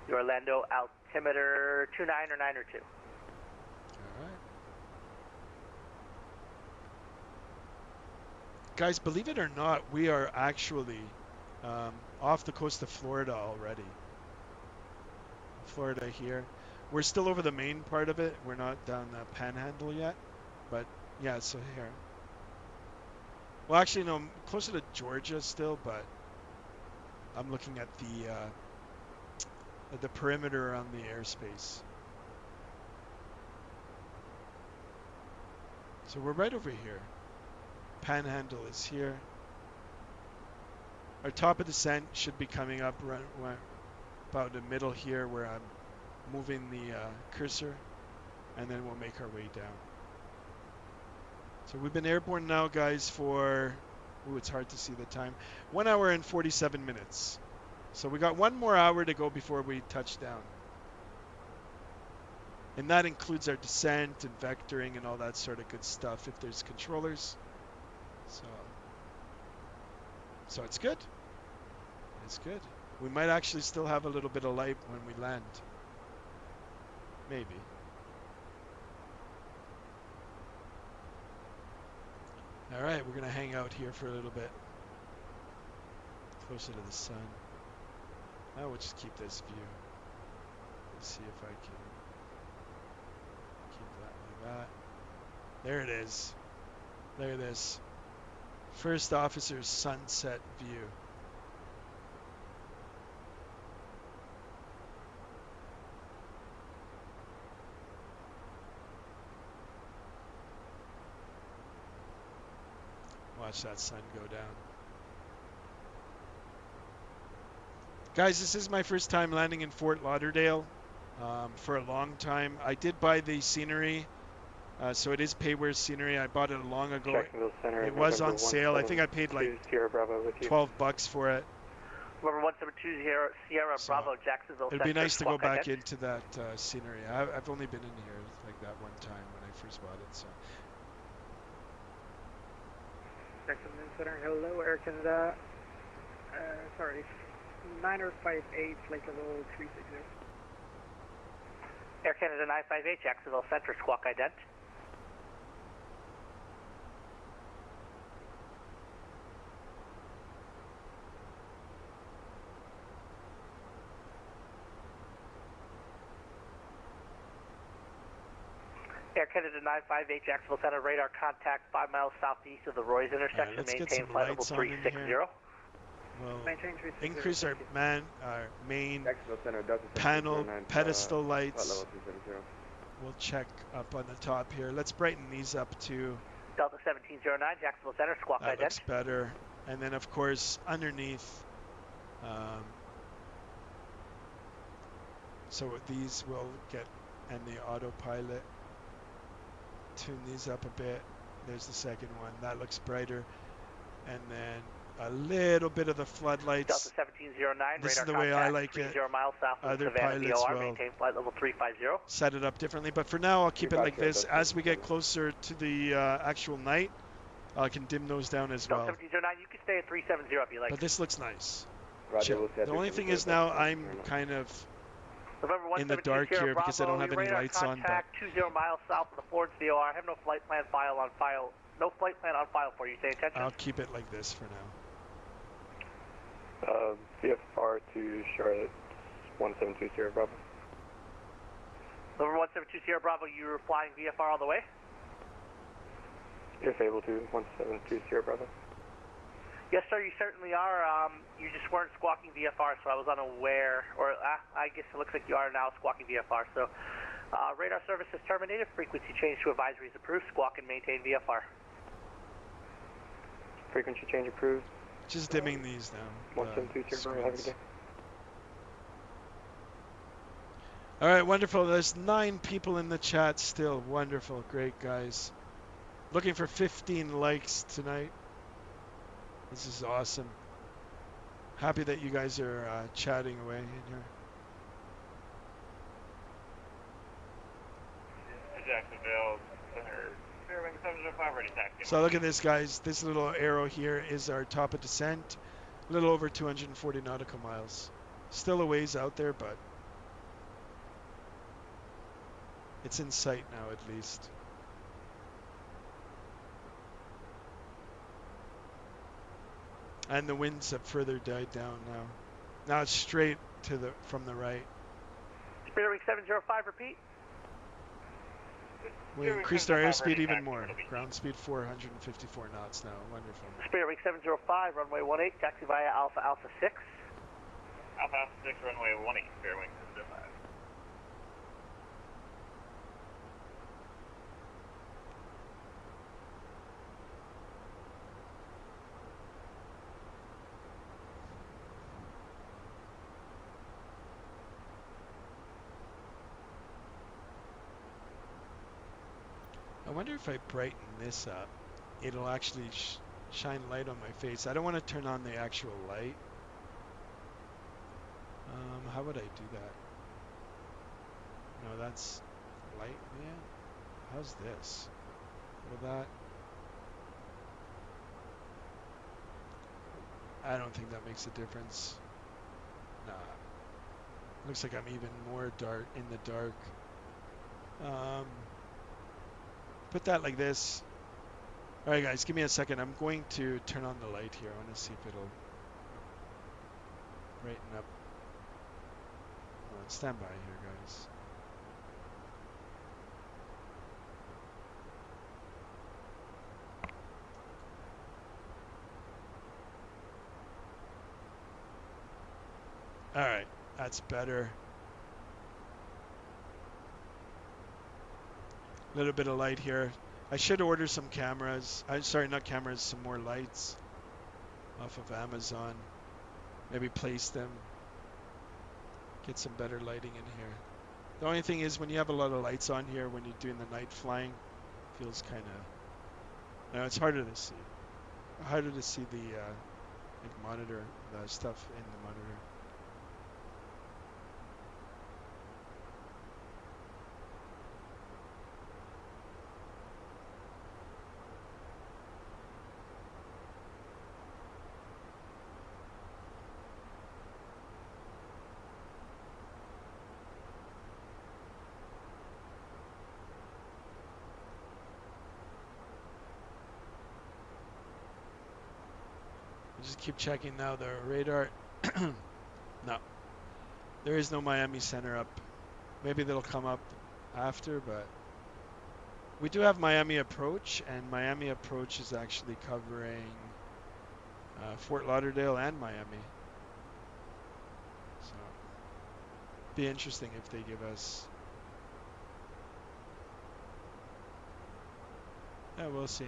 The Orlando altimeter 29 or 9 or 2. All right. Guys, believe it or not, we are actually off the coast of Florida already. Florida here. We're still over the main part of it. We're not down the panhandle yet. But yeah, so here. Well, actually, no, I'm closer to Georgia still, but I'm looking at the perimeter around the airspace. So we're right over here. Panhandle is here. Our top of descent should be coming up right about the middle here, where I'm moving the cursor, and then we'll make our way down. So we've been airborne now, guys, for, ooh, it's hard to see the time, 1 hour and 47 minutes. So we got 1 more hour to go before we touch down. And that includes our descent and vectoring and all that sort of good stuff if there's controllers. So it's good. It's good. We might actually still have a little bit of light when we land. Maybe. All right, we're going to hang out here for a little bit. Closer to the sun. Now we'll just keep this view. Let's see if I can keep that like that. There it is. There it is. First officer's sunset view. Watch that sun go down. Guys, this is my first time landing in Fort Lauderdale for a long time. I did buy the scenery, so it is pay-where scenery. I bought it long ago. It was on sale. I think I paid like $12 for it. Number 172 Sierra Bravo, Jacksonville. It'd be nice to go back into that scenery. I've only been in here like that one time when I first bought it. So. Jacksonville Center, hello, Air Canada. Sorry, 9058, flight level 360. Air Canada 958, Jacksonville Center, squawk ident. Air Canada 958, Jacksonville Center, radar contact 5 miles southeast of the Roy's intersection. Maintain flight level 360. We'll increase our main panel pedestal lights. We'll check up on the top here. Let's brighten these up to Delta 1709, Jacksonville Center, squawk ident. That looks better. And then, of course, underneath, so these will get, and the autopilot. Tune these up a bit. There's the second one. That looks brighter. And then a little bit of the floodlights. Delta 1709, this radar is the way I like it. 30 miles south of Other Savannah pilots VOR, will maintain flight level 350. Set it up differently. But for now, I'll keep it like this. As we get closer to the actual night, I can dim those down as well. Delta 1709, you can stay at 370 if you like. But this looks nice. Roger, chill. we'll set The their only thing 70 is now Thank you I'm very much. kind of November in the 1720 dark here Bravo, because I don't have your any radar lights on, but contact 20 miles south of the Florence VOR. I have no flight plan file on file. No flight plan on file for you. Say attention. I'll keep it like this for now. VFR to Charlotte, 1720 Bravo. November 1720 Bravo, you're flying VFR all the way? If able to, 1720 Bravo. Yes, sir, you certainly are. You just weren't squawking VFR, so I was unaware. Or I guess it looks like you are now squawking VFR. So radar service is terminated. Frequency change to advisory is approved. Squawk and maintain VFR. Frequency change approved. Just dimming these now. 1720 Bravo, have a good day. All right, wonderful. There's 9 people in the chat still. Wonderful. Great, guys. Looking for 15 likes tonight. This is awesome. Happy that you guys are chatting away in here. Jacksonville, Center, Fairwing 705, ready taxi. So look at this, guys. This little arrow here is our top of descent. A little over 240 nautical miles. Still a ways out there, but it's in sight now at least. And the winds have further died down now. Now it's straight to the from the right. Spirit 705, repeat. We increased our airspeed even more. Ground speed 454 knots now. Wonderful. Spirit 705, runway 18, taxi via Alpha Alpha 6. Alpha Alpha 6, runway 18, Fairwing 705. I wonder if I brighten this up, it'll actually shine light on my face. I don't want to turn on the actual light. How would I do that? No, that's light, man. How's this? Will that? I don't think that makes a difference. Nah. Looks like I'm even more dark in the dark. Put that like this. Alright guys, give me a second. I'm going to turn on the light here. I want to see if it'll brighten up. Stand by here, guys. Alright, that's better. A little bit of light here. I should order some cameras. Sorry, not cameras, some more lights off of Amazon. Maybe place them. Get some better lighting in here. The only thing is when you have a lot of lights on here, when you're doing the night flying, feels kind of... No, it's harder to see. Harder to see the like monitor, the stuff in the monitor. Just keep checking now the radar. No, there is no Miami Center up. Maybe that'll come up after, but we do have Miami Approach, and Miami Approach is actually covering Fort Lauderdale and Miami. So be interesting if they give us. Yeah, we'll see.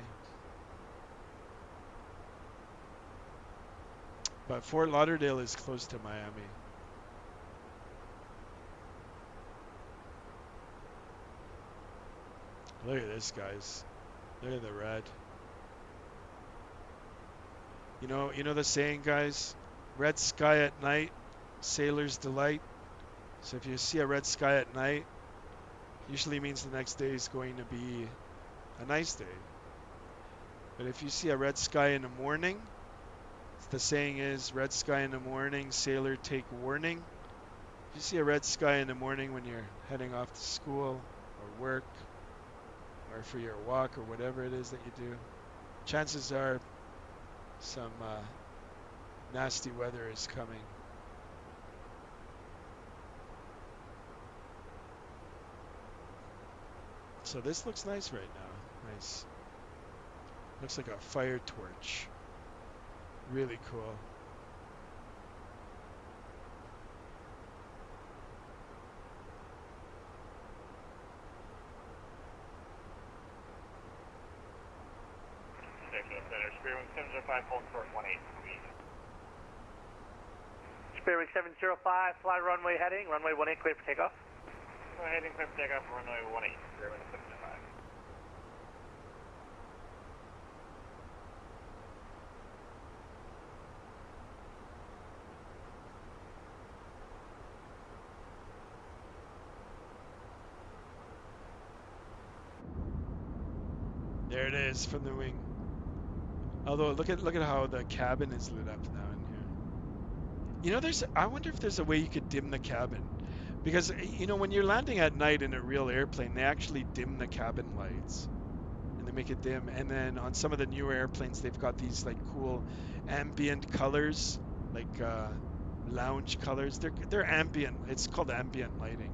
But Fort Lauderdale is close to Miami. Look at this, guys. Look at the red. You know the saying, guys? Red sky at night, sailor's delight. So if you see a red sky at night, usually means the next day is going to be a nice day. But if you see a red sky in the morning, The saying is, red sky in the morning, sailor take warning. If you see a red sky in the morning when you're heading off to school or work or for your walk or whatever it is that you do, chances are some nasty weather is coming. So this looks nice right now. Nice. Looks like a fire torch. Really cool. Spearwing 705, hold for 18, please. Spearwing 705, fly runway heading, runway 18, clear for takeoff. Runway heading, clear for takeoff, runway 18, Spearwing 705. There it is from the wing. Although look at how the cabin is lit up now in here. You know, I wonder if there's a way you could dim the cabin, because you know when you're landing at night in a real airplane, they actually dim the cabin lights and they make it dim. And then on some of the newer airplanes, they've got these like cool ambient colors, like lounge colors. They're ambient. It's called ambient lighting.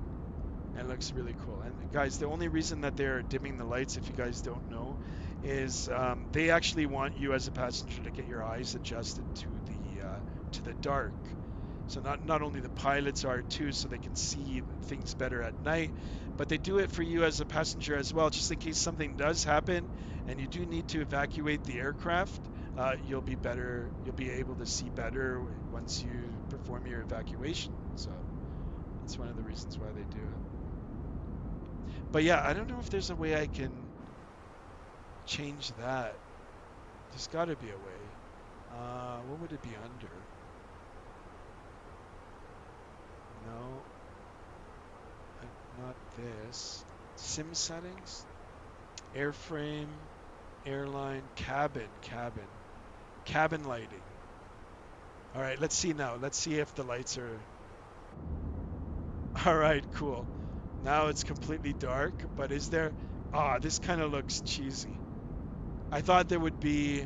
And it looks really cool. And guys, the only reason that they're dimming the lights, if you guys don't know, is they actually want you as a passenger to get your eyes adjusted to the dark. So not only the pilots are too, so they can see things better at night, but they do it for you as a passenger as well, just in case something does happen and you do need to evacuate the aircraft. You'll be able to see better once you perform your evacuation. So that's one of the reasons why they do it. But yeah, I don't know if there's a way I can change that. There's got to be a way. What would it be under? No, not this. Sim settings, airframe, airline, cabin lighting. All right, let's see now. Let's see if the lights are. All right, cool. Now it's completely dark, but is there... Ah, this kind of looks cheesy. I thought there would be...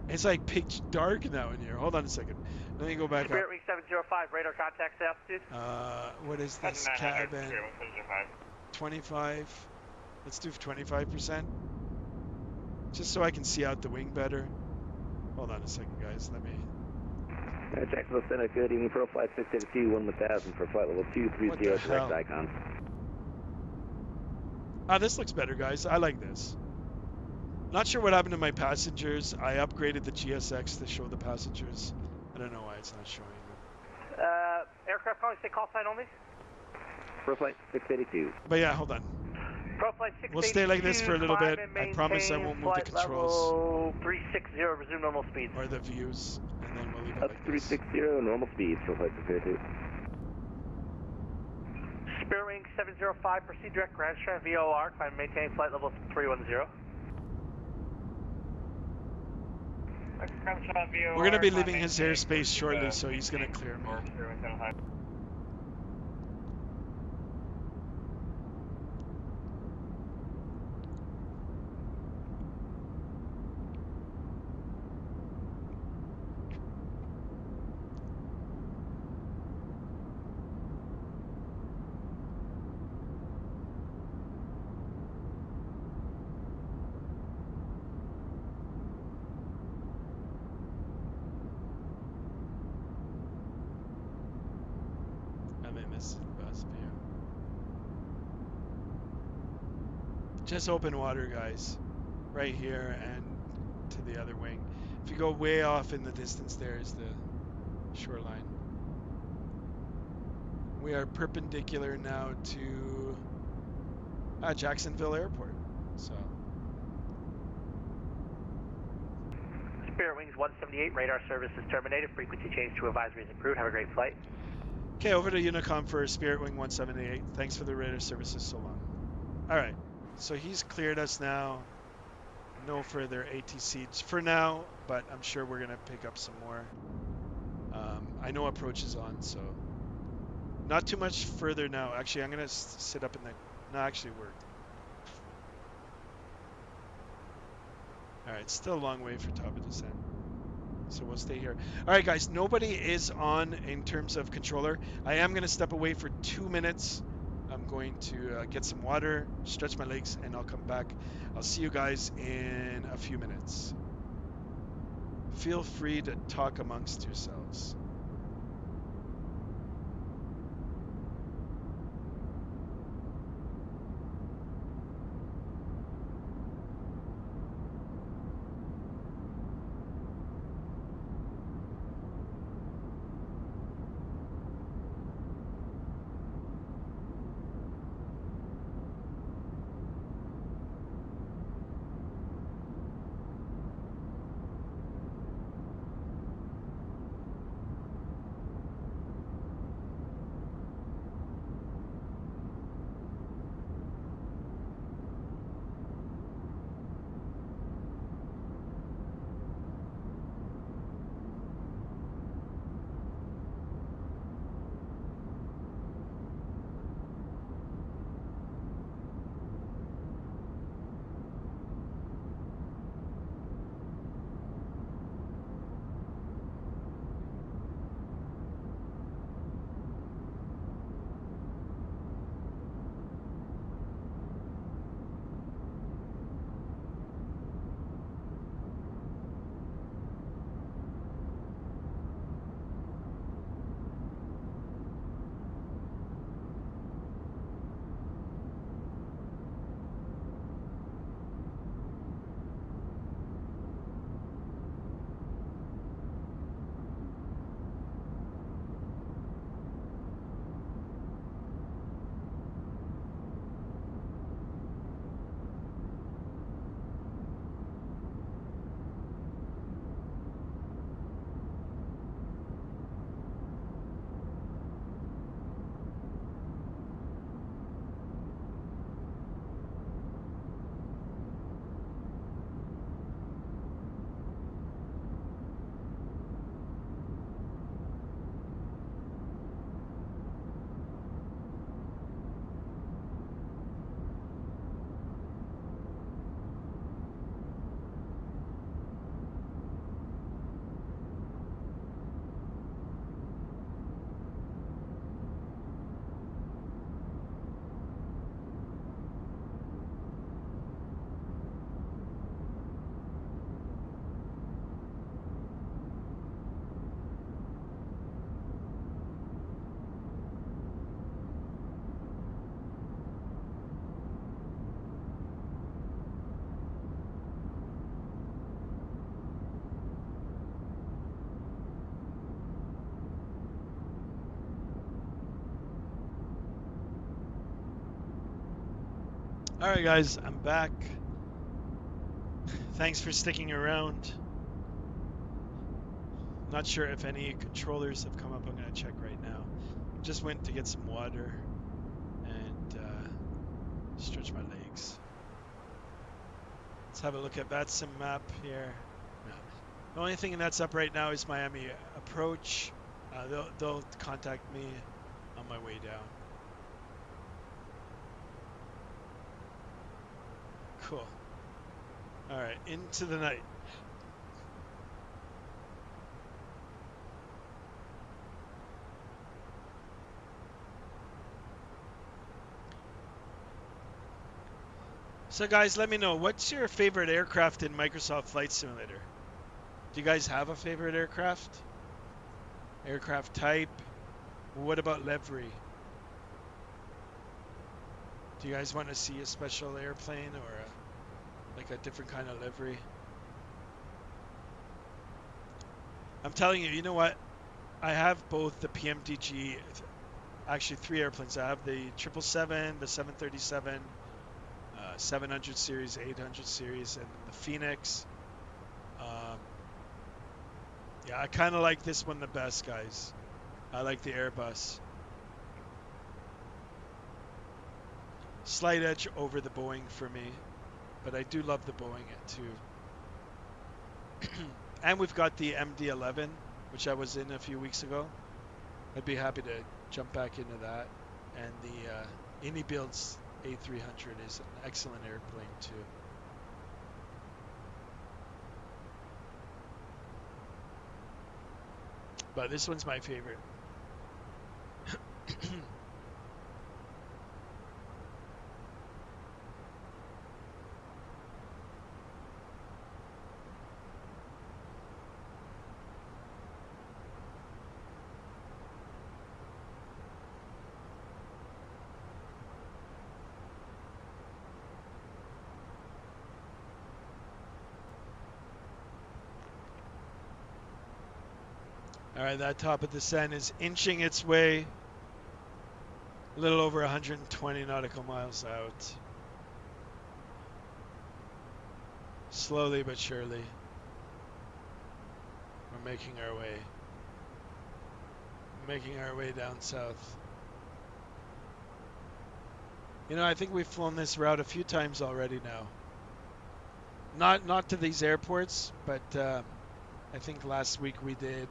It's like pitch dark now in here. Hold on a second. Let me go back up. Spirit Wing 705, radar contact altitude. What is this? Cabin. 25. Let's do 25%. Just so I can see out the wing better. Hold on a second, guys. Let me... Jacksonville Center, good evening. Pro Flight 682, 1000 for flight level 230, direct icon. Ah, this looks better, guys. I like this. Not sure what happened to my passengers. I upgraded the GSX to show the passengers. I don't know why it's not showing them. Aircraft calling, say call sign only. Pro Flight 682. But yeah, hold on. Pro Flight 682. We'll stay like this for a little bit. I promise I won't move the controls. Level 360, resume normal speed. Or the views, and then we'll leave it Up like 360, normal speed, Pro Flight 682. Spirit Wing 705, proceed direct Grand Strand VOR, climb maintain flight level 310. We're going to be leaving his airspace shortly, so he's going to clear me. Just open water, guys, right here and to the other wing. If you go way off in the distance, there is the shoreline. We are perpendicular now to Jacksonville Airport. So. Spirit Wings 178, radar service is terminated. Frequency change to advisory is approved. Have a great flight. Okay, over to Unicom for Spirit Wing 178. Thanks for the radar services so long. All right. So he's cleared us now. no further ATCs for now, but I'm sure we're gonna pick up some more. I know approach is on, so not too much further now. Actually, I'm gonna sit up in the. No, actually, we're. All right, still a long way for top of descent. So we'll stay here. All right, guys, nobody is on in terms of controller. I am going to step away for 2 minutes. I'm going to get some water, stretch my legs, and I'll come back. I'll see you guys in a few minutes. Feel free to talk amongst yourselves. All right, guys, I'm back. Thanks for sticking around. Not sure if any controllers have come up. I'm going to check right now. Just went to get some water and stretch my legs. Let's have a look at VATSIM map here. No. The only thing that's up right now is Miami approach. They'll contact me on my way down. Cool. All right, into the night. So guys, let me know, what's your favorite aircraft in Microsoft Flight Simulator? Do you guys have a favorite aircraft? Aircraft type? What about livery? Do you guys want to see a special airplane or like a different kind of livery? I'm telling you, you know what? I have both the PMDG, actually 3 airplanes. I have the 777, the 737, 700 series, 800 series, and the FENIX. Yeah, I kind of like this one the best, guys. I like the Airbus. Slight edge over the Boeing for me. but I do love the Boeing too. And we've got the MD-11, which I was in a few weeks ago. I'd be happy to jump back into that. And the Builds A300 is an excellent airplane too. But this one's my favorite. All right, that top of the descent is inching its way a little over 120 nautical miles out. Slowly but surely, we're making our way down south. You know, I think we've flown this route a few times already now. Not to these airports, but I think last week we did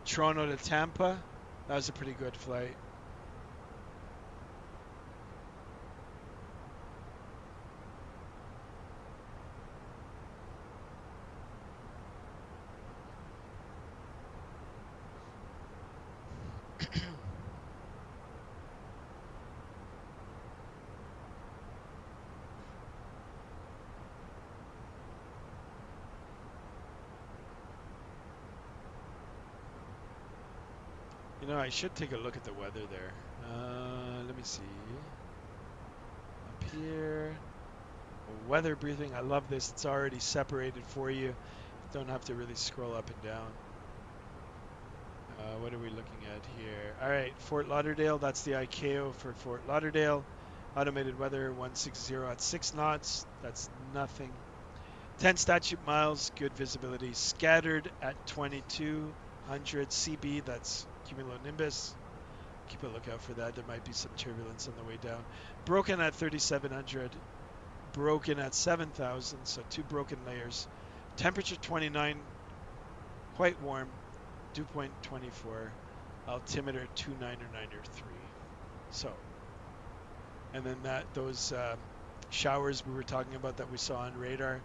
Toronto to Tampa. That was a pretty good flight. You know, I should take a look at the weather there. Let me see. Up here. Weather briefing. I love this. It's already separated for you. Don't have to really scroll up and down. What are we looking at here? All right, Fort Lauderdale. That's the ICAO for Fort Lauderdale. Automated weather 160 at 6 knots. That's nothing. 10 statute miles. Good visibility. Scattered at 2200 CB. That's cumulonimbus. Keep a lookout for that. There might be some turbulence on the way down. Broken at 3700. Broken at 7000. So 2 broken layers. Temperature 29. Quite warm. Dew point 24. Altimeter 2993. So, and then those showers we were talking about that we saw on radar.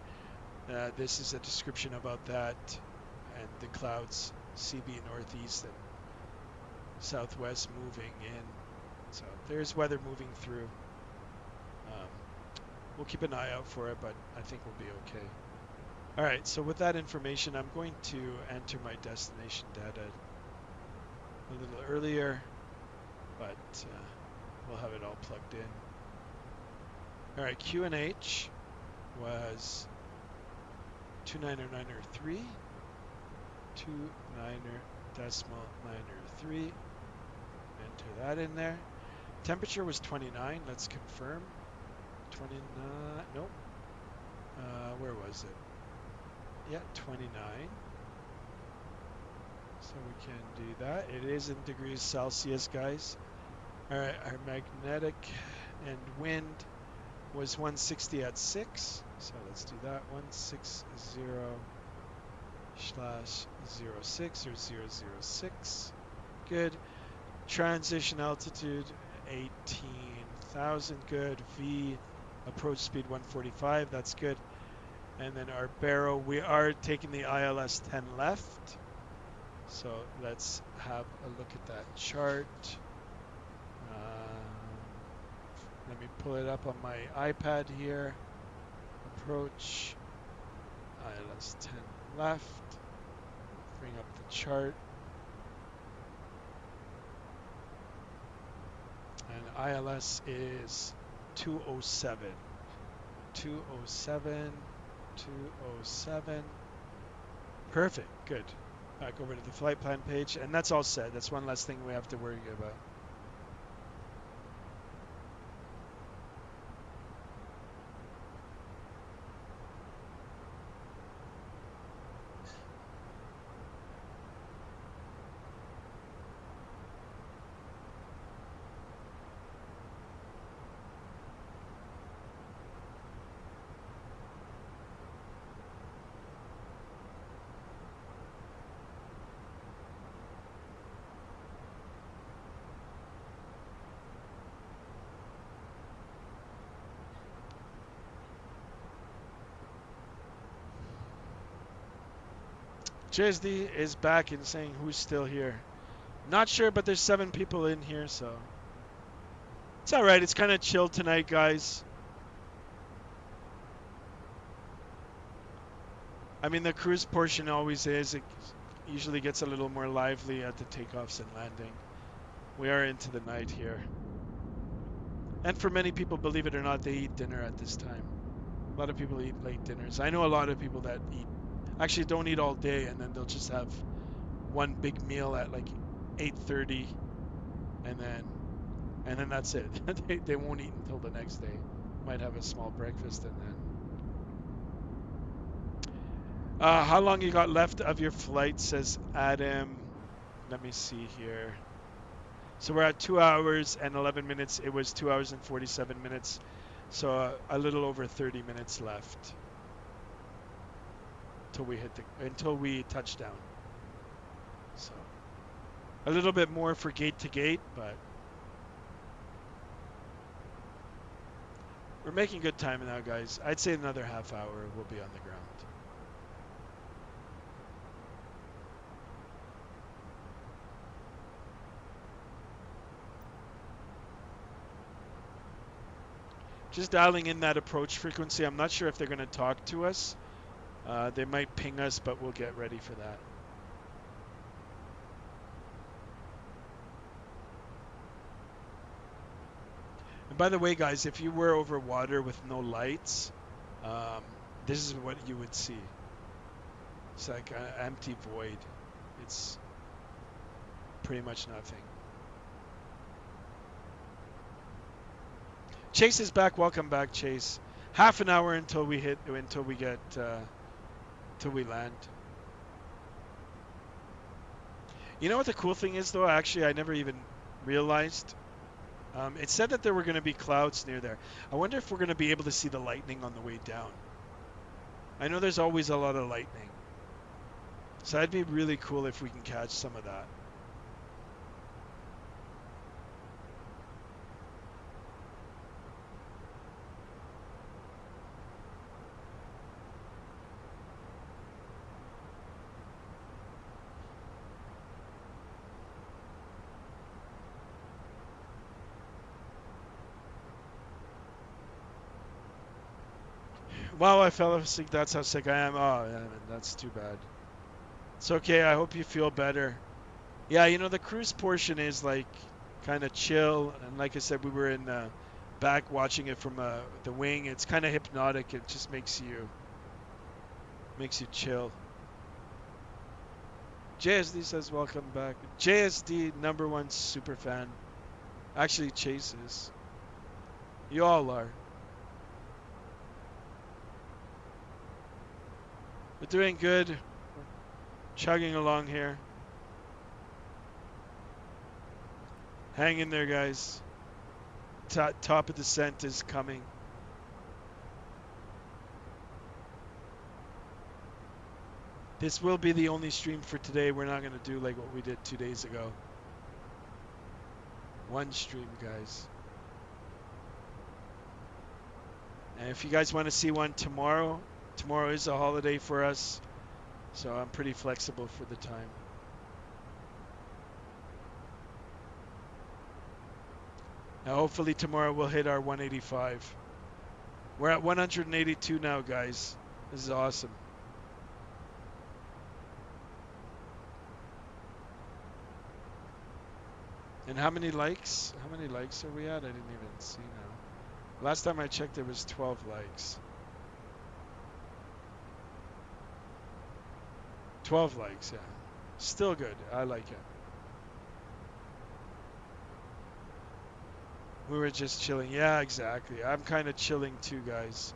This is a description about that, and the clouds CB northeast and southwest moving in. So there's weather moving through. We'll keep an eye out for it, but I think we'll be okay. All right, so with that information, I'm going to enter my destination data a little earlier, but we'll have it all plugged in. All right, QNH was 29903, 29.93. Enter that in there. Temperature was 29. Let's confirm. 29. Nope. Where was it? Yeah, 29. So we can do that. It is in degrees Celsius, guys. All right, our magnetic and wind was 160 at 6. So let's do that. 160/06 or 006. Good. Transition altitude 18,000. Good. V approach speed 145. That's good. And then our barrel, we are taking the ILS 10 left. So let's have a look at that chart. Let me pull it up on my iPad here. Approach, ILS 10 left. Bring up the chart. And ILS is 207. 207. 207. Perfect. Good. Back over to the flight plan page, and that's all set. That's one less thing we have to worry about. JSD is back and saying who's still here. Not sure, but there's 7 people in here, so it's all right. It's kind of chill tonight, guys. I mean, the cruise portion always is. It usually gets a little more lively at the takeoffs and landing. We are into the night here. And for many people, believe it or not, they eat dinner at this time. A lot of people eat late dinners. I know a lot of people that actually don't eat all day, and then they'll just have one big meal at like 8:30, and then that's it. They won't eat until the next day. Might have a small breakfast and then. How long you got left of your flight, says Adam. Let me see here. So we're at 2 hours and 11 minutes. It was 2 hours and 47 minutes. So a little over 30 minutes left until we touch down. So a little bit more for gate to gate, but we're making good time now, guys. I'd say another half hour we'll be on the ground. Just dialing in that approach frequency. I'm not sure if they're going to talk to us. They might ping us, but we'll get ready for that. And by the way, guys, if you were over water with no lights, this is what you would see. It's like an empty void. It's pretty much nothing. Chase is back. Welcome back, Chase. Half an hour until we land. You know what the cool thing is, though? Actually, I never even realized. It said that there were going to be clouds near there. I wonder if we're going to be able to see the lightning on the way down. I know there's always a lot of lightning. So that'd be really cool if we can catch some of that. Wow, I fell asleep. That's how sick I am. Oh, man, that's too bad. It's okay. I hope you feel better. Yeah, you know, the cruise portion is like kind of chill. And like I said, we were in the back watching it from the wing. It's kind of hypnotic. It just makes you chill. JSD says welcome back. JSD, #1 super fan. Actually, Chase is. You all are. We're doing good. Chugging along here. Hang in there, guys. Top of descent is coming. This will be the only stream for today. We're not going to do like what we did 2 days ago. One stream, guys. And if you guys want to see one tomorrow is a holiday for us. So I'm pretty flexible for the time. Now hopefully tomorrow we'll hit our 185. We're at 182 now, guys. This is awesome. And how many likes? How many likes are we at? I didn't even see now. Last time I checked, there was 12 likes. 12 likes, yeah. Still good. I like it. We were just chilling. Yeah, exactly. I'm kind of chilling too, guys.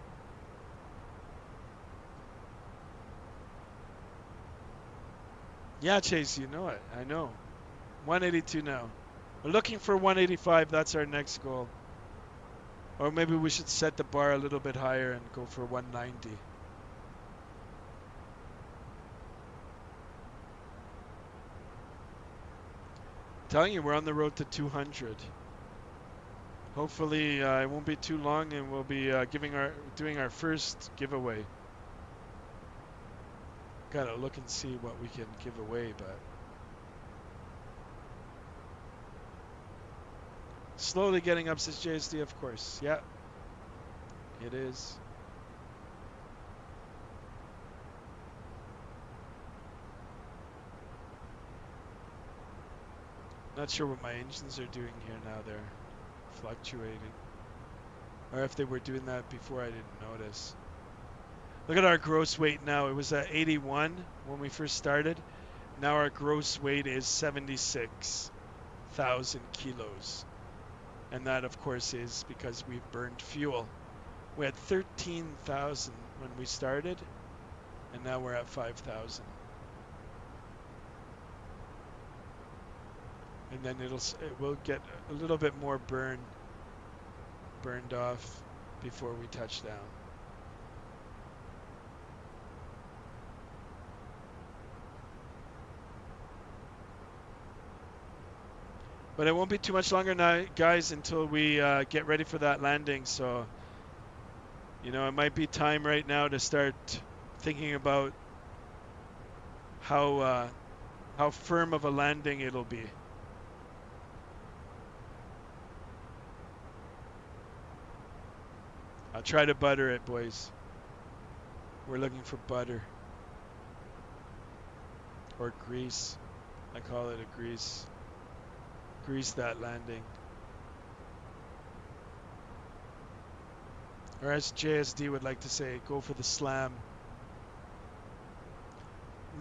Yeah, Chase, you know it. I know. 182 now. We're looking for 185. That's our next goal. Or maybe we should set the bar a little bit higher and go for 190. Telling you, we're on the road to 200. Hopefully, it won't be too long, and we'll be doing our first giveaway. Gotta look and see what we can give away, but slowly getting up, says JSD, of course. Yeah, it is. Not sure what my engines are doing here now. They're fluctuating. Or if they were doing that before, I didn't notice. Look at our gross weight now. It was at 81 when we first started. Now our gross weight is 76,000 kilos. And that, of course, is because we've burned fuel. We had 13,000 when we started, and now we're at 5,000. And then it will get a little bit more burned off before we touch down. But it won't be too much longer now, guys, until we get ready for that landing. So, you know, it might be time right now to start thinking about how firm of a landing it'll be. I'll try to butter it, boys. We're looking for butter. Or grease. I call it a grease. Grease that landing. Or as JSD would like to say, go for the slam.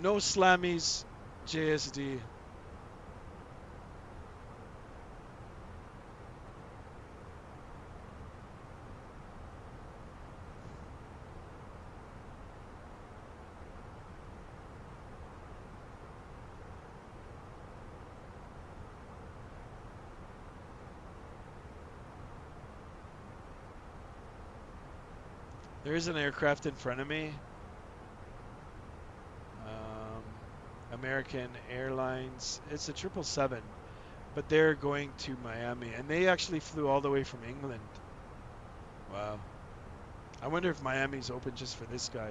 No slammies, JSD. There is an aircraft in front of me. American Airlines. It's a 777, but they're going to Miami, and they actually flew all the way from England. Wow. I wonder if Miami's open just for this guy.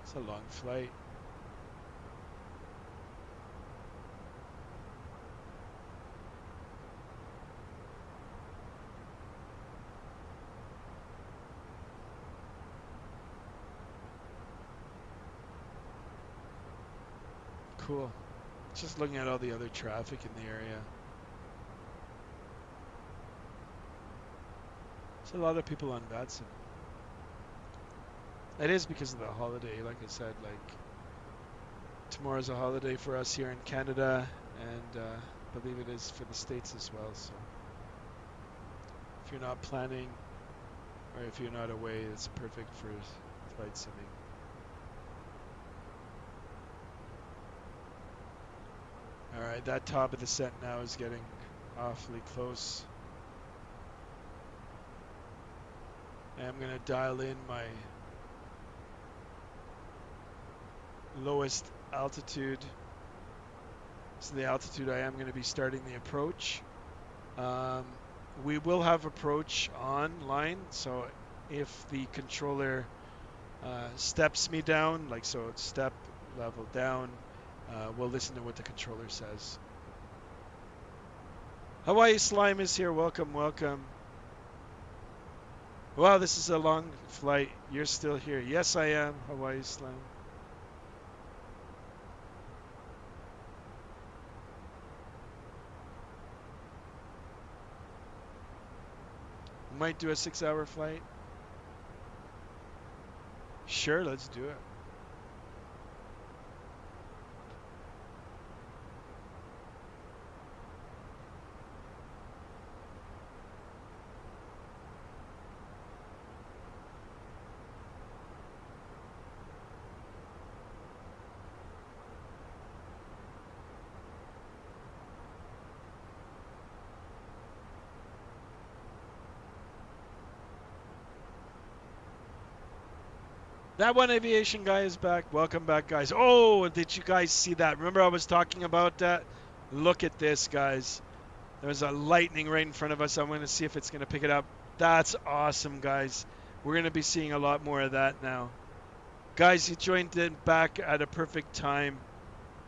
It's a long flight. Cool. Just looking at all the other traffic in the area. There's a lot of people on VATSIM. It is because of the holiday, like I said, like tomorrow's a holiday for us here in Canada, and I believe it is for the States as well. So if you're not planning, or if you're not away, it's perfect for flight simming. Alright, that top of the set now is getting awfully close. And I'm going to dial in my lowest altitude. So the altitude I am going to be starting the approach. We will have approach online, so if the controller steps me down, like so it's step level down, we'll listen to what the controller says. Hawaii Slime is here. Welcome, welcome. Wow, this is a long flight. You're still here. Yes, I am, Hawaii Slime. Might do a 6-hour flight. Sure, let's do it. That one aviation guy is back. Welcome back, guys. Oh, did you guys see that? Remember I was talking about that? Look at this, guys. There's a lightning right in front of us. I'm going to see if it's going to pick it up. That's awesome, guys. We're going to be seeing a lot more of that now. Guys, you joined in back at a perfect time.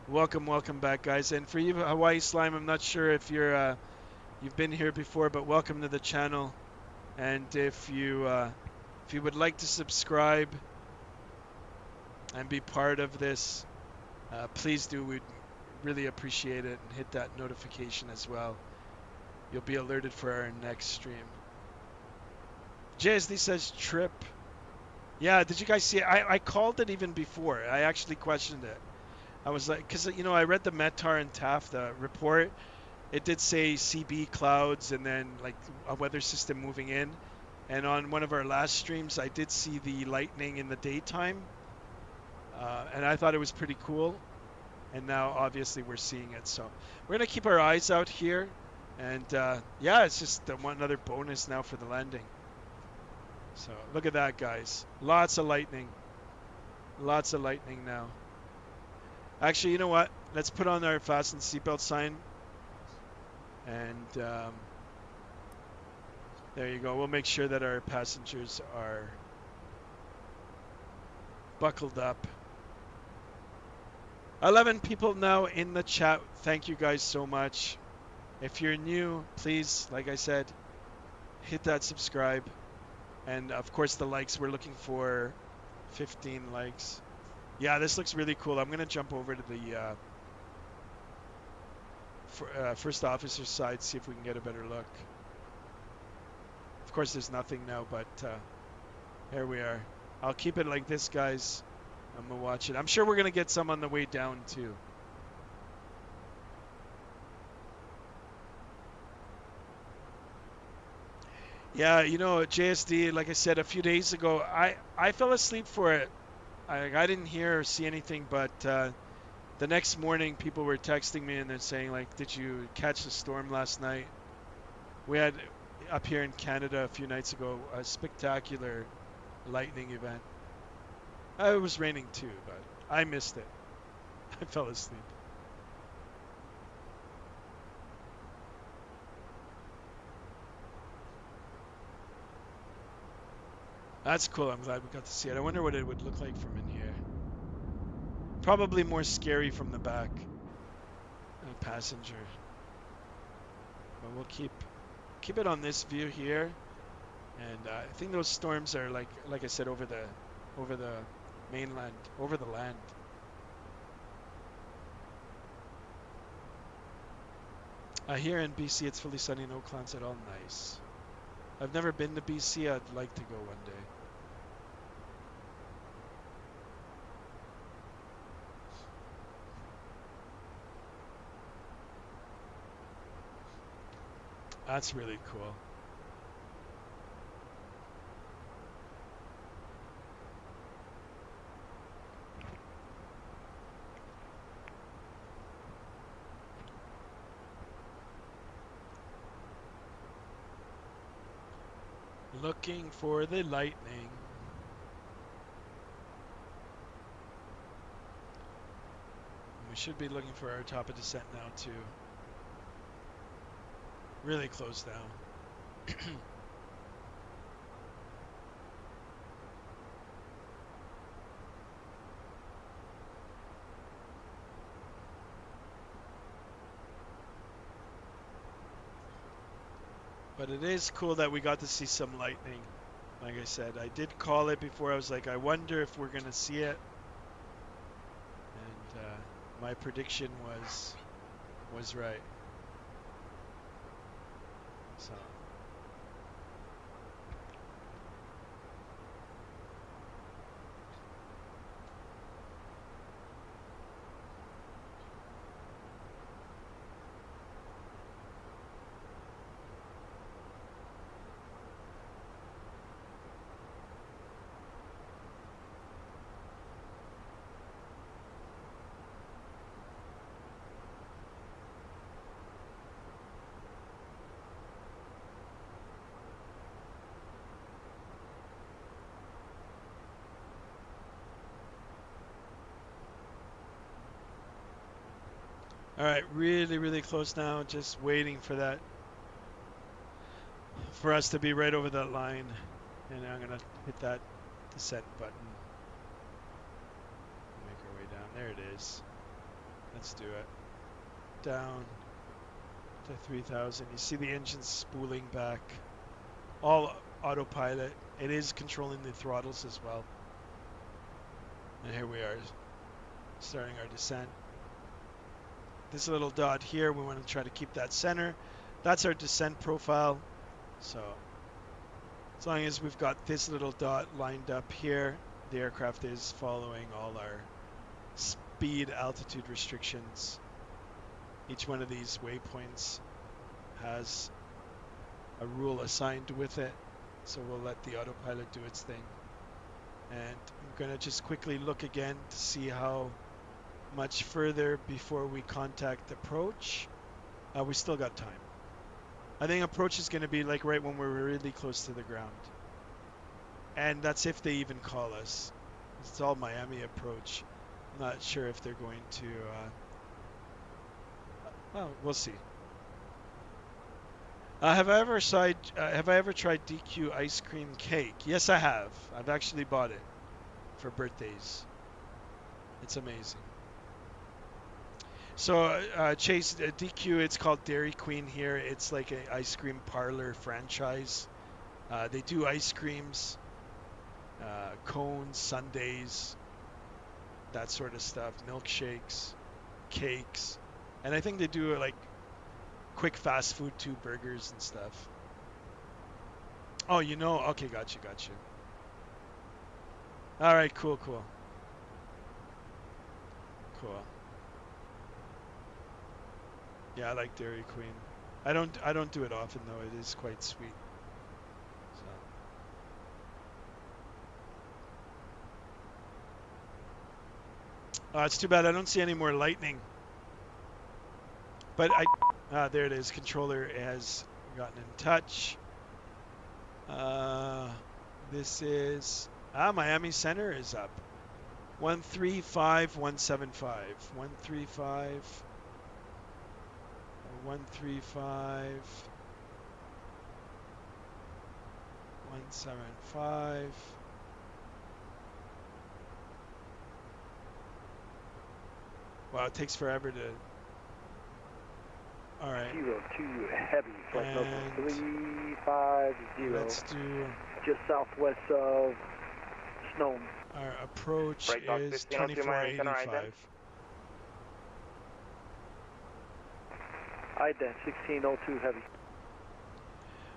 Welcome, welcome back, guys. And for you, Hawaii Slime, I'm not sure if you've been here before, but welcome to the channel. And if you would like to subscribe and be part of this, please do. We'd really appreciate it, and hit that notification as well. You'll be alerted for our next stream. JSD says trip. Yeah, did you guys see it? I called it even before. I actually questioned it. I was like, because, I read the METAR and TAF, the report. It did say CB clouds and then like a weather system moving in. And on one of our last streams, I did see the lightning in the daytime. And I thought it was pretty cool. And now, obviously, we're seeing it. So we're going to keep our eyes out here. And, yeah, it's just another bonus now for the landing. So look at that, guys. Lots of lightning. Lots of lightning now. Actually, you know what? Let's put on our fasten seatbelt sign. And there you go. We'll make sure that our passengers are buckled up. 11 people now in the chat. Thank you guys so much. If you're new, please, like I said, hit that subscribe. And of course the likes. We're looking for 15 likes. Yeah, this looks really cool. I'm going to jump over to the first officer's side, see if we can get a better look. Of course there's nothing now, but here we are. I'll keep it like this, guys. I'm going to watch it. I'm sure we're going to get some on the way down, too. Yeah, JSD, like I said a few days ago, I fell asleep for it. I didn't hear or see anything, but the next morning people were texting me and they're saying, like, did you catch the storm last night? We had, up here in Canada a few nights ago, a spectacular lightning event. It was raining too, but I missed it. I fell asleep. That's cool. I'm glad we got to see it. I wonder what it would look like from in here. Probably more scary from the back. A passenger. But we'll keep it on this view here. And I think those storms are like I said, over the mainland, over the land. Here in BC, it's fully sunny, no clouds at all. Nice. I've never been to BC. I'd like to go one day. That's really cool. Looking for the lightning. We should be looking for our top of descent now too. Really close now. But it is cool that we got to see some lightning. Like I said, I did call it before. I was like, I wonder if we're going to see it. And my prediction was right. So. All right, really, really close now. Just waiting for that, for us to be right over that line. And I'm going to hit that descent button. There it is. Let's do it. Down to 3,000. You see the engine spooling back. All autopilot. It is controlling the throttles as well. And here we are, starting our descent. This little dot here, we want to try to keep that center. That's our descent profile. So as long as we've got this little dot lined up here, the aircraft is following all our speed altitude restrictions. Each one of these waypoints has a rule assigned with it, so we'll let the autopilot do its thing. And I'm going to just quickly look again to see how much further before we contact approach. We still got time. I think approach is going to be like right when we're really close to the ground. And that's if they even call us. It's all Miami approach. I'm not sure if they're going to... well, we'll see. Have I ever tried DQ ice cream cake? Yes, I have. I've actually bought it for birthdays. It's amazing. So Chase, DQ, it's called Dairy Queen here. It's like an ice cream parlor franchise. They do ice creams, cones, sundaes, that sort of stuff, milkshakes, cakes, and I think they do like quick fast food too, burgers and stuff. Oh, you know, okay, got you. All right, cool. Yeah, I like Dairy Queen. I don't do it often though. It is quite sweet. So. It's too bad I don't see any more lightning. But there it is. Controller has gotten in touch. This is Miami Center is up. 135,175. 175. Wow, it takes forever to. All right. 02 heavy, flight level 350. Let's do. Just southwest of Snow. Our approach is 2485. IDEN 1602 heavy.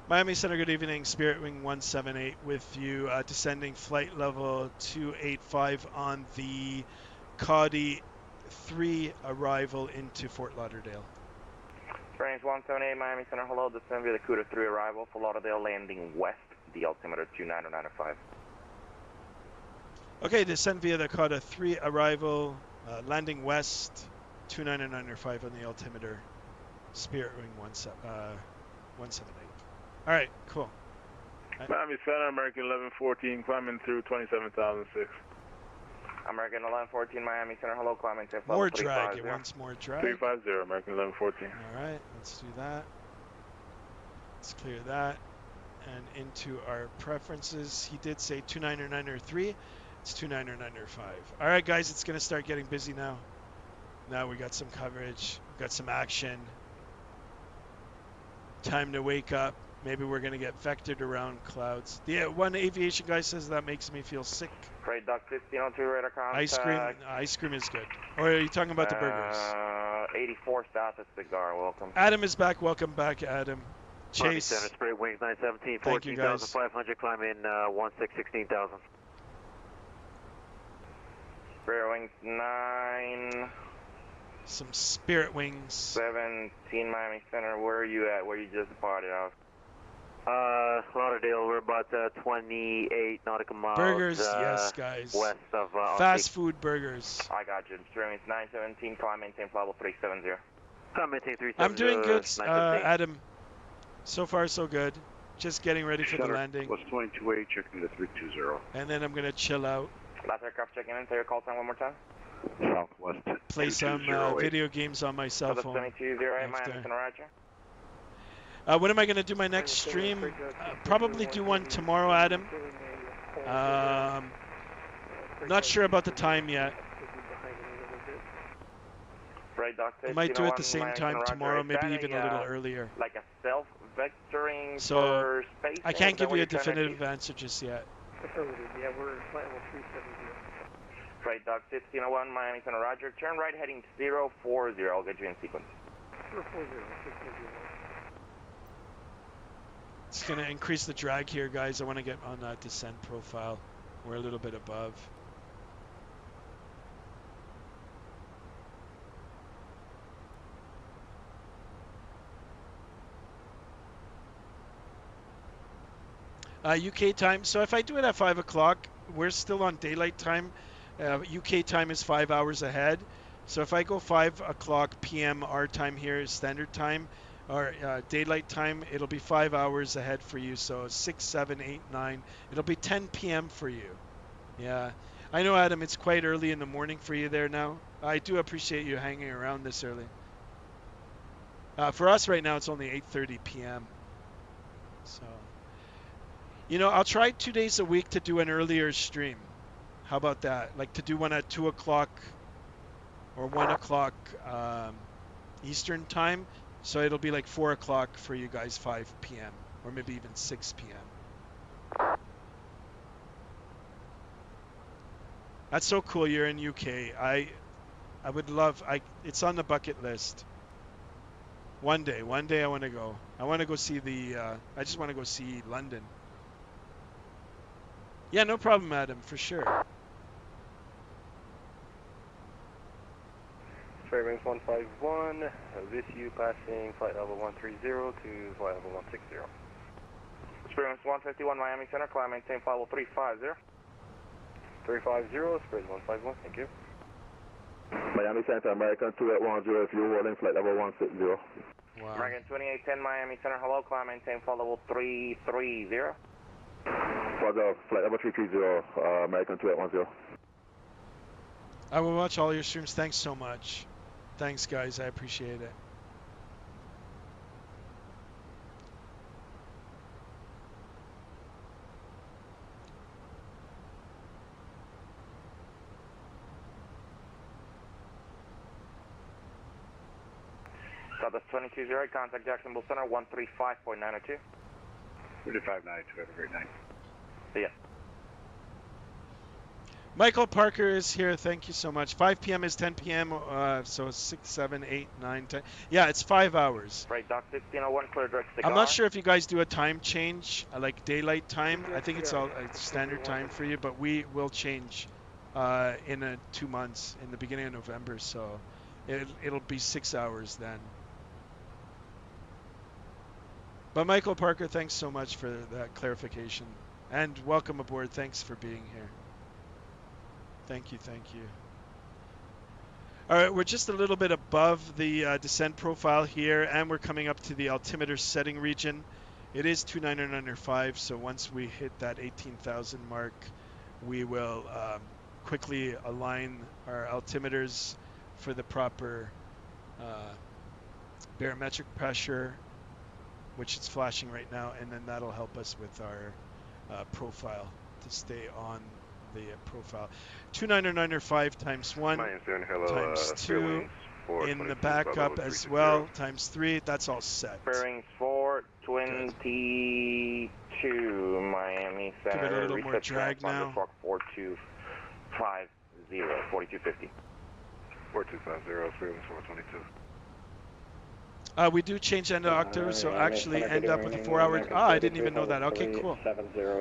Miami Center, good evening. Spirit Wing 178 with you, descending flight level 285 on the Cody 3 arrival into Fort Lauderdale. Range 178, Miami Center, hello. Descend via the Cuda 3 arrival for Lauderdale, landing west, the altimeter 29095. Okay, descend via the Coda 3 arrival, landing west, 29095 on the altimeter, Spirit Wing 178. All right, cool. Miami Center, American 1114, climbing through 27,006. American 1114, Miami Center, hello, climbing to more drag, it wants more drag. 350, American 1114. All right, let's do that. Let's clear that. And into our preferences, he did say 29093. It's 29095. All right, guys, it's going to start getting busy now. Now we got some coverage, we got some action. Time to wake up. Maybe we're going to get vectored around clouds. The one aviation guy says that makes me feel sick. Freight Duck 1502, radar contact. Ice cream is good. Or are you talking about the burgers? 84 south of Cigar, welcome. Adam is back. Welcome back, Adam. Chase. Center, Spirit Wings 917, Thank you, guys. 14,500, climb in 16,000. Spirit Wings 9. Some Spirit Wings. 17 Miami Center. Where are you at? Where you just departed out? Lauderdale, we're about 28 nautical miles. Burgers, yes, guys. West of fast food burgers. I got you. Spirit Wings 917. Climb maintain flight level 370. Climb maintain 370. I'm doing good, Adam. So far, so good. Just getting ready for the landing. Was 22-8, checking the 320. And then I'm gonna chill out. Last aircraft checking in. Say your call time one more time. Southwest. Play some video games on my cell phone. 2208, Miami Center, roger. When am I gonna do my next stream? Probably do one tomorrow, Adam. Not sure about the time yet. Right, Doctor. I might do it the same time tomorrow, maybe even a little earlier. Like a self-vectoring So for space. I can't give you a definitive answer just yet. Affirmative. Yeah, we're flight level 370. Right, Doc. 1601 Miami Center. Roger. Turn right heading 040. I'll get you in sequence. 040. 640. It's going to increase the drag here, guys. I want to get on that descent profile. We're a little bit above. UK time. So if I do it at 5 o'clock, we're still on daylight time. UK time is 5 hours ahead. So if I go 5 o'clock p.m. our time here is standard time, or daylight time, it'll be 5 hours ahead for you. So 6, 7, 8, 9. It'll be 10 p.m. for you. Yeah. I know, Adam, it's quite early in the morning for you there now. I do appreciate you hanging around this early. For us right now, it's only 8:30 p.m. So, you know, I'll try 2 days a week to do an earlier stream. How about that? Like to do one at 2 o'clock or 1 o'clock Eastern time. So it'll be like 4 o'clock for you guys, 5 p.m. or maybe even 6 p.m. That's so cool. You're in UK. I would love. It's on the bucket list. One day I want to go. I want to go see I just want to go see London. Yeah, no problem, Adam, for sure. Fairbanks 151, this you passing flight level 130 to flight level 160. Experience 151 Miami Center, climb maintain flight level 350. 350, Spirit 151, thank you. Miami Center, American 2810, if you're holding flight level 160. Wow. American 2810 Miami Center, hello, climb maintain flight level 330. For the flight level 330, American 2810. I will watch all your streams. Thanks so much. Thanks, guys. I appreciate it. Southwest 220, contact Jacksonville Center, 135.902. 3592, have a great night. See ya. Michael Parker is here. Thank you so much. 5 p.m. is 10 p.m. So 6, 7, 8, 9, 10. Yeah, it's 5 hours. Right, Doc 1601, clear direct cigar. I'm not sure if you guys do a time change, like daylight time. I think it's all standard time for you, but we will change in 2 months, in the beginning of November. So it'll be 6 hours then. But Michael Parker, thanks so much for that clarification. And welcome aboard. Thanks for being here. Thank you, thank you. All right, we're just a little bit above the descent profile here, and we're coming up to the altimeter setting region. It is 29905, so once we hit that 18,000 mark, we will quickly align our altimeters for the proper barometric pressure, which is flashing right now, and then that'll help us with our profile to stay on the profile. 29905 times 1 times 2 in the backup as well times 3. That's all set. Bearings 422 Miami Center. Give it a little more drag now. 4250 4250. 4250, Spirit 422. We do change end of October, so actually end up with a 4 hour. Ah, I didn't even know that. Okay, cool.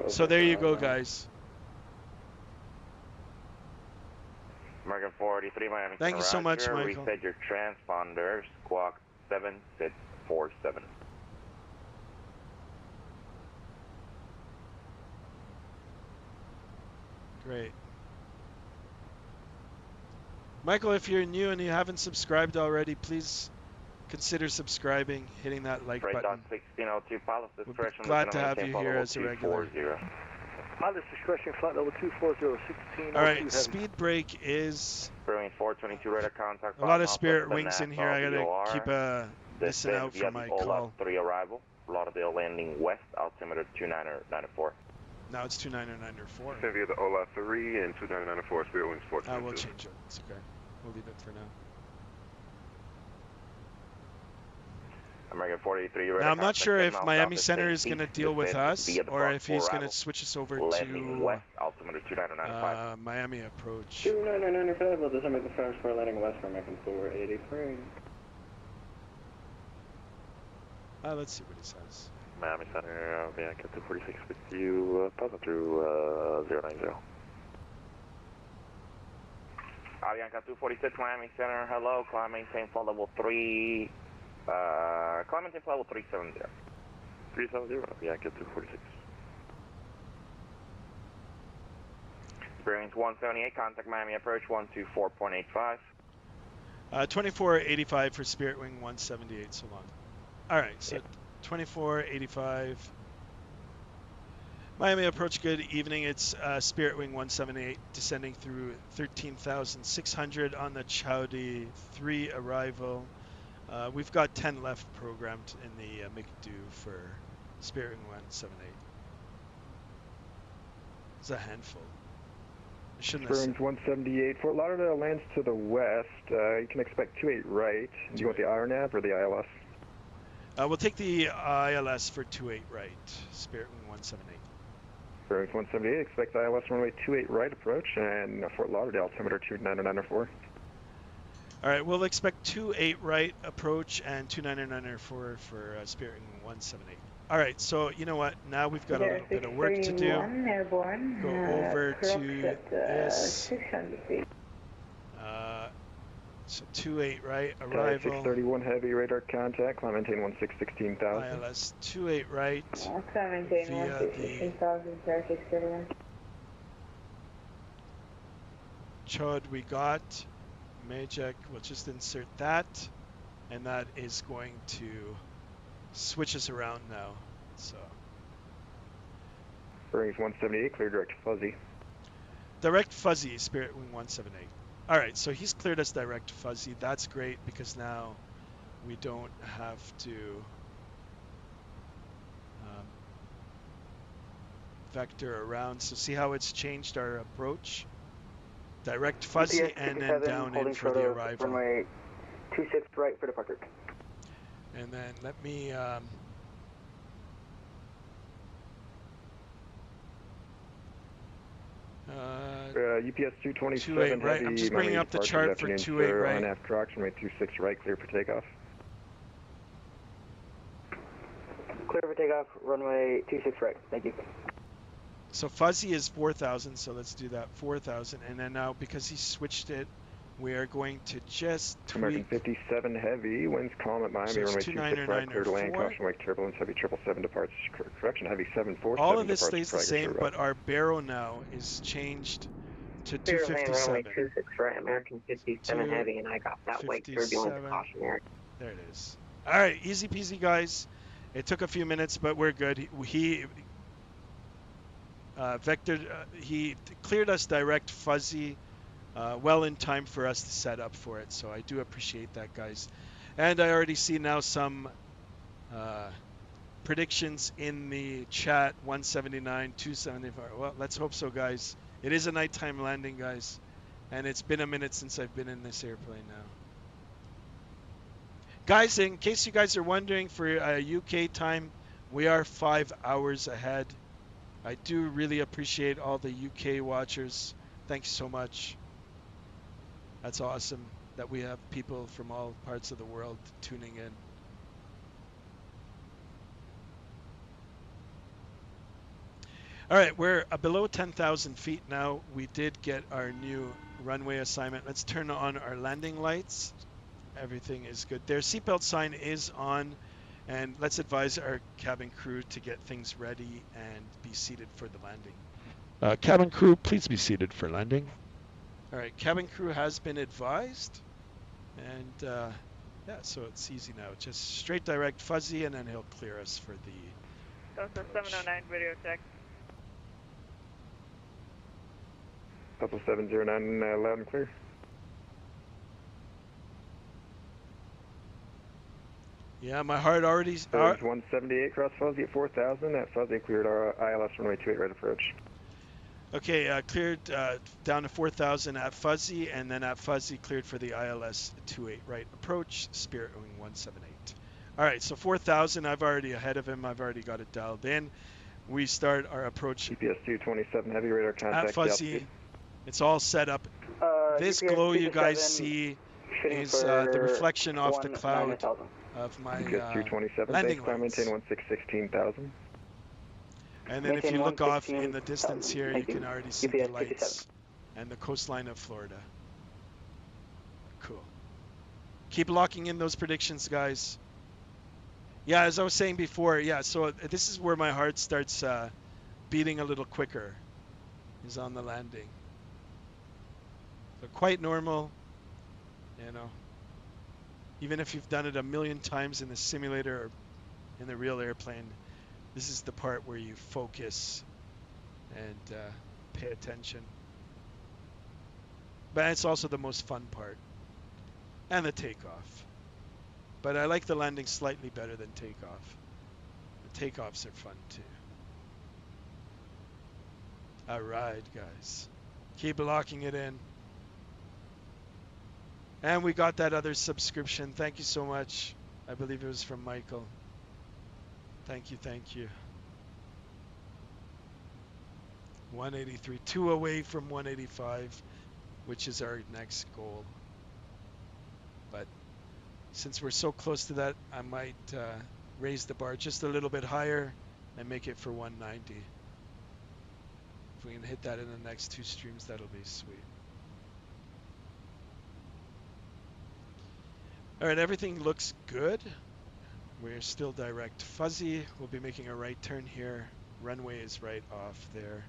So there you go, guys. American 483 Miami. Thank you so much, Michael. Reset your transponder, squawk 7647. Great. Michael, if you're new and you haven't subscribed already, please consider subscribing, hitting that like button. 1602 pilot discretion. Glad to have you here as a regular. Pilot discretion, flight level 240, All right, speed break is 422 radar contact. a lot of Spirit wings in here. I gotta keep listen out for my call. 3 arrival, Lauderdale landing west, altimeter 2994. Now it's 2994. Send via the OLA 3 and 2994, Spirit wings 422. We'll change it. It's okay. We'll leave it for now. American 43, Now, I'm not sure if Miami Center is going to deal with us or if he's going to switch us over landing to west, altimeter 2995. Miami approach. 2995, will descend the flash for landing west for American 483. Let's see what he says. Miami Center, Bianca 246 with you, passing through 090. Avianca 246, Miami Center, hello, climb maintain flight level 3, climb maintain flight level 370. 370, Bianca 246. Bearings 178, contact Miami approach 124.85. 2485 for Spirit Wing 178, so long. Alright, so 2485. Miami approach, good evening. It's Spirit Wing 178 descending through 13,600 on the Chowdy 3 arrival. We've got 10 left programmed in the McDo for Spirit Wing 178. It's a handful. I shouldn't have Burns 178. Fort Lauderdale lands to the west. You can expect 28 right. Do you want the IRNAV or the ILS? We'll take the ILS for 28 right. Spirit Wing 178. Burns 178. Expect ILS runway 28 right approach and Fort Lauderdale altimeter 29904. All right, we'll expect 28 right approach and 29904 for Spirit Wing 178. All right, so you know what? Now we've got a little bit of work to do. Airborne, Go over to this. 600 feet. So 28 right arrival. 631 heavy radar contact. Climb maintain 16,000. ILS 28 right. Climb maintain 16,000. 631. Chod we got. Majek, we'll just insert that, and that is going to switch us around now. So. Bearings 178, clear direct fuzzy. Direct fuzzy, Spirit Wing 178. All right, so he's cleared us direct fuzzy. That's great because now we don't have to vector around. So see how it's changed our approach? Direct fuzzy and then down in for the arrival. Runway 26 right for departure. And then let me UPS 227 right. heavy. I'm just bringing up the chart for 28 right. On aft rocks, runway 26 right, clear for takeoff. Clear for takeoff, runway 26 right. Thank you. So fuzzy is 4,000, so let's do that 4,000. And then now, because he switched it, we are going to just tweak. American 57 heavy, winds calm at Miami, so runway 26 right, clear to land, caution wake turbulence, heavy 777 departs, correction, heavy 747 all of this departs, stays the same, but our barrel now is changed to 257. Runway 26 right, American 57 heavy, and I got that wake turbulence cautionary. There it is. All right, easy peasy, guys. It took a few minutes, but we're good. He cleared us direct fuzzy well in time for us to set up for it, so I do appreciate that, guys. And I already see now some predictions in the chat. 179, 275. Well, let's hope so, guys. It is a nighttime landing, guys, and it's been a minute since I've been in this airplane now. Guys, in case you guys are wondering, for UK time, we are 5 hours ahead. I do really appreciate all the UK watchers. Thanks so much. That's awesome that we have people from all parts of the world tuning in. All right, we're below 10,000 feet now. We did get our new runway assignment. Let's turn on our landing lights. Everything is good. Their seatbelt sign is on, and let's advise our cabin crew to get things ready and be seated for the landing. Cabin crew, please be seated for landing. All right, cabin crew has been advised, and yeah, so it's easy now. Just straight direct fuzzy, and then he'll clear us for the. Delta 709 video check. Delta 709 loud and clear. Yeah, my heart already. There's 178 cross fuzzy at 4,000. That fuzzy cleared our ILS runway 28 right approach. Okay, cleared down to 4,000 at fuzzy, and then at fuzzy cleared for the ILS 28 right approach, Spirit Wing 178. All right, so 4,000, I've already ahead of him. I've already got it dialed in. We start our approach GPS 227, heavy radar contact. at fuzzy. It's all set up. This GPS glow you guys 227, see shooting is for the reflection off the 19,000. cloud of my GPS 227, landing base climb, lights. maintain 16,000. And then if you Maintain look off in the 116,000. distance here, you Thank can you. already see GPS the lights and the coastline of Florida. Cool. Keep locking in those predictions, guys. Yeah, as I was saying before, yeah, so this is where my heart starts beating a little quicker, is on the landing. So quite normal, you know. Even if you've done it a million times in the simulator or in the real airplane, this is the part where you focus and pay attention. But it's also the most fun part. And the takeoff. But I like the landing slightly better than takeoff. The takeoffs are fun too. All right, guys. Keep locking it in. And we got that other subscription. Thank you so much. I believe it was from Michael. Thank you, thank you. 183, 2 away from 185, which is our next goal. But since we're so close to that, I might raise the bar just a little bit higher and make it for 190. If we can hit that in the next 2 streams, that'll be sweet. All right, everything looks good. We're still direct fuzzy. We'll be making a right turn here. Runway is right off there.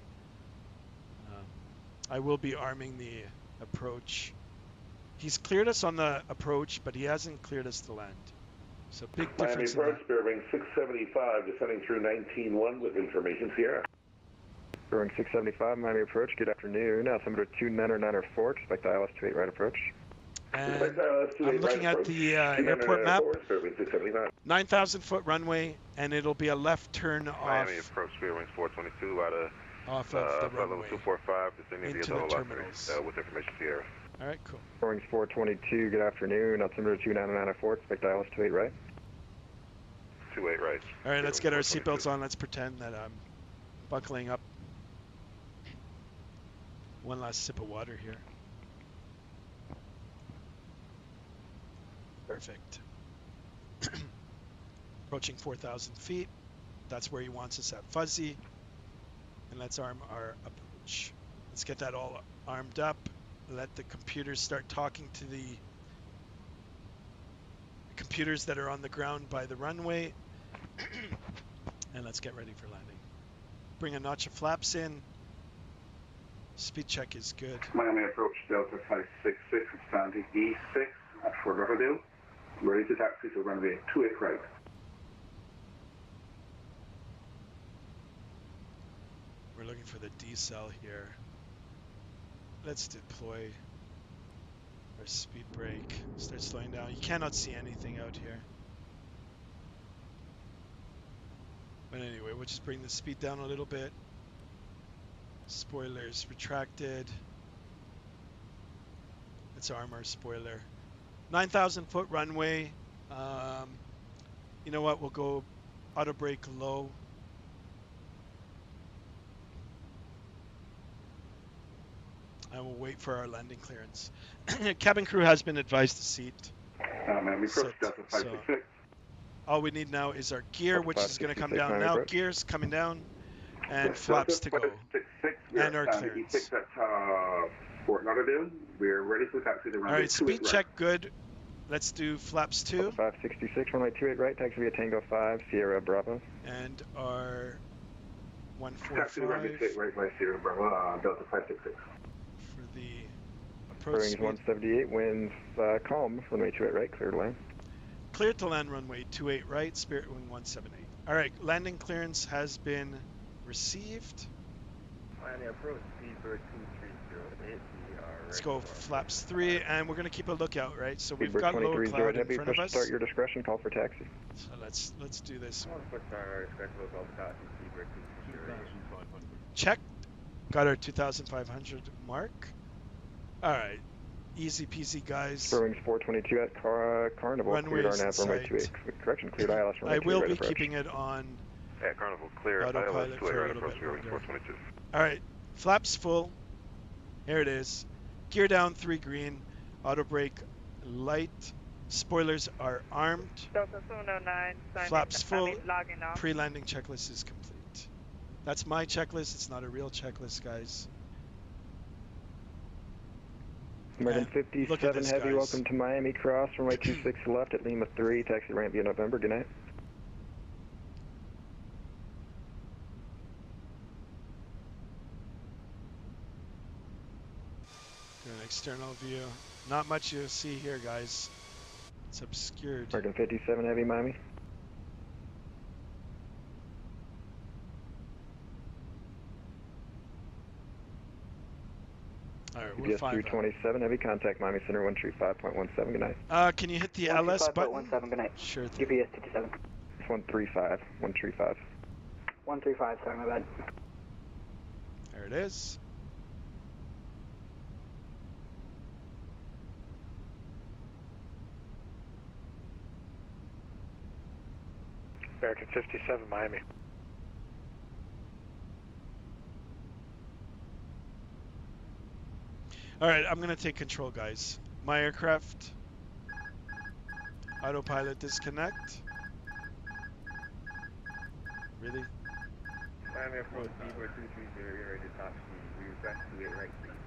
I will be arming the approach. He's cleared us on the approach, but he hasn't cleared us to land. So big difference in that. Bearing 675, descending through 19-1 with information, Sierra. Bearing 675, Miami approach, good afternoon. Altimeter 29904, expect ILS 28 right approach. And I'm looking at the airport map. 9,000 foot runway, and it'll be a left turn off. Miami approach, bearing 422 out of off of the runway 245, descending into via the Double terminals. With information, Sierra. All right, cool. Bearing 422, good afternoon. Altimeter 29904, expect ILS 28 right. 28 right. All right, let's get our seatbelts on. Let's pretend that I'm buckling up. One last sip of water here. Perfect. Approaching 4,000 feet. That's where he wants us at fuzzy. And let's arm our approach. Let's get that all armed up. Let the computers start talking to the computers that are on the ground by the runway. And let's get ready for landing. Bring a notch of flaps in. Speed check is good. Miami approach Delta 566, standing E6 at Fort Lauderdale. Ready to taxi to runway 28 right. We're looking for the decel here. Let's deploy our speed brake. Start slowing down. You cannot see anything out here. But anyway, we'll just bring the speed down a little bit. Spoilers retracted. Let's arm our spoiler. 9,000 foot runway. You know what? We'll go auto brake low. And we'll wait for our landing clearance. Cabin crew has been advised to seat. Miami approach Delta 566. All we need now is our gear, which is going to come down now. Gear's coming down. And flaps to go. And our clearance. At Fort Lauderdale. We're ready to taxi the runway. All right, speed check good. Let's do flaps 2. 566, runway 28 right, taxi via Tango 5, Sierra Bravo. And our 145. Taxi runway 28 right by Sierra Bravo, Delta 566. For the approach Bearings 178, winds calm, runway 28 right, clear to land. Clear to land runway 28 right, Spirit Wind 178. All right, landing clearance has been received. Miami approach, Speedbird 2308. Let's go flaps 3, and we're going to keep a lookout, right? So we've Speedbird got lower cloud in heavy, front of push us. start your discretion, call for taxi. So let's do this. Check. Got our 2,500 mark. All right. Easy peasy, guys. Wings 422 at Carnival, cleared Runways in RNAV, runway sight. 28. Correction, cleared ILS, runway I 28, will right be approach. keeping it on At Carnival, clear ILS autopilot 28, for a right little approach, bit Wings longer. 422. All right, flaps full. Here it is. Gear down, 3 green. Auto brake light. Spoilers are armed. Delta 709, Flaps full. logging off. Pre-landing checklist is complete. That's my checklist. It's not a real checklist, guys. American And look 57 at this, Heavy, guys. welcome to Miami Cross, runway 26 left at Lima 3, taxi ramp via November, good night. Do an external view. Not much you'll see here, guys. It's obscured. American 57 Heavy, Miami. All right, we're GPS 5 327 Heavy, contact Miami Center 135.17, good night. Can you hit the LS button? 135.17, good night. Sure thing. GPS 227. 135, 135. 135, sorry, my bad. There it is. American 57, Miami. All right, I'm going to take control, guys. My aircraft. Autopilot disconnect. Really? Miami approach, Seabird 230, ready to top speed. We request to get right speed.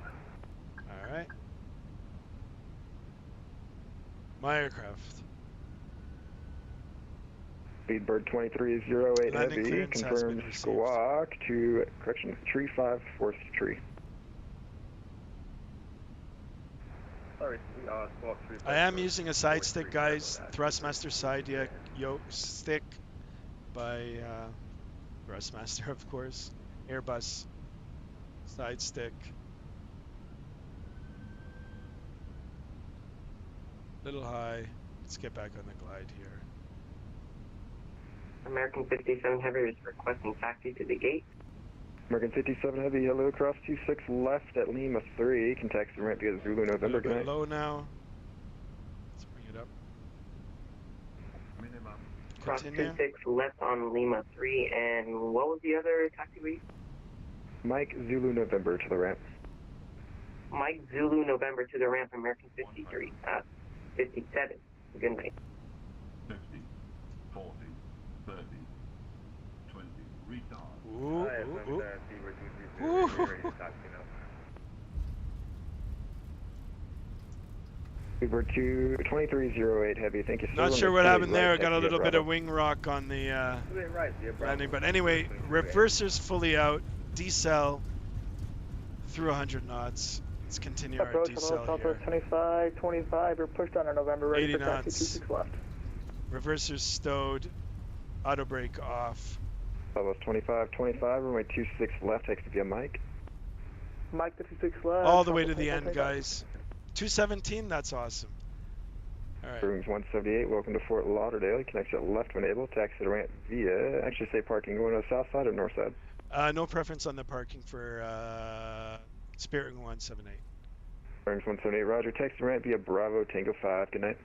All right. My aircraft. Speedbird 2308 Landing Heavy, clearance has confirmed been received. squawk to, correction, tree 5, fourth tree. Sorry, squawk 3. I am using a side stick, guys. Thrustmaster side yoke stick by Thrustmaster, of course. Airbus side stick. Little high. Let's get back on the glide here. American 57 Heavy is requesting taxi to the gate. American 57 Heavy, hello, cross 26 left at Lima 3, can taxi ramp via Zulu A November, little good bit night. low now. Let's bring it up. Cross Continue. 26 left on Lima 3, and what was the other taxiway? Mike Zulu November to the ramp. Mike Zulu November to the ramp, American 57. Good night. 50, 40, 30, 20, retard. Ooh, ooh, ooh. Seabird 230, ready to top speed now. Speedbird 2308 Heavy, thank you so much. Not sure what happened there. I got a little bit of wing rock on the Right, yeah, landing. But anyway, reverser's fully out. Decel through 100 knots. Let's continue our Approach decel Southwest here. 25, we're pushed on our November, ready 80 for taxi knots. 26 left. Reverser's stowed. Auto brake off. Southwest 25, runway 26 left, taxi via Mike. Mike 56 left. All the way to the end, guys. 217, that's awesome. All right. Rooms 178, welcome to Fort Lauderdale. Connect at left when able, taxi to the ramp via, actually say parking going to the south side or north side? No preference on the parking for Spirit Wing 178. Rooms 178, roger, taxi to ramp via Bravo Tango 5, good night.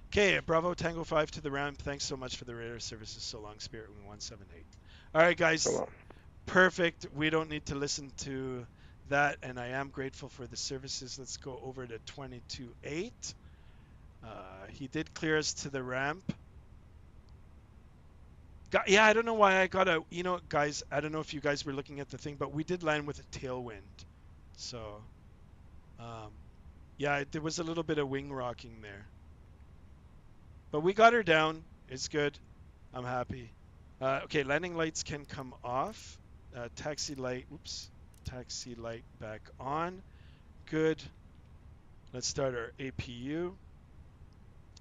Okay, Bravo Tango 5 to the ramp. Thanks so much for the radar services. So long, Spirit Wing 178. All right, guys. So long. Perfect. We don't need to listen to that, and I am grateful for the services. Let's go over to 22.8. He did clear us to the ramp. Yeah, I don't know why I got a, you know, guys, I don't know if you guys were looking at the thing, but we did land with a tailwind. So, yeah, there was a little bit of wing rocking there. But we got her down. It's good. I'm happy. Okay, landing lights can come off. Taxi light, oops. Taxi light back on. Good. Let's start our APU.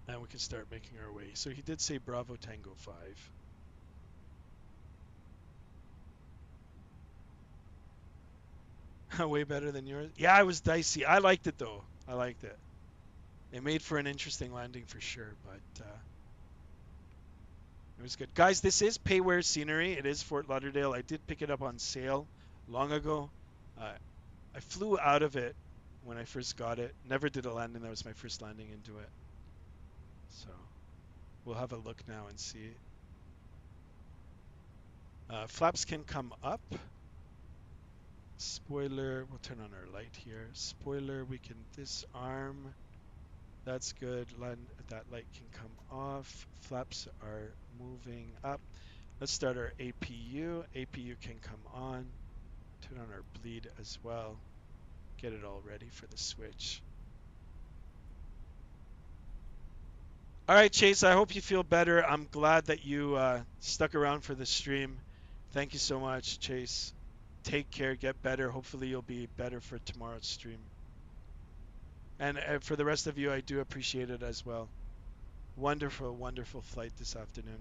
And we can start making our way. So he did say Bravo Tango 5. Way better than yours. Yeah, it was dicey. I liked it though. I liked it. It made for an interesting landing for sure, but it was good. Guys, this is Payware scenery. It is Fort Lauderdale. I did pick it up on sale long ago. I flew out of it when I first got it. Never did a landing. That was my first landing into it. So we'll have a look now and see. Flaps can come up. Spoiler, we'll turn on our light here. Spoiler, we can disarm. That's good. That light can come off. Flaps are moving up. Let's start our APU. APU can come on. Turn on our bleed as well. Get it all ready for the switch. All right, Chase, I hope you feel better. I'm glad that you stuck around for the stream. Thank you so much, Chase. Take care, get better. Hopefully you'll be better for tomorrow's stream. And for the rest of you, I do appreciate it as well. Wonderful, wonderful flight this afternoon.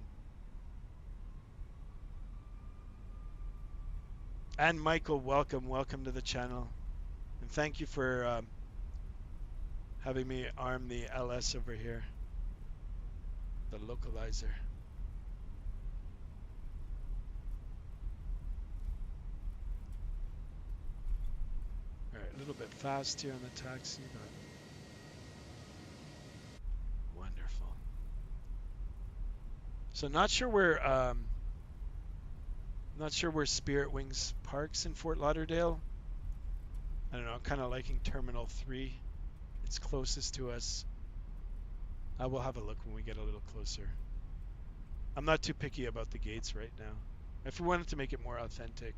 And Michael, welcome to the channel. And thank you for having me arm the LS over here, the localizer. All right, a little bit fast here on the taxi, but wonderful. So not sure where Spirit Wings parks in Fort Lauderdale. I don't know, I'm kind of liking Terminal 3. It's closest to us. I will have a look when we get a little closer. I'm not too picky about the gates right now. If we wanted to make it more authentic,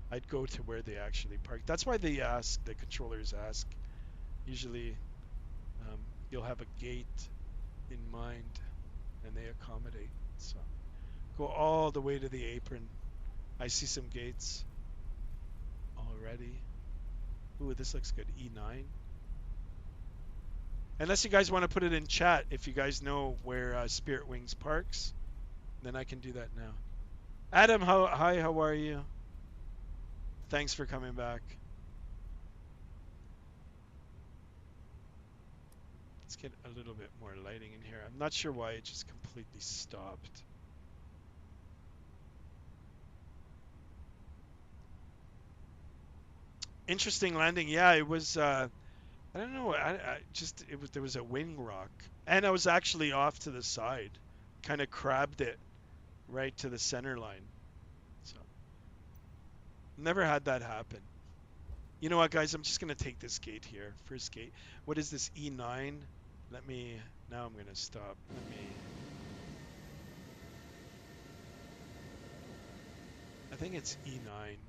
I'd go to where they actually park. That's why they ask, the controllers ask. Usually you'll have a gate in mind and they accommodate. So go all the way to the apron. I see some gates already. Ooh, this looks good. E9. Unless you guys want to put it in chat, if you guys know where Spirit Wings parks, then I can do that now. Adam, hi, how are you? Thanks for coming back. Let's get a little bit more lighting in here. I'm not sure why it just completely stopped. Interesting landing. Yeah, it was I don't know. There was a wing rock, and I was actually off to the side, kind of crabbed it right to the center line. So never had that happen. You know what, guys? I'm just gonna take this gate here. First gate. What is this, E9? Now I'm gonna stop. I think it's E9. It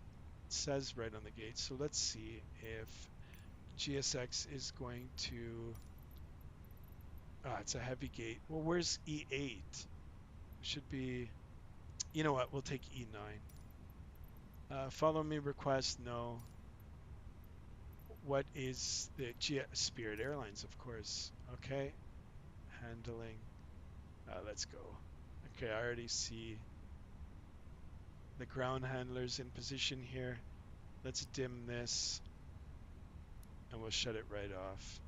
says right on the gate. So let's see if GSX is going to... it's a heavy gate. Well, where's E8? Should be... You know what? We'll take E9. Follow me request, no. What is the Spirit Airlines, of course. Okay. Handling. Let's go. Okay, I already see the ground handlers in position here. Let's dim this. And we'll shut it right off.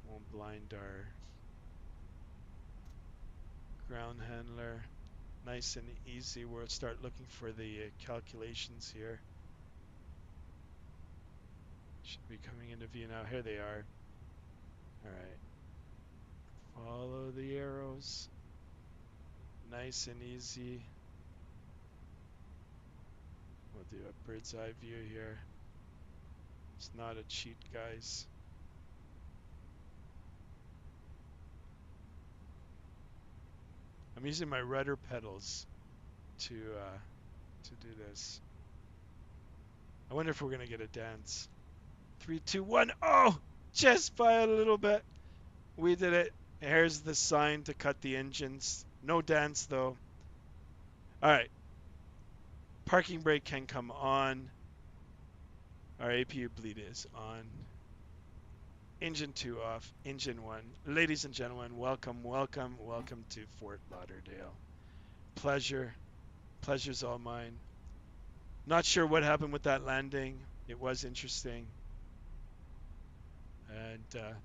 Won't blind our ground handler. Nice and easy. We'll start looking for the calculations here. Should be coming into view now. Here they are. Alright. Follow the arrows. Nice and easy. We'll do a bird's eye view here. It's not a cheat, guys. I'm using my rudder pedals to do this. I wonder if we're gonna get a dance. 3, 2, 1. Oh, just by a little bit. We did it. Here's the sign to cut the engines. No dance though. All right. Parking brake can come on. Our APU bleed is on. Engine 2 off. Engine 1. Ladies and gentlemen, welcome to Fort Lauderdale. Pleasure's all mine. Not sure what happened with that landing. It was interesting. And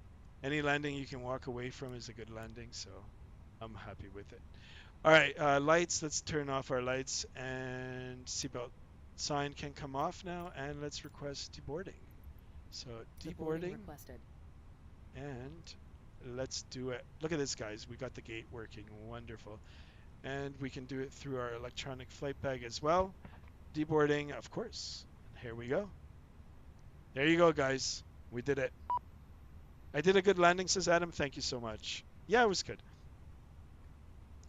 any landing you can walk away from is a good landing, so I'm happy with it. All right, lights. Let's turn off our lights and seatbelt sign can come off now, and let's request deboarding. So deboarding requested. And let's do it. Look at this, guys. We got the gate working. Wonderful. And we can do it through our electronic flight bag as well. Deboarding, of course. And here we go. There you go, guys. We did it. I did a good landing, says Adam. Thank you so much. Yeah, it was good.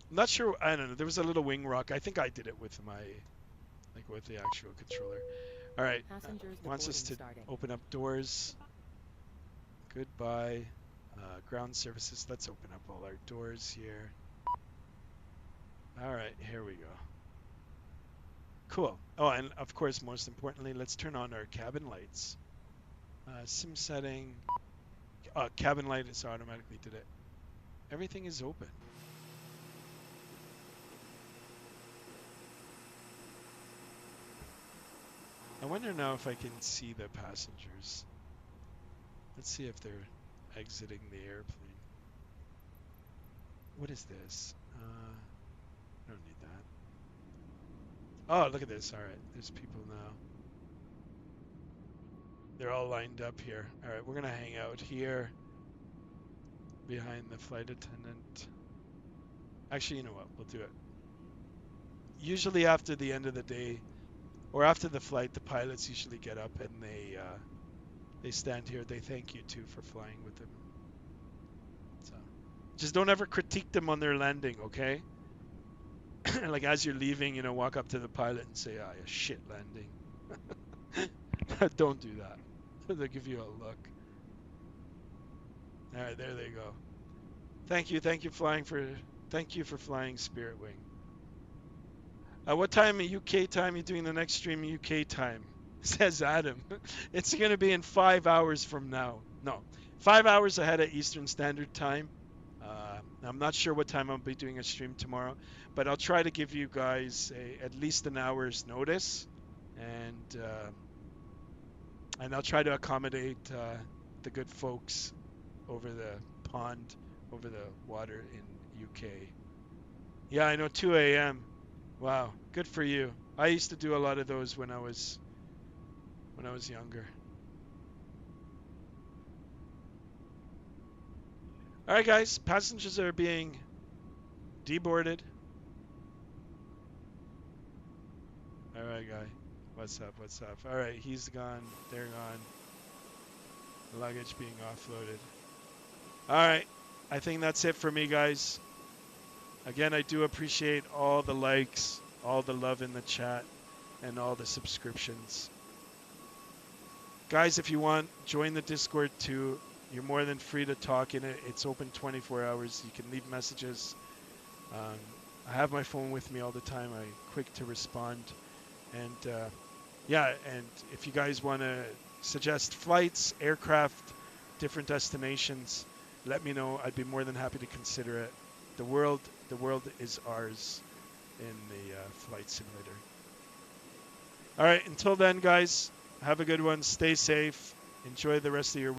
I'm not sure. I don't know. There was a little wing rock. I think I did it with my, like with the actual controller. All right. Wants us to open up doors. Goodbye. Ground services. Let's open up all our doors here. All right, here we go. Cool. Oh, and of course, most importantly, let's turn on our cabin lights. Sim setting. Cabin light is automatically did it. Everything is open. I wonder now if I can see the passengers. Let's see if they're exiting the airplane. What is this? I don't need that. Oh, look at this. All right, there's people now. They're all lined up here. All right, we're going to hang out here behind the flight attendant. Actually, you know what? We'll do it. Usually after the end of the day or after the flight, the pilots usually get up and they stand here. They thank you too for flying with them. So just don't ever critique them on their landing, okay? Like as you're leaving, you know, walk up to the pilot and say, a shit landing. Don't do that. They'll give you a look. All right, there they go. Thank you for flying Spirit Wing. What time UK time are you doing the next stream UK time? Says Adam. It's going to be in 5 hours from now. No, 5 hours ahead of Eastern Standard Time. I'm not sure what time I'll be doing a stream tomorrow, but I'll try to give you guys at least an hour's notice, and I'll try to accommodate the good folks over the pond, over the water in UK. Yeah, I know, 2 a.m. Wow, good for you. I used to do a lot of those when I was younger. All right, guys, passengers are being deboarded. All right, guy. What's up? What's up? All right, he's gone. They're gone. Luggage being offloaded. All right, I think that's it for me, guys. Again, I do appreciate all the likes, all the love in the chat, and all the subscriptions. Guys, if you want, join the Discord too. You're more than free to talk in it. It's open 24 hours. You can leave messages. I have my phone with me all the time. I'm quick to respond. And yeah, and if you guys want to suggest flights, aircraft, different destinations, let me know. I'd be more than happy to consider it. The world is ours in the flight simulator. All right, until then, guys, have a good one. Stay safe. Enjoy the rest of your week.